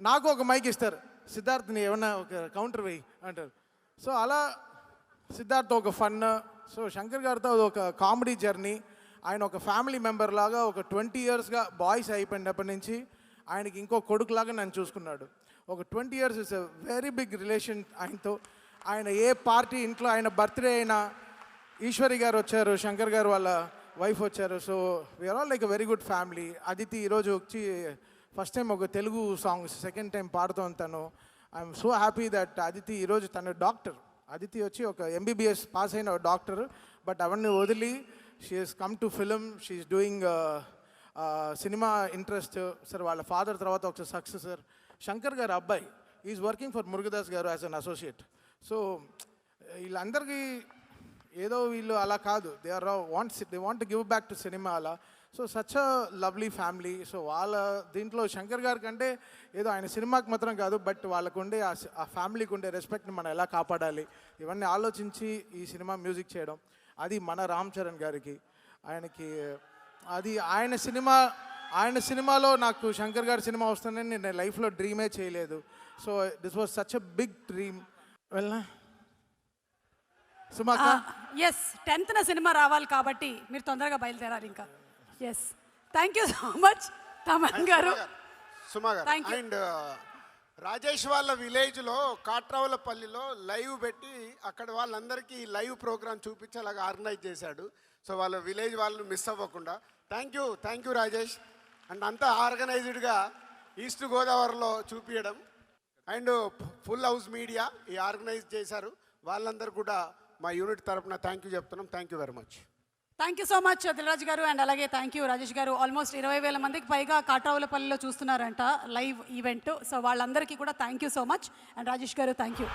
నాకు ఒక మైక్ ఇస్తారు, సిద్ధార్థ్ని ఏమన్నా ఒక కౌంటర్ వేయి అంటారు. సో అలా సిద్ధార్థ్ ఒక ఫన్. సో శంకర్ గారితో ఒక కామెడీ జర్నీ. ఆయన ఒక ఫ్యామిలీ మెంబర్ లాగా ఒక 20 yearsగా బాయ్స్ అయిపోయినప్పటి నుంచి ఆయనకి ఇంకో కొడుకులాగా నన్ను చూసుకున్నాడు. ఒక 20 years is a very big relation ఆయనతో. ఆయన ఏ పార్టీ ఇంట్లో ఆయన బర్త్డే అయినా ఈశ్వరి గారు వచ్చారు, శంకర్ గారు వాళ్ళ వైఫ్ వచ్చారు. So we're all like a very good family. Aditi ఈరోజు వచ్చి ఫస్ట్ టైం ఒక తెలుగు సాంగ్ సెకండ్ టైం పాడుతోంది తను. I'm so happy that Aditi ఈరోజు తను డాక్టర్. అదితి వచ్చి ఒక MBBS పాస్ అయిన డాక్టర్. బట్ అవన్నీ వదిలి she has come to film. She is doing సినిమా ఇంట్రెస్ట్. సార్ వాళ్ళ ఫాదర్ తర్వాత ఒక సక్సెసర్. శంకర్ గారు అబ్బాయి ఈజ్ వర్కింగ్ ఫర్ మురుగదాస్ గారు యాజ్ అన్ అసోసియేట్. సో వీళ్ళందరికీ ఏదో వీళ్ళు అలా కాదు, they want to give back to cinema అలా. So such a lovely family. So వాళ్ళ దీంట్లో శంకర్ గారి కంటే ఏదో ఆయన సినిమాకి మాత్రం కాదు, బట్ వాళ్ళకు ఉండే ఆ ఫ్యామిలీకి ఉండే రెస్పెక్ట్ని మనం ఎలా కాపాడాలి, ఇవన్నీ ఆలోచించి ఈ సినిమా మ్యూజిక్ చేయడం, అది మన రామ్ చరణ్ గారికి. ఆయనకి అది ఆయన సినిమాలో నాకు శంకర్ గారి సినిమా వస్తుందని నేను లైఫ్లో డ్రీమే చేయలేదు. So this was such a big dream. వెళ్ళనా సుమాక? ఎస్, 10th సినిమా రావాలి కాబట్టి మీరు తొందరగా బయలుదేరాలి ఇంకా. Yes, thank you so much Thaman గారు. సుమా గారు అండ్ రాజేష్ వాళ్ళ విలేజ్లో కాట్రావులపల్లిలో లైవ్ పెట్టి అక్కడ వాళ్ళందరికీ లైవ్ ప్రోగ్రామ్ చూపించేలాగా ఆర్గనైజ్ చేశాడు. సో వాళ్ళ విలేజ్ వాళ్ళు మిస్ అవ్వకుండా. Thank you Rajesh. అండ్ అంతా ఆర్గనైజ్డ్గా ఈస్ట్ గోదావరిలో చూపించడం. అండ్ ఫుల్ హౌస్ మీడియా ఈ ఆర్గనైజ్ చేశారు. వాళ్ళందరూ కూడా మా యూనిట్ తరపున థ్యాంక్ యూ చెప్తున్నాం. Thank you very much. Thank you so much Dilraj గారు. అండ్ అలాగే థ్యాంక్ యూ రాజేష్ గారు. ఆల్మోస్ట్ 20,000 మందికి పైగా కాట్రావులపల్లిలో చూస్తున్నారంట లైవ్ ఈవెంట్. సో వాళ్ళందరికీ కూడా thank you so much. And Rajesh garu thank you.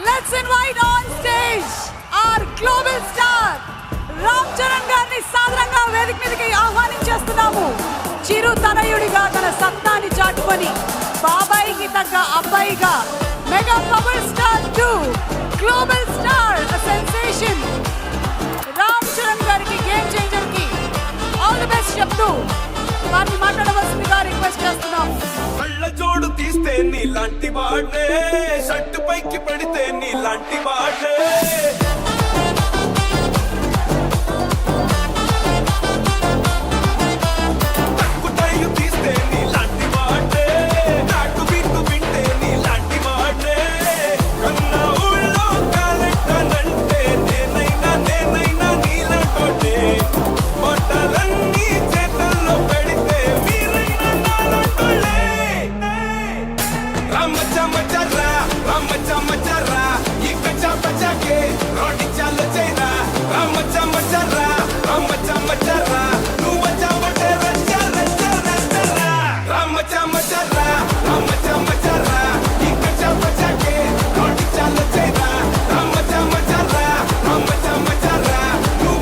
Let's invite on stage our global star Ram Charan గారిని సాదరంగా వేదిక మీదకి ఆహ్వానించేస్తున్నాము. చిరు తనయుడిగా తన సత్తాని చాటుకొని బాబాయికి తగ్గ అబ్బాయిగా mega power star 2 global star sensation Ram Charan గారికి, గేమ్ చేంజర్ కి ఆల్ ది బెస్ట్ చెప్తూ వారిని మాట్లాడవలసిందిగా రిక్వెస్ట్ చేస్తున్నాము. కళ్ళ జోడు తీస్తే నీలాంటి వాడే, షట్టు పైకి పడితే నీలాంటి వాడే, తక్కుటైలు తీస్తే నీలాంటి వాడే, నాటు బిట్టు వింటే నీలాంటి వాడే, కన్నా ఊళ్ళో కాలెట్టానంటే నేనైనా నీలాంటోటే, మొట్టలన్నీ చేతల్లో పెడితే మీరైనా నాలాంటోళ్ళే. రామచ్చమచ్చర్రా ఈ కచ్చా పచ్చాకే రోటి చాలు చైరా. రామచ్చమచ్చర్రా నువ్వు వచ్చావంటే రచ్చ రామచ్చమచ్చర్రా ఈ కచ్చా పచ్చాకే రోటి చాలు చైరా. రామచ్చమచ్చర్రా నువ్వు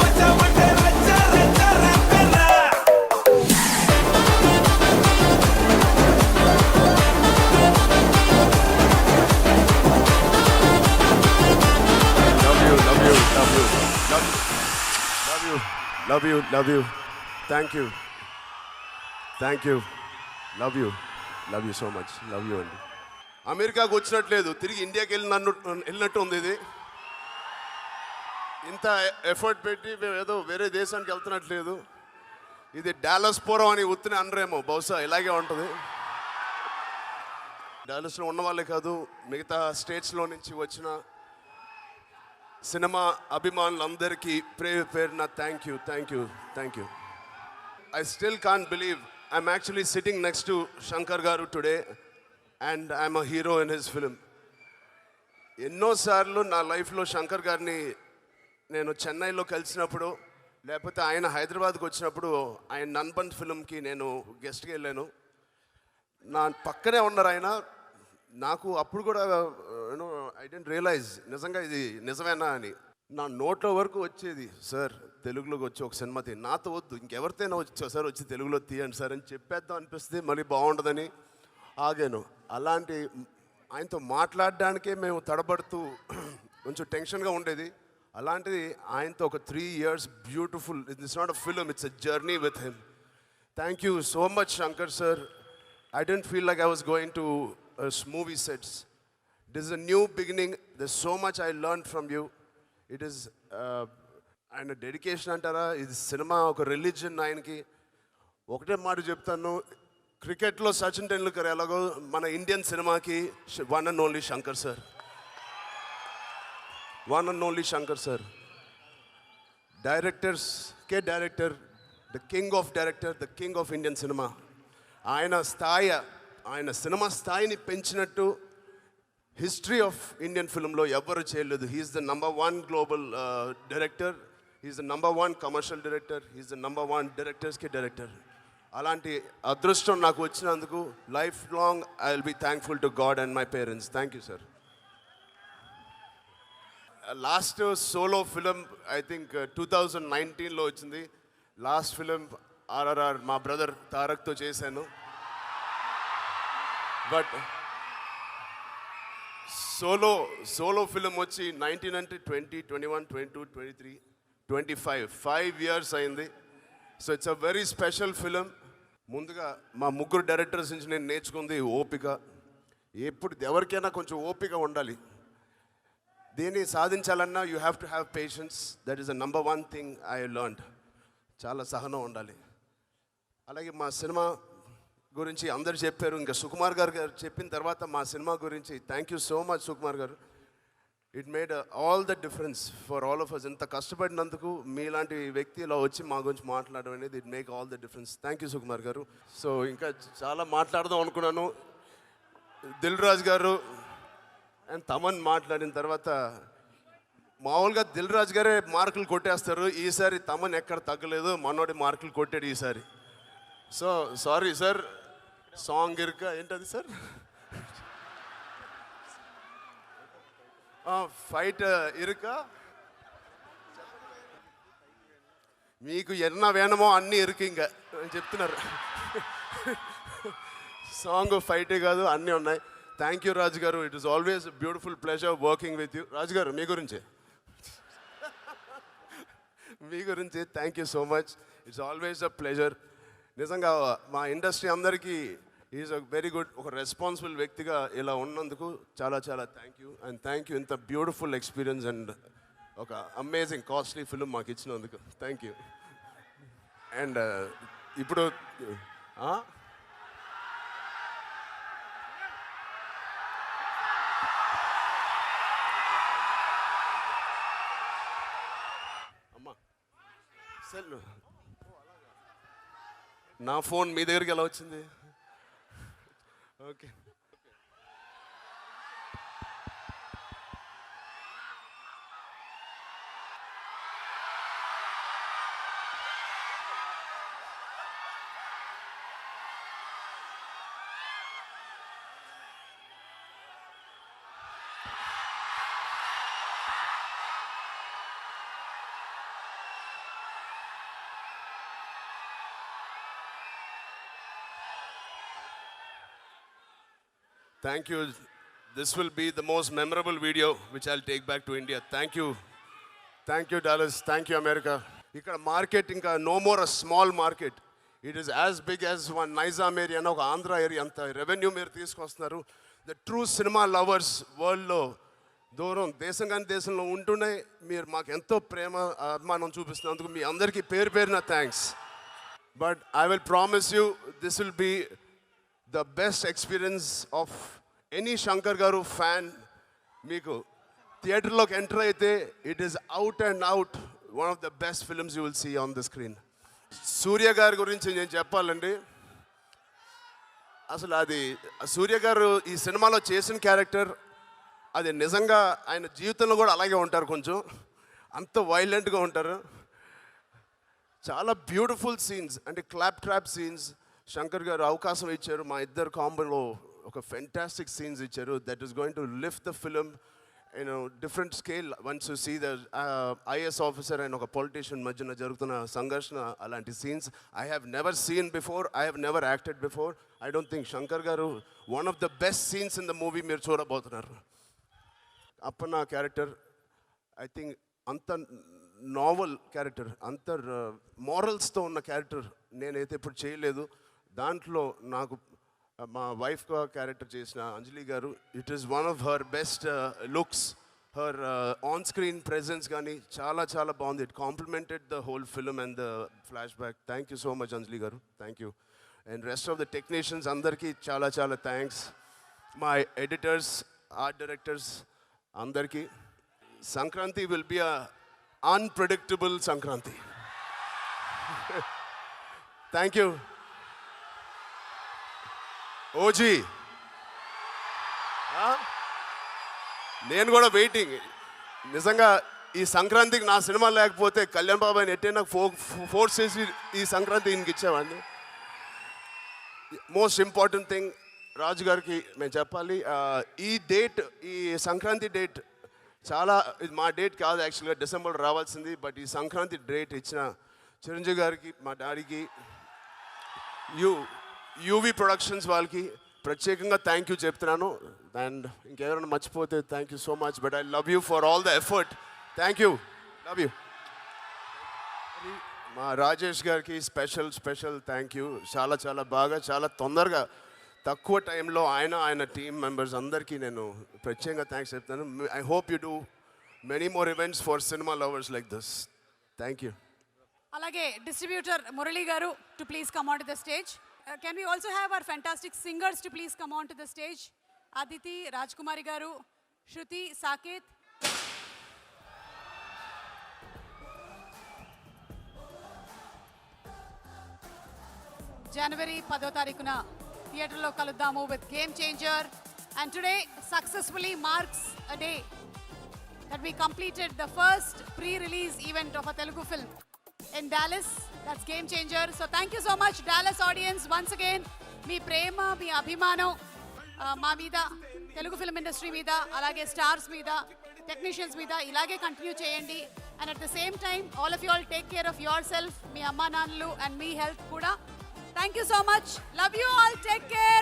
వచ్చావంటే రచ్చ Love you. Thank you. Love you so much. Love you అండి. అమెరికాకు వచ్చినట్లేదు, తిరిగి ఇండియాకి వెళ్ళినట్టు ఉంది ఇది. ఇంత ఎఫర్ట్ పెట్టి మేము ఏదో వేరే దేశానికి వెళ్తున్నట్లేదు. ఇది డాలస్ పూర్వం అని ఉత్తిని అనరేమో, బహుశా ఇలాగే ఉంటుంది. డాలస్లో ఉన్న వాళ్ళే కాదు, మిగతా స్టేట్స్లో నుంచి వచ్చిన సినిమా అభిమానులందరికీ పేరున thank you. I still can't believe I'm actually sitting next to Shankar Garu today and I'm a hero in his film. ఎన్నోసార్లు నా లైఫ్లో శంకర్ గారిని నేను చెన్నైలో కలిసినప్పుడు, లేకపోతే ఆయన హైదరాబాద్కి వచ్చినప్పుడు ఆయన నన్బన్ ఫిల్మ్కి నేను గెస్ట్గా వెళ్ళాను. నా పక్కనే ఉన్నారు ఆయన. నాకు అప్పుడు కూడా యూనో ఐ డెంట్ రియలైజ్ నిజంగా ఇది నిజమేనా అని. నా నోట్ల వరకు వచ్చేది, సార్ తెలుగులోకి వచ్చి ఒక సినిమా తీ, నాతో వద్దు ఇంకెవరితోనైనా వచ్చి సార్ వచ్చి తెలుగులో తీయండి సార్ అని చెప్పేద్దాం అనిపిస్తే మళ్ళీ బాగుంటుందని ఆగాను. అలాంటి ఆయనతో మాట్లాడడానికే మేము తడబడుతూ కొంచెం టెన్షన్గా ఉండేది. అలాంటిది ఆయనతో ఒక 3 years beautiful, it's not a film, it's a journey with him. Thank you so much Shankar sir. I didn't feel like I was going to movie sets. This is a new beginning. There's so much I learned from you. It is ఆయన డెడికేషన్ అంటారా, ఇది సినిమా ఒక రిలీజియన్ ఆయనకి. ఒకటే మాట చెప్తాను, క్రికెట్లో సచిన్ టెండూల్కర్ ఎలాగో మన ఇండియన్ సినిమాకి one and only Shankar sir. డైరెక్టర్స్కే director, the king of director, the king of Indian cinema. ఆయన సినిమా స్థాయిని పెంచినట్టు హిస్టరీ ఆఫ్ ఇండియన్ ఫిల్మ్లో ఎవ్వరు చేయలేదు. He is the #1 global director, he is the #1 commercial director, he is the #1 డైరెక్టర్స్కి డైరెక్టర్. అలాంటి అదృష్టం నాకు వచ్చినందుకు life long I will be thankful to God and my parents. Thank you sir. Last solo film I think 2019లో వచ్చింది. లాస్ట్ ఫిలిం RRR మా బ్రదర్ తారక్తో చేశాను. బట్ సోలో ఫిలిం వచ్చి 19 అంటే 20, 21, 22, 23, 25 5 years అయింది. So it's a very special film. ముందుగా మా ముగ్గురు డైరెక్టర్స్ నుంచి నేను నేర్చుకుంది ఓపిక. ఎప్పుడు ఎవరికైనా కొంచెం ఓపిక ఉండాలి. దేన్ని సాధించాలన్నా you have to have patience. That is the #1 thing I learned. చాలా సహనం ఉండాలి. అలాగే మా సినిమా గురించి అందరు చెప్పారు, ఇంకా సుకుమార్ గారు చెప్పిన తర్వాత మా సినిమా గురించి thank you so much Sukumar garu. It made all the difference for all of us. ఇంత కష్టపడినందుకు మీలాంటి వ్యక్తి ఇలా వచ్చి మా గురించి మాట్లాడడం అనేది it make all the difference. Thank you Sukumar గారు. సో ఇంకా చాలా మాట్లాడదాం అనుకున్నాను. దిల్ రాజు గారు అండ్ తమన్ మాట్లాడిన తర్వాత మామూలుగా దిల్ రాజు గారే మార్కులు కొట్టేస్తారు. ఈసారి తమన్ ఎక్కడ తగ్గలేదు, మనోడి మార్కులు కొట్టాడు ఈసారి. So sorry sir. సాంగ్ ఇరుక ఏంటది సార్, ఫైట్ ఇరుక, మీకు ఎన్న వేణమో అన్నీ ఇరుకు ఇంకా చెప్తున్నారు. సాంగ్ ఫైటే కాదు అన్నీ ఉన్నాయి. Thank you Raju garu. It is always beautiful pleasure working with you. Raju garu మీ గురించి thank you so much. It's always a pleasure. నిజంగా మా ఇండస్ట్రీ అందరికీ ఈజ్ అ వెరీ గుడ్, ఒక రెస్పాన్సిబుల్ వ్యక్తిగా ఇలా ఉన్నందుకు చాలా చాలా thank you. And thank you ఇంత బ్యూటిఫుల్ ఎక్స్పీరియన్స్ అండ్ ఒక అమేజింగ్ కాస్ట్లీ ఫిలిం మాకు ఇచ్చినందుకు థ్యాంక్ యూ. అండ్ ఇప్పుడు అమ్మా సెల్ నా ఫోన్ మీ దగ్గరికి ఎలా వచ్చింది? Okay. Thank you. This will be the most memorable video which I'll take back to India. Thank you. Thank you, Dallas. Thank you, America. ఇక్కడ మార్కెట్ ఇంకా no more a small market. It is as big as one Nizam area అని ఒక ఆంధ్ర ఏరియా అంత రెవెన్యూ మీరు తీసుకొస్తున్నారు. ద ట్రూ సినిమా లవర్స్ వరల్డ్లో దూరం దేశం కానీ దేశంలో ఉంటూనే మీరు మాకు ఎంతో ప్రేమ అభిమానం చూపిస్తున్నందుకు మీ అందరికీ పేరు పేరున thanks. But I will promise you this will be the best experience of any Shankar garu fan. మీకు థియేటర్లోకి ఎంటర్ అయితే it is out and out one of the best films you will see on the screen. Surya గారి గురించి నేను చెప్పాలండి, అసలు అది సూర్య గారు ఈ సినిమాలో చేసిన క్యారెక్టర్ అది నిజంగా ఆయన జీవితంలో కూడా అలాగే ఉంటారు, కొంచెం అంత వైలెంట్గా ఉంటారు. చాలా బ్యూటిఫుల్ సీన్స్ అంటే clap trap scenes Shankar garu అవకాశం ఇచ్చారు. మా ఇద్దరు కాంబోలో ఒక ఫెంటాస్టిక్ సీన్స్ ఇచ్చారు. That is going to lift the film different scale. Once you see the IAS officer and ఒక పొలిటీషియన్ మధ్యన జరుగుతున్న సంఘర్షణ, అలాంటి సీన్స్ I have never seen before, I have never acted before. I don't think Shankar garu one of the best scenes in the movie మీరు చూడబోతున్నారు. అప్పన్న క్యారెక్టర్ ఐ థింక్ అంత నావల్ క్యారెక్టర్, అంత మారల్స్తో ఉన్న క్యారెక్టర్ నేనైతే ఇప్పుడు చేయలేదు. దాంట్లో నాకు మా వైఫ్గా క్యారెక్టర్ చేసిన Anjali garu, it is one of her best looks. Her on screen presence కానీ చాలా చాలా బాగుంది. It complemented the whole film and the flashback. Thank you so much Anjali garu, thank you. And rest of the technicians అందరికీ చాలా చాలా థ్యాంక్స్. మా ఎడిటర్స్, ఆర్ట్ డైరెక్టర్స్ అందరికీ. Sankranti will be a unpredictable Sankranti. Thank you. OG నేను కూడా వెయిటింగ్. నిజంగా ఈ సంక్రాంతికి నా సినిమా లేకపోతే కళ్యాణ్ బాబాయ్ ఎట్టే నాకు ఫోర్స్ చేసి ఈ సంక్రాంతి ఈయనకి ఇచ్చేవాడిని. మోస్ట్ ఇంపార్టెంట్ థింగ్ రాజు గారికి మేము చెప్పాలి, ఈ డేట్, ఈ సంక్రాంతి డేట్ చాలా, ఇది మా డేట్ కాదు యాక్చువల్గా, డిసెంబర్ రావాల్సింది. బట్ ఈ సంక్రాంతి డేట్ ఇచ్చిన చిరంజీవి గారికి, మా డాడీకి, యూవీ ప్రొడక్షన్స్ వాళ్ళకి ప్రత్యేకంగా థ్యాంక్ యూ చెప్తున్నాను. అండ్ ఇంకెవరైనా మర్చిపోతే thank you so much. But I love you for all the effort. Thank you, love you. మా రాజేష్ గారికి స్పెషల్ థ్యాంక్ యూ. చాలా చాలా బాగా, చాలా తొందరగా, తక్కువ టైంలో ఆయన టీమ్ మెంబర్స్ అందరికీ నేను ప్రత్యేకంగా థ్యాంక్స్ చెప్తాను. I hope you do many more events for cinema lovers like this. Thank you. అలాగే distributor Murali garu to please come on to the stage. Can we also have our fantastic singers to please come on to the stage. Aditi, Raj Kumari garu, Shruti, Saketh. జనవరి 10వ తారీఖున థియేటర్లో కలుద్దాము with game changer. And today successfully marks a day that we completed the first pre-release event of a Telugu film in Dallas. That's Game Changer. So thank you so much Dallas audience once again. మీ ప్రేమ, మీ అభిమానం మా మీద, తెలుగు ఫిల్మ్ ఇండస్ట్రీ మీద, అలాగే స్టార్స్ మీద, టెక్నీషియన్స్ మీద ఇలాగే కంటిన్యూ చేయండి. And at the same time all of you all take care of yourself, మీ అమ్మా నాన్నలు అండ్ మీ హెల్త్ కూడా. Thank you so much. Love you all. Take care.